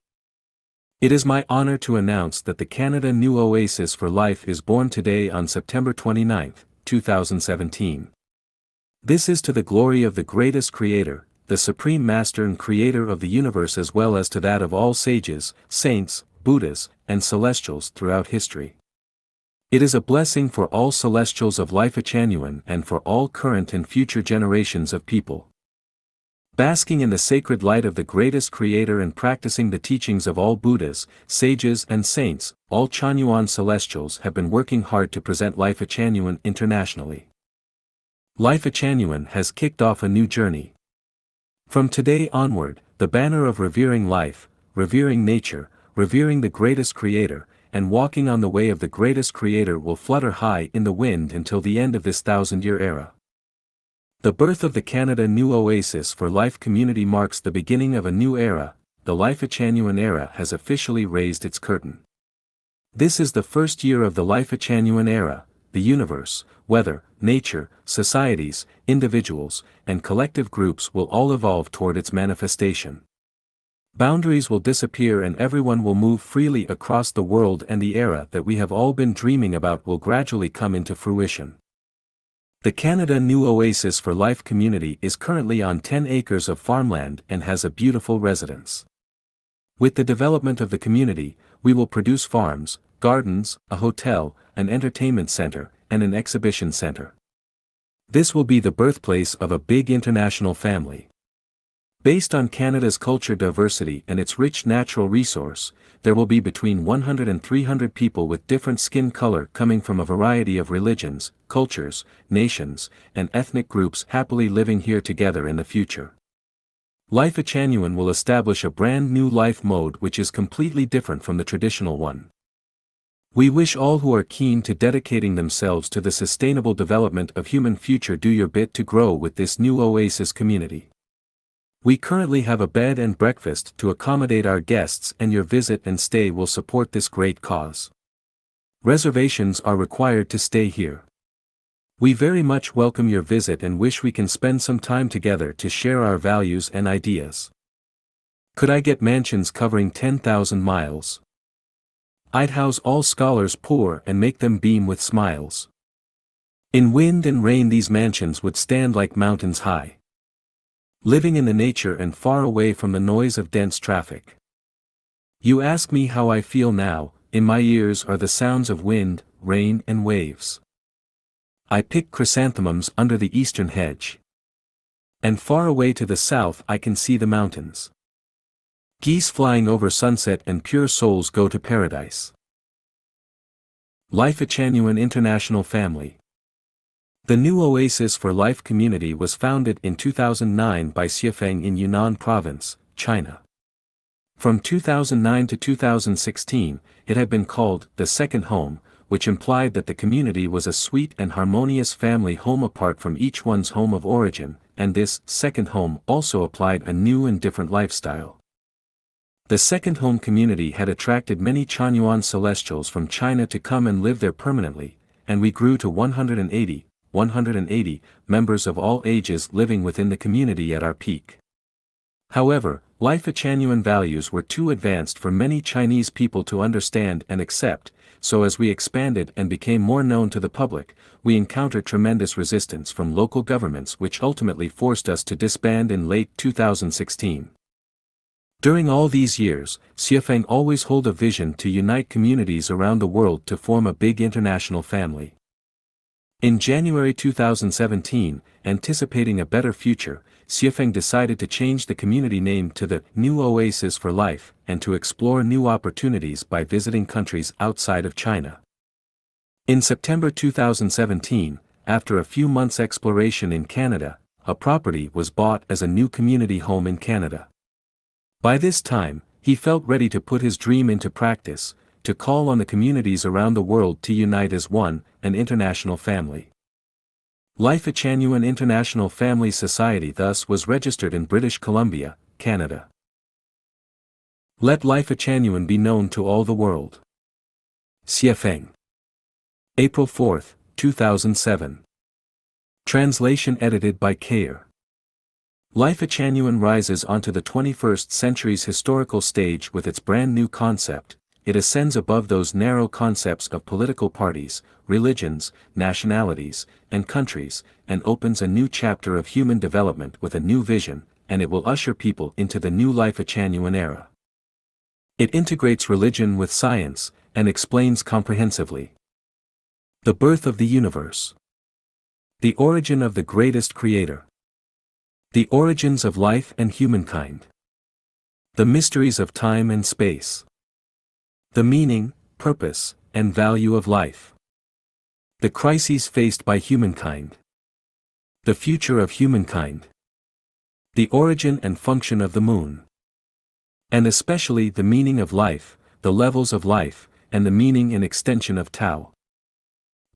It is my honor to announce that the Canada New Oasis for Life is born today on September 29, 2017. This is to the glory of the greatest creator, the supreme master and creator of the universe, as well as to that of all sages, saints, Buddhas, and celestials throughout history. It is a blessing for all celestials of Life Echanuan and for all current and future generations of people. Basking in the sacred light of the greatest creator and practicing the teachings of all Buddhas, sages and saints, all Chanyuan celestials have been working hard to present Life Echanuan internationally. Life Echanuan has kicked off a new journey. From today onward, the banner of revering life, revering nature, revering the greatest creator, and walking on the way of the greatest creator will flutter high in the wind until the end of this 1,000-year era. The birth of the Canada New Oasis for Life community marks the beginning of a new era. The Life Echanuan era has officially raised its curtain. This is the first year of the Life Echanuan era. The universe, weather, nature, societies, individuals, and collective groups will all evolve toward its manifestation. Boundaries will disappear and everyone will move freely across the world, and the era that we have all been dreaming about will gradually come into fruition. The Canada New Oasis for Life community is currently on 10 acres of farmland and has a beautiful residence. With the development of the community, we will produce farms, gardens, a hotel, an entertainment center, and an exhibition center. This will be the birthplace of a big international family. Based on Canada's culture diversity and its rich natural resource, there will be between 100 and 300 people with different skin color coming from a variety of religions, cultures, nations, and ethnic groups happily living here together in the future. Life Echanuan will establish a brand new life mode which is completely different from the traditional one. We wish all who are keen to dedicating themselves to the sustainable development of human future do your bit to grow with this new Oasis community. We currently have a bed and breakfast to accommodate our guests, and your visit and stay will support this great cause. Reservations are required to stay here. We very much welcome your visit and wish we can spend some time together to share our values and ideas. Could I get mansions covering 10,000 miles? I'd house all scholars poor and make them beam with smiles. In wind and rain these mansions would stand like mountains high, living in the nature and far away from the noise of dense traffic. You ask me how I feel now. In my ears are the sounds of wind, rain and waves. I pick chrysanthemums under the eastern hedge. And far away to the south I can see the mountains. Geese flying over sunset and pure souls go to paradise. Life Echanuan International Family. The New Oasis for Life community was founded in 2009 by Xiefeng in Yunnan Province, China. From 2009 to 2016, it had been called the Second Home, which implied that the community was a sweet and harmonious family home apart from each one's home of origin, and this second home also applied a new and different lifestyle. The Second Home community had attracted many Chanyuan celestials from China to come and live there permanently, and we grew to 180 members of all ages living within the community at our peak. However, Life Echanuan values were too advanced for many Chinese people to understand and accept, so as we expanded and became more known to the public, we encountered tremendous resistance from local governments which ultimately forced us to disband in late 2016. During all these years, Xiefeng always held a vision to unite communities around the world to form a big international family. In January 2017, anticipating a better future, Xiefeng decided to change the community name to the New Oasis for Life and to explore new opportunities by visiting countries outside of China. In September 2017, after a few months' exploration in Canada, a property was bought as a new community home in Canada. By this time, he felt ready to put his dream into practice, to call on the communities around the world to unite as one, an international family. Life Echanuan International Family Society thus was registered in British Columbia, Canada. Let Life Echanuan be known to all the world. Xiefeng. April 4, 2007. Translation edited by Kayer. Life Echanuan rises onto the 21st century's historical stage with its brand new concept. It ascends above those narrow concepts of political parties, religions, nationalities, and countries, and opens a new chapter of human development with a new vision, and it will usher people into the new Life Echanuan era. It integrates religion with science, and explains comprehensively the birth of the universe, the origin of the greatest creator, the origins of life and humankind, the mysteries of time and space, the meaning, purpose, and value of life, the crises faced by humankind, the future of humankind, the origin and function of the moon, and especially the meaning of life, the levels of life, and the meaning and extension of Tao.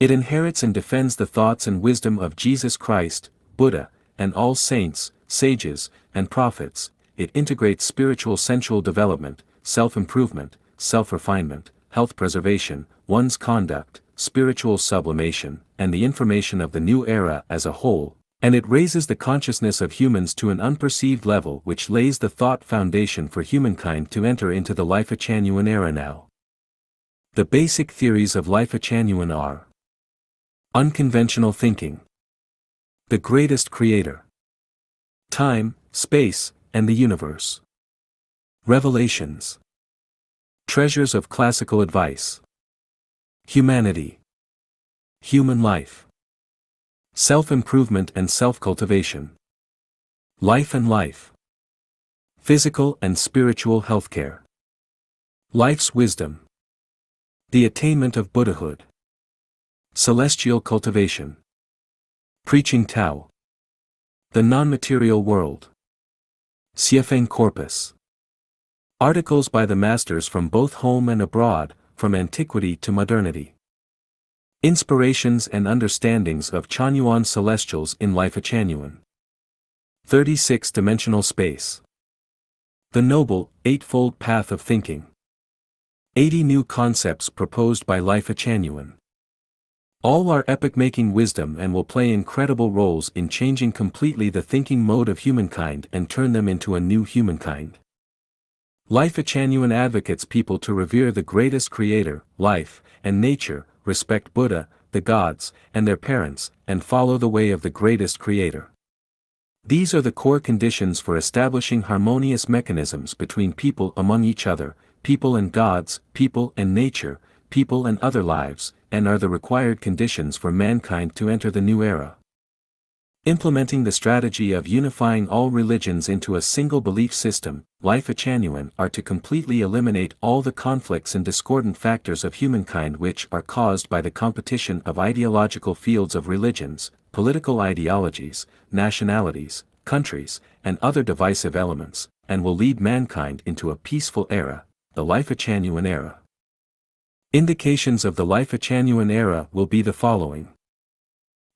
It inherits and defends the thoughts and wisdom of Jesus Christ, Buddha, and all saints, sages, and prophets. It integrates spiritual sensual development, self-improvement, self-refinement, health preservation, one's conduct, spiritual sublimation, and the information of the new era as a whole, and it raises the consciousness of humans to an unperceived level which lays the thought foundation for humankind to enter into the Life Echanuan era now. The basic theories of Life Echanuan are: unconventional thinking, the greatest creator, time, space, and the universe, revelations, treasures of classical advice, humanity, human life, self-improvement and self-cultivation, life and life, physical and spiritual healthcare, life's wisdom, the attainment of Buddhahood, celestial cultivation, preaching Tao, the non-material world, Siefeng Corpus. Articles by the masters from both home and abroad, from antiquity to modernity. Inspirations and understandings of Chanyuan celestials in Life Echanuan. 36-dimensional space. The Noble, Eightfold Path of Thinking. 80 new concepts proposed by Life Echanuan. All are epoch-making wisdom and will play incredible roles in changing completely the thinking mode of humankind and turn them into a new humankind. Life Echanuan advocates people to revere the greatest creator, life, and nature, respect Buddha, the gods, and their parents, and follow the way of the greatest creator. These are the core conditions for establishing harmonious mechanisms between people among each other, people and gods, people and nature, people and other lives, and are the required conditions for mankind to enter the new era. Implementing the strategy of unifying all religions into a single belief system, Life Echanuan are to completely eliminate all the conflicts and discordant factors of humankind which are caused by the competition of ideological fields of religions, political ideologies, nationalities, countries, and other divisive elements, and will lead mankind into a peaceful era, the Life Echanuan era. Indications of the Life Echanuan era will be the following.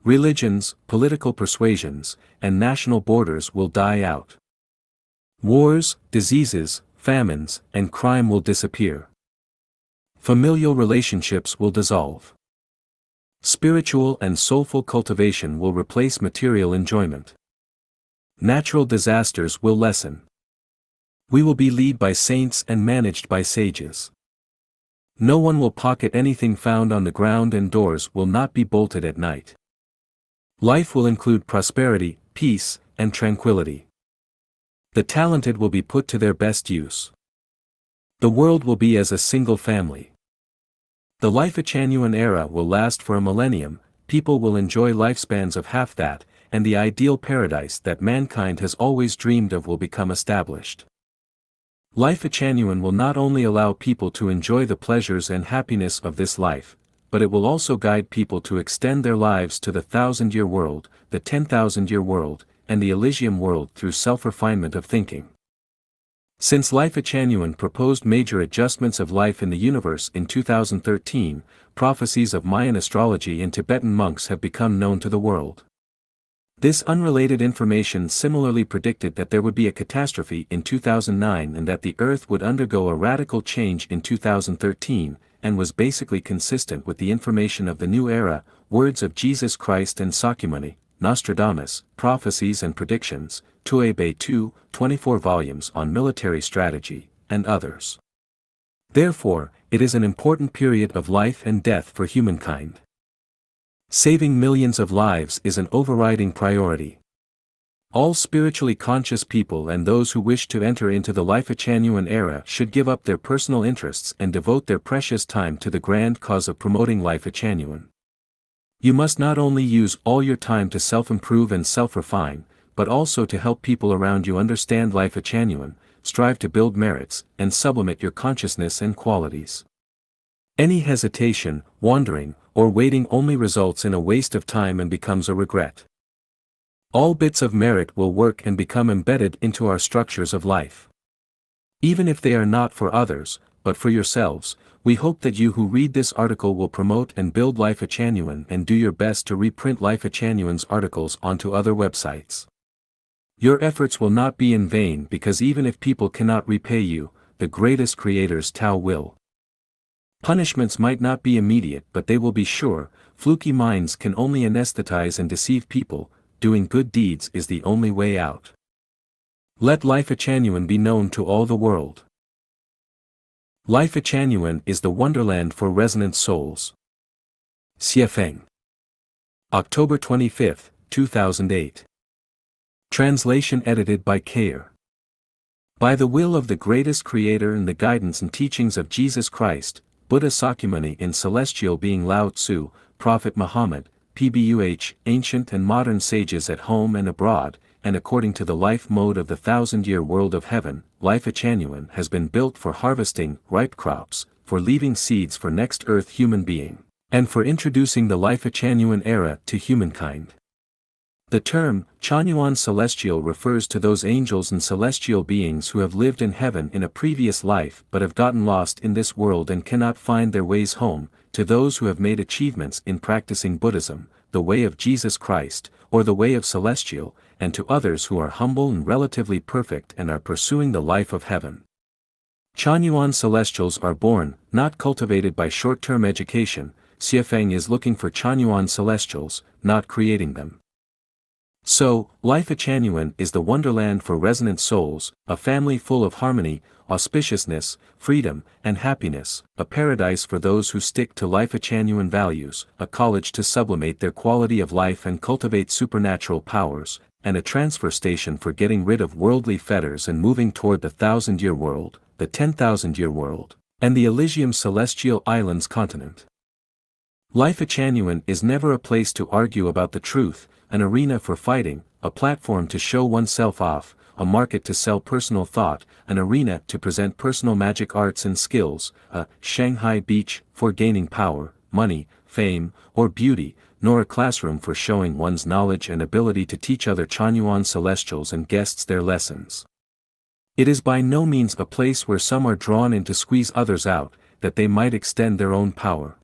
Religions, political persuasions, and national borders will die out. Wars, diseases, famines, and crime will disappear. Familial relationships will dissolve. Spiritual and soulful cultivation will replace material enjoyment. Natural disasters will lessen. We will be led by saints and managed by sages. No one will pocket anything found on the ground and doors will not be bolted at night. Life will include prosperity, peace, and tranquility. The talented will be put to their best use. The world will be as a single family. The Life Echanuan era will last for a millennium, people will enjoy lifespans of half that, and the ideal paradise that mankind has always dreamed of will become established. Life Echanuan will not only allow people to enjoy the pleasures and happiness of this life, but it will also guide people to extend their lives to the 1,000-year world, the 10,000-year world, and the Elysium world through self-refinement of thinking. Since Life Echanuan proposed major adjustments of life in the universe in 2013, prophecies of Mayan astrology and Tibetan monks have become known to the world. This unrelated information similarly predicted that there would be a catastrophe in 2009 and that the Earth would undergo a radical change in 2013, and was basically consistent with the information of the new era, words of Jesus Christ and Sakyamuni, Nostradamus, prophecies and predictions, Tuebe 2, 24 volumes on military strategy, and others. Therefore, it is an important period of life and death for humankind. Saving millions of lives is an overriding priority. All spiritually conscious people and those who wish to enter into the Life Genuine era should give up their personal interests and devote their precious time to the grand cause of promoting Life Genuine. You must not only use all your time to self-improve and self-refine, but also to help people around you understand Life Genuine, strive to build merits, and sublimate your consciousness and qualities. Any hesitation, wandering, or waiting only results in a waste of time and becomes a regret. All bits of merit will work and become embedded into our structures of life. Even if they are not for others, but for yourselves, we hope that you who read this article will promote and build Life Genuine and do your best to reprint Life Genuine's articles onto other websites. Your efforts will not be in vain because even if people cannot repay you, the greatest creators Tao will. Punishments might not be immediate but they will be sure. Fluky minds can only anesthetize and deceive people. Doing good deeds is the only way out. Let Life Genuine be known to all the world. Life Genuine is the wonderland for resonant souls. Xie Feng. October 25, 2008. Translation edited by Kair. By the will of the greatest creator and the guidance and teachings of Jesus Christ, Buddha Sakyamuni in celestial being Lao Tzu, Prophet Muhammad, PBUH, ancient and modern sages at home and abroad, and according to the life mode of the 1,000-year world of heaven, Life Genuine has been built for harvesting ripe crops, for leaving seeds for next earth human being, and for introducing the Life Genuine era to humankind. The term, Chanyuan Celestial refers to those angels and celestial beings who have lived in heaven in a previous life but have gotten lost in this world and cannot find their ways home, to those who have made achievements in practicing Buddhism, the way of Jesus Christ, or the way of celestial, and to others who are humble and relatively perfect and are pursuing the life of heaven. Chanyuan Celestials are born, not cultivated by short-term education. Xie Feng is looking for Chanyuan Celestials, not creating them. So, Life Genuine is the wonderland for resonant souls, a family full of harmony, auspiciousness, freedom, and happiness, a paradise for those who stick to Life Genuine values, a college to sublimate their quality of life and cultivate supernatural powers, and a transfer station for getting rid of worldly fetters and moving toward the 1,000-year world, the 10,000-year world, and the Elysium Celestial Islands continent. Life Genuine is never a place to argue about the truth, an arena for fighting, a platform to show oneself off, a market to sell personal thought, an arena to present personal magic arts and skills, a Shanghai beach for gaining power, money, fame, or beauty, nor a classroom for showing one's knowledge and ability to teach other Chanyuan Celestials and guests their lessons. It is by no means a place where some are drawn in to squeeze others out, that they might extend their own power.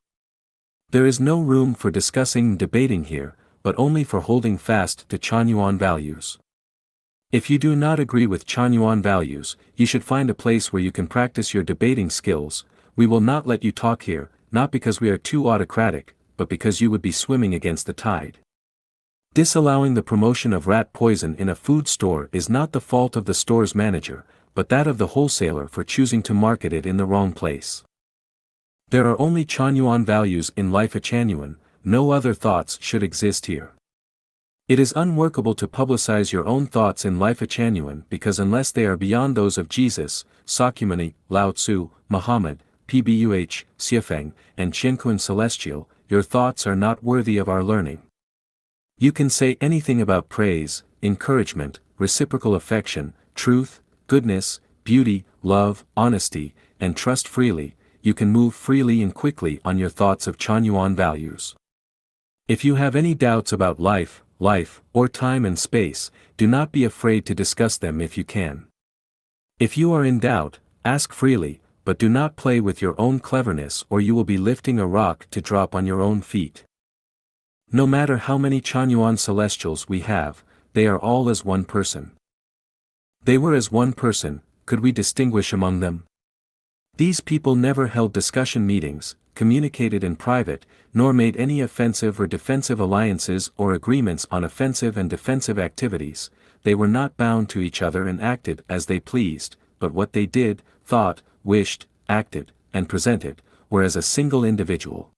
There is no room for discussing and debating here, but only for holding fast to Chanyuan values. If you do not agree with Chanyuan values, you should find a place where you can practice your debating skills. We will not let you talk here, not because we are too autocratic, but because you would be swimming against the tide. Disallowing the promotion of rat poison in a food store is not the fault of the store's manager, but that of the wholesaler for choosing to market it in the wrong place. There are only Chanyuan values in Life Genuine. No other thoughts should exist here. It is unworkable to publicize your own thoughts in Life Genuine because unless they are beyond those of Jesus, Sakyamuni, Lao Tzu, Muhammad, PBUH, Xie Feng, and Chanyuan Celestial, your thoughts are not worthy of our learning. You can say anything about praise, encouragement, reciprocal affection, truth, goodness, beauty, love, honesty, and trust freely. You can move freely and quickly on your thoughts of Chanyuan values. If you have any doubts about life, or time and space, do not be afraid to discuss them if you can. If you are in doubt, ask freely, but do not play with your own cleverness or you will be lifting a rock to drop on your own feet. No matter how many Chanyuan Celestials we have, they are all as one person. They were as one person, could we distinguish among them? These people never held discussion meetings, communicated in private, nor made any offensive or defensive alliances or agreements on offensive and defensive activities. They were not bound to each other and acted as they pleased, but what they did, thought, wished, acted, and presented, were as a single individual.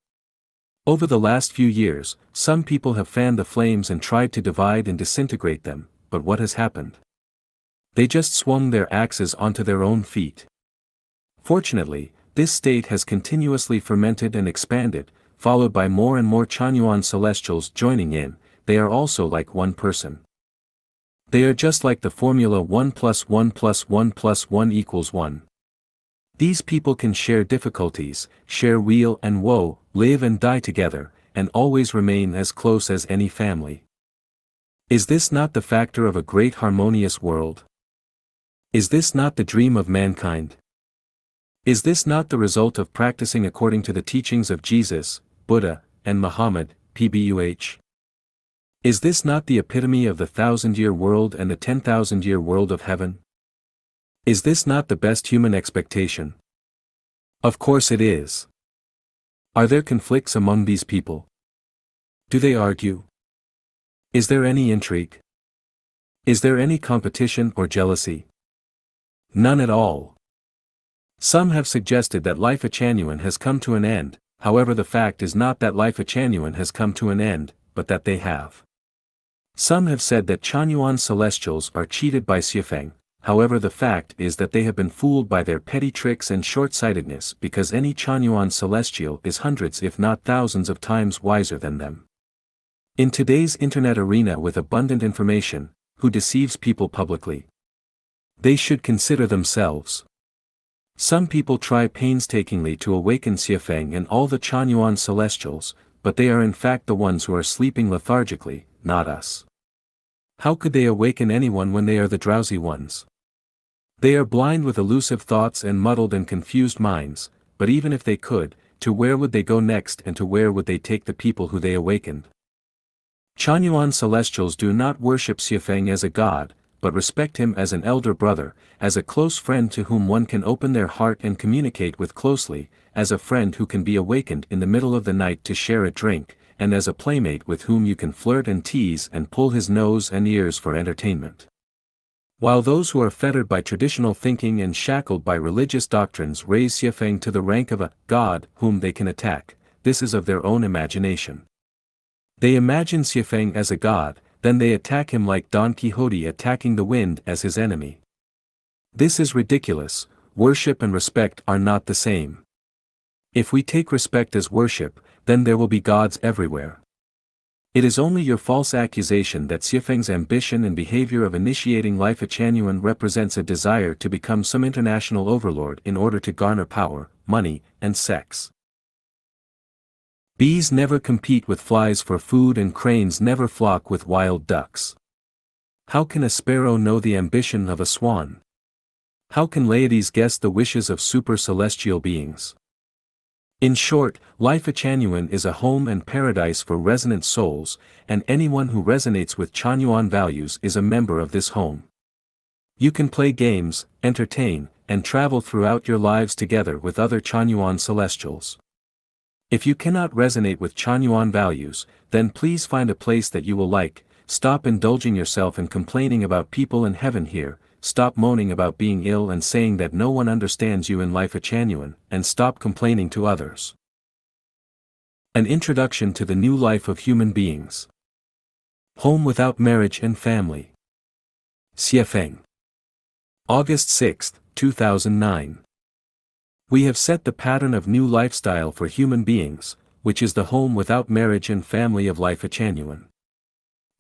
Over the last few years, some people have fanned the flames and tried to divide and disintegrate them, but what has happened? They just swung their axes onto their own feet. Fortunately, this state has continuously fermented and expanded, followed by more and more Chanyuan celestials joining in. They are also like one person. They are just like the formula 1 plus 1 plus 1 plus 1 equals 1. These people can share difficulties, share weal and woe, live and die together, and always remain as close as any family. Is this not the factor of a great harmonious world? Is this not the dream of mankind? Is this not the result of practicing according to the teachings of Jesus, Buddha, and Muhammad, pbuh? Is this not the epitome of the 1,000-year world and the 10,000-year world of heaven? Is this not the best human expectation? Of course it is. Are there conflicts among these people? Do they argue? Is there any intrigue? Is there any competition or jealousy? None at all. Some have suggested that life at Chanyuan has come to an end. However, the fact is not that life at Chanyuan has come to an end, but that they have. Some have said that Chanyuan celestials are cheated by Xiafeng. However, the fact is that they have been fooled by their petty tricks and short-sightedness, because any Chanyuan celestial is hundreds if not thousands of times wiser than them. In today's internet arena with abundant information, who deceives people publicly? They should consider themselves. Some people try painstakingly to awaken Xiafeng and all the Chanyuan celestials, but they are in fact the ones who are sleeping lethargically, not us. How could they awaken anyone when they are the drowsy ones? They are blind with elusive thoughts and muddled and confused minds, but even if they could, to where would they go next and to where would they take the people who they awakened? Chanyuan celestials do not worship Xiafeng as a god, but respect him as an elder brother, as a close friend to whom one can open their heart and communicate with closely, as a friend who can be awakened in the middle of the night to share a drink, and as a playmate with whom you can flirt and tease and pull his nose and ears for entertainment. While those who are fettered by traditional thinking and shackled by religious doctrines raise Xiafeng to the rank of a god whom they can attack, this is of their own imagination. They imagine Xiafeng as a god, then they attack him like Don Quixote attacking the wind as his enemy. This is ridiculous. Worship and respect are not the same. If we take respect as worship, then there will be gods everywhere. It is only your false accusation that Xiafeng's ambition and behavior of initiating life at Chanyuan represents a desire to become some international overlord in order to garner power, money, and sex. Bees never compete with flies for food and cranes never flock with wild ducks. How can a sparrow know the ambition of a swan? How can Leiades guess the wishes of super-celestial beings? In short, life at Chanyuan is a home and paradise for resonant souls, and anyone who resonates with Chanyuan values is a member of this home. You can play games, entertain, and travel throughout your lives together with other Chanyuan celestials. If you cannot resonate with Chanyuan values, then please find a place that you will like. Stop indulging yourself in complaining about people in heaven here. Stop moaning about being ill and saying that no one understands you in life at Chanyuan, and stop complaining to others. An introduction to the new life of human beings. Home without marriage and family. Xiafeng. August 6, 2009. We have set the pattern of new lifestyle for human beings, which is the home without marriage and family of life at Chanyuan.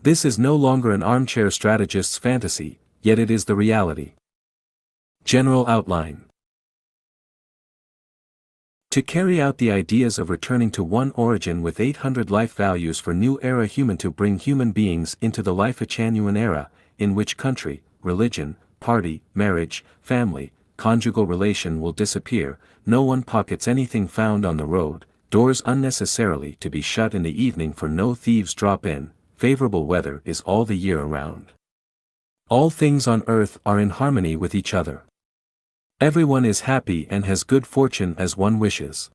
This is no longer an armchair strategist's fantasy, yet it is the reality. General outline. To carry out the ideas of returning to one origin with 800 life values for new era human to bring human beings into the life at Chanyuan era, in which country, religion, party, marriage, family, conjugal relation will disappear, no one pockets anything found on the road, doors unnecessarily to be shut in the evening for no thieves drop in, favorable weather is all the year around. All things on earth are in harmony with each other. Everyone is happy and has good fortune as one wishes.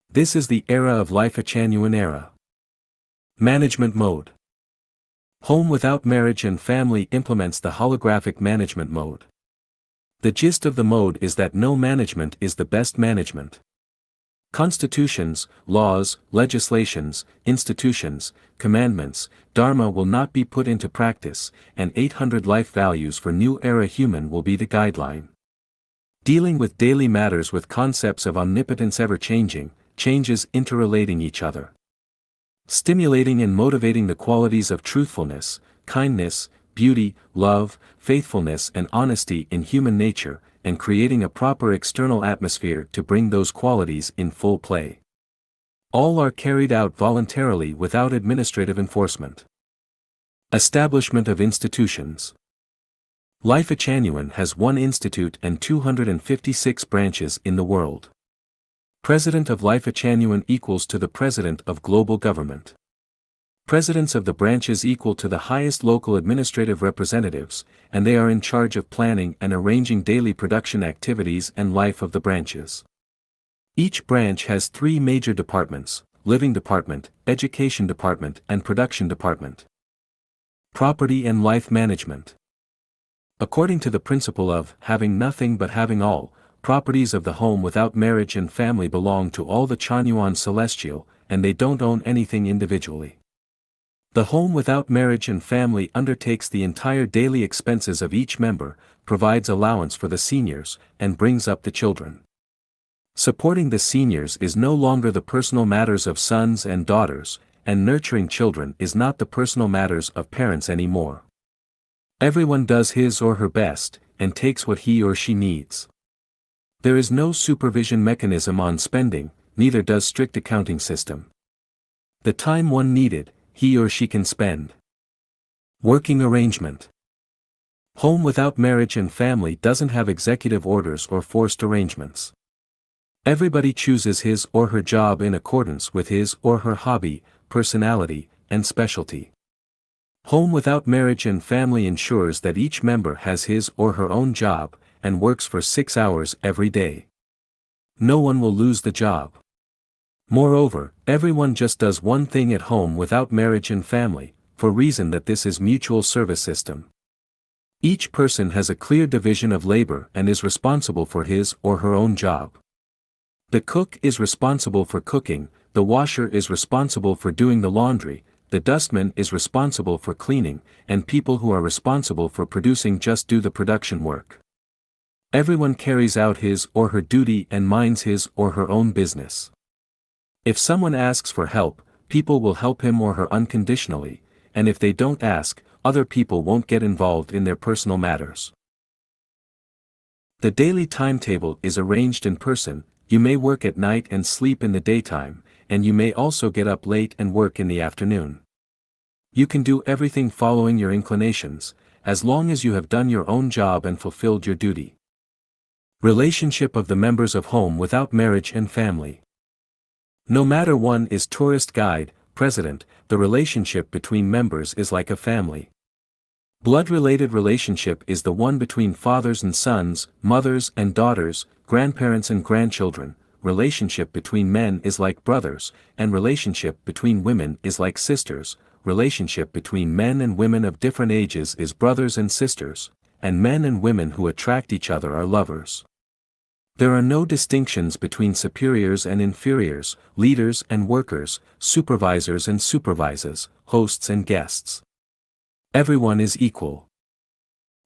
This is the era of life at Chanyuan era. Management mode. Home without marriage and family implements the holographic management mode. The gist of the mode is that no management is the best management. Constitutions, laws, legislations, institutions, commandments, dharma will not be put into practice, and 800 life values for new era human will be the guideline. Dealing with daily matters with concepts of omnipotence ever-changing, changes interrelating each other. Stimulating and motivating the qualities of truthfulness, kindness, beauty, love, faithfulness and honesty in human nature, and creating a proper external atmosphere to bring those qualities in full play. All are carried out voluntarily without administrative enforcement. Establishment of institutions. Life Achanuan has one institute and 256 branches in the world. President of Life Achanuan equals to the President of Global Government. Presidents of the branches equal to the highest local administrative representatives, and they are in charge of planning and arranging daily production activities and life of the branches. Each branch has 3 major departments: Living Department, Education Department and Production Department. Property and Life Management. According to the principle of having nothing but having all, properties of the home without marriage and family belong to all the Chanyuan Celestial, and they don't own anything individually. The home without marriage and family undertakes the entire daily expenses of each member, provides allowance for the seniors, and brings up the children. Supporting the seniors is no longer the personal matters of sons and daughters, and nurturing children is not the personal matters of parents anymore. Everyone does his or her best, and takes what he or she needs. There is no supervision mechanism on spending, neither does strict accounting system. The time one needed, he or she can spend. Working arrangement. Home without marriage and family doesn't have executive orders or forced arrangements. Everybody chooses his or her job in accordance with his or her hobby, personality, and specialty. Home without marriage and family ensures that each member has his or her own job, and works for 6 hours every day. No one will lose the job. Moreover, everyone just does one thing at home without marriage and family, for reason that this is mutual service system. Each person has a clear division of labor and is responsible for his or her own job. The cook is responsible for cooking, the washer is responsible for doing the laundry, the dustman is responsible for cleaning, and people who are responsible for producing just do the production work. Everyone carries out his or her duty and minds his or her own business. If someone asks for help, people will help him or her unconditionally, and if they don't ask, other people won't get involved in their personal matters. The daily timetable is arranged in person. You may work at night and sleep in the daytime, and you may also get up late and work in the afternoon. You can do everything following your inclinations, as long as you have done your own job and fulfilled your duty. Relationship of the members of home without marriage and family. No matter one is tourist guide, president, the relationship between members is like a family. Blood-related relationship is the one between fathers and sons, mothers and daughters, grandparents and grandchildren. Relationship between men is like brothers, and relationship between women is like sisters. Relationship between men and women of different ages is brothers and sisters, and men and women who attract each other are lovers. There are no distinctions between superiors and inferiors, leaders and workers, supervisors and supervisors, hosts and guests. Everyone is equal.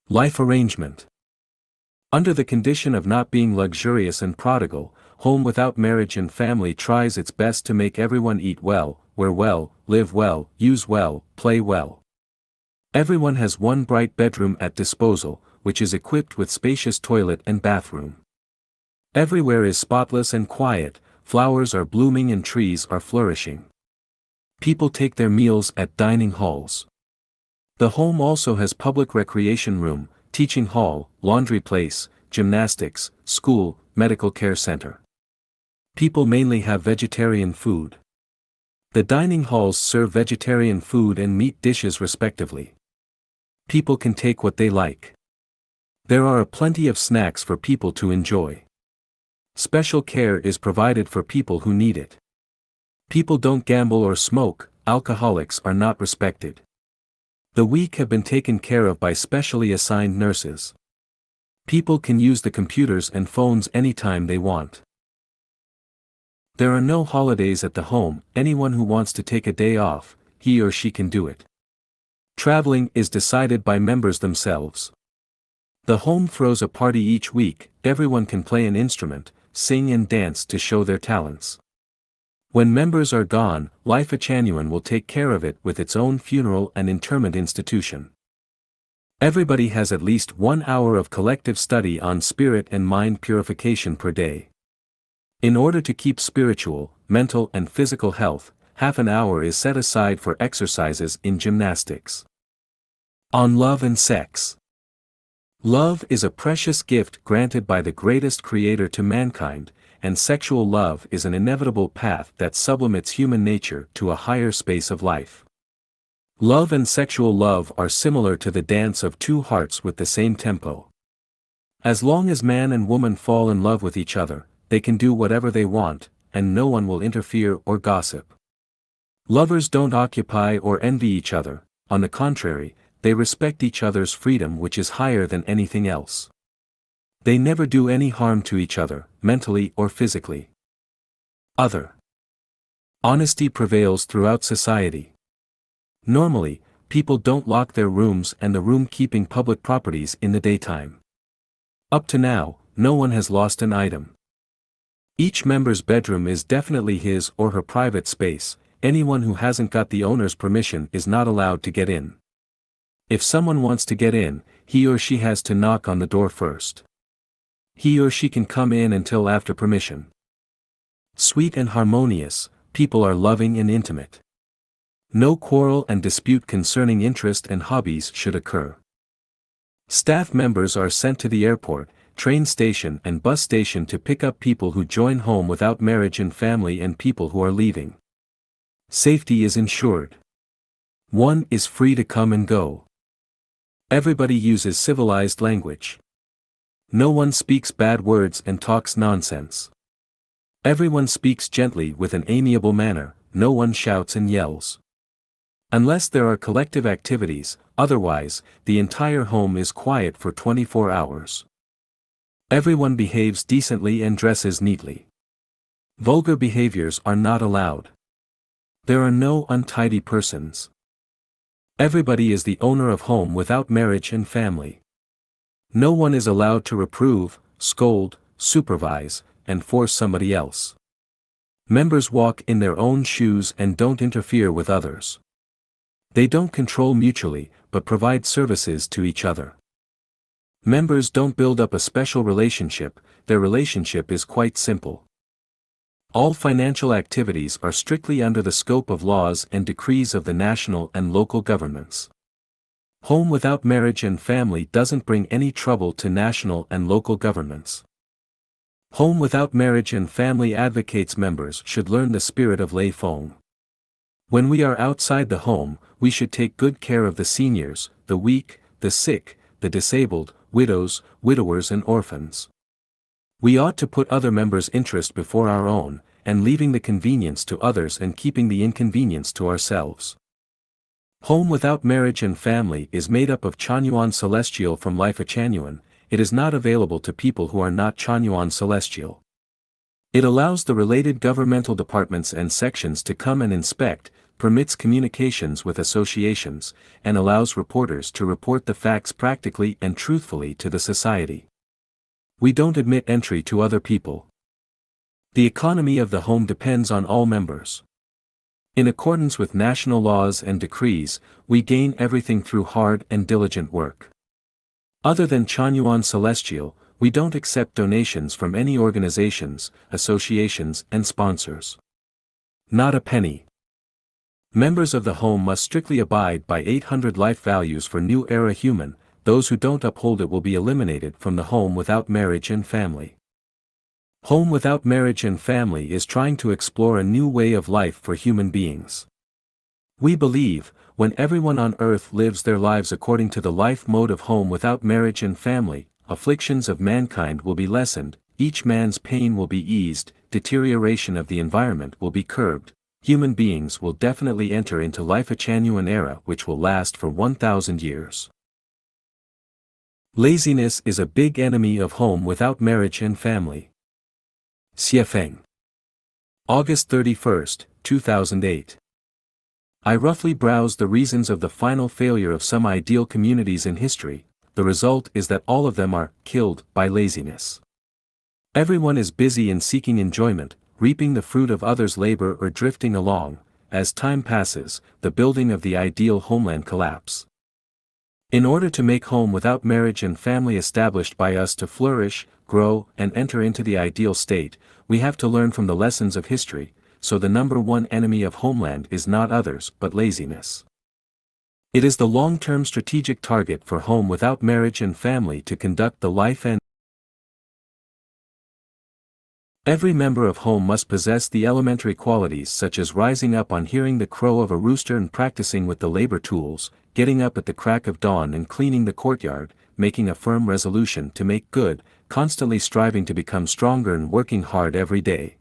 Life arrangement. Under the condition of not being luxurious and prodigal, home without marriage and family tries its best to make everyone eat well, wear well, live well, use well, play well. Everyone has one bright bedroom at disposal, which is equipped with spacious toilet and bathroom. Everywhere is spotless and quiet, flowers are blooming and trees are flourishing. People take their meals at dining halls. The home also has public recreation room, teaching hall, laundry place, gymnastics, school, medical care center. People mainly have vegetarian food. The dining halls serve vegetarian food and meat dishes respectively. People can take what they like. There are plenty of snacks for people to enjoy. Special care is provided for people who need it. People don't gamble or smoke, alcoholics are not respected. The weak have been taken care of by specially assigned nurses. People can use the computers and phones anytime they want. There are no holidays at the home. Anyone who wants to take a day off, he or she can do it. Traveling is decided by members themselves. The home throws a party each week. Everyone can play an instrument, sing and dance to show their talents. When members are gone, Life Echanuan will take care of it with its own funeral and interment institution. Everybody has at least 1 hour of collective study on spirit and mind purification per day. In order to keep spiritual, mental and physical health, half an hour is set aside for exercises in gymnastics. On love and sex. Love is a precious gift granted by the greatest creator to mankind, and sexual love is an inevitable path that sublimates human nature to a higher space of life. Love and sexual love are similar to the dance of two hearts with the same tempo. As long as man and woman fall in love with each other, they can do whatever they want, and no one will interfere or gossip. Lovers don't occupy or envy each other, on the contrary, they respect each other's freedom, which is higher than anything else. They never do any harm to each other, mentally or physically. Honesty prevails throughout society. Normally, people don't lock their rooms and the room-keeping public properties in the daytime. Up to now, no one has lost an item. Each member's bedroom is definitely his or her private space. Anyone who hasn't got the owner's permission is not allowed to get in. If someone wants to get in, he or she has to knock on the door first. He or she can come in until after permission. Sweet and harmonious, people are loving and intimate. No quarrel and dispute concerning interest and hobbies should occur. Staff members are sent to the airport, train station and bus station to pick up people who join home without marriage and family and people who are leaving. Safety is ensured. One is free to come and go. Everybody uses civilized language. No one speaks bad words and talks nonsense. Everyone speaks gently with an amiable manner, no one shouts and yells. Unless there are collective activities, otherwise, the entire home is quiet for 24 hours. Everyone behaves decently and dresses neatly. Vulgar behaviors are not allowed. There are no untidy persons. Everybody is the owner of home without marriage and family. No one is allowed to reprove, scold, supervise, and force somebody else. Members walk in their own shoes and don't interfere with others. They don't control mutually, but provide services to each other. Members don't build up a special relationship, their relationship is quite simple. All financial activities are strictly under the scope of laws and decrees of the national and local governments. Home without marriage and family doesn't bring any trouble to national and local governments. Home without marriage and family advocates members should learn the spirit of Lei Feng. When we are outside the home, we should take good care of the seniors, the weak, the sick, the disabled, widows, widowers and orphans. We ought to put other members' interest before our own, and leaving the convenience to others and keeping the inconvenience to ourselves. Home without marriage and family is made up of Chanyuan Celestial from Life Echanuan. It is not available to people who are not Chanyuan Celestial. It allows the related governmental departments and sections to come and inspect, permits communications with associations, and allows reporters to report the facts practically and truthfully to the society. We don't admit entry to other people. The economy of the home depends on all members. In accordance with national laws and decrees, we gain everything through hard and diligent work. Other than Chanyuan Celestial, we don't accept donations from any organizations, associations and sponsors. Not a penny. Members of the home must strictly abide by 800 life values for New Era Human. Those who don't uphold it will be eliminated from the home without marriage and family. Home without marriage and family is trying to explore a new way of life for human beings. We believe, when everyone on earth lives their lives according to the life mode of home without marriage and family, afflictions of mankind will be lessened, each man's pain will be eased, deterioration of the environment will be curbed, human beings will definitely enter into Life Echanuan era which will last for 1,000 years. Laziness is a big enemy of home without marriage and family. Xie Feng. August 31st, 2008. I roughly browsed the reasons of the final failure of some ideal communities in history. The result is that all of them are killed by laziness. Everyone is busy in seeking enjoyment, reaping the fruit of others' labor or drifting along. As time passes, the building of the ideal homeland collapse. In order to make home without marriage and family established by us to flourish, grow, and enter into the ideal state, we have to learn from the lessons of history, so the number one enemy of homeland is not others but laziness. It is the long-term strategic target for home without marriage and family to conduct the life and every member of home must possess the elementary qualities such as rising up on hearing the crow of a rooster and practicing with the labor tools, getting up at the crack of dawn and cleaning the courtyard, making a firm resolution to make good, constantly striving to become stronger and working hard every day.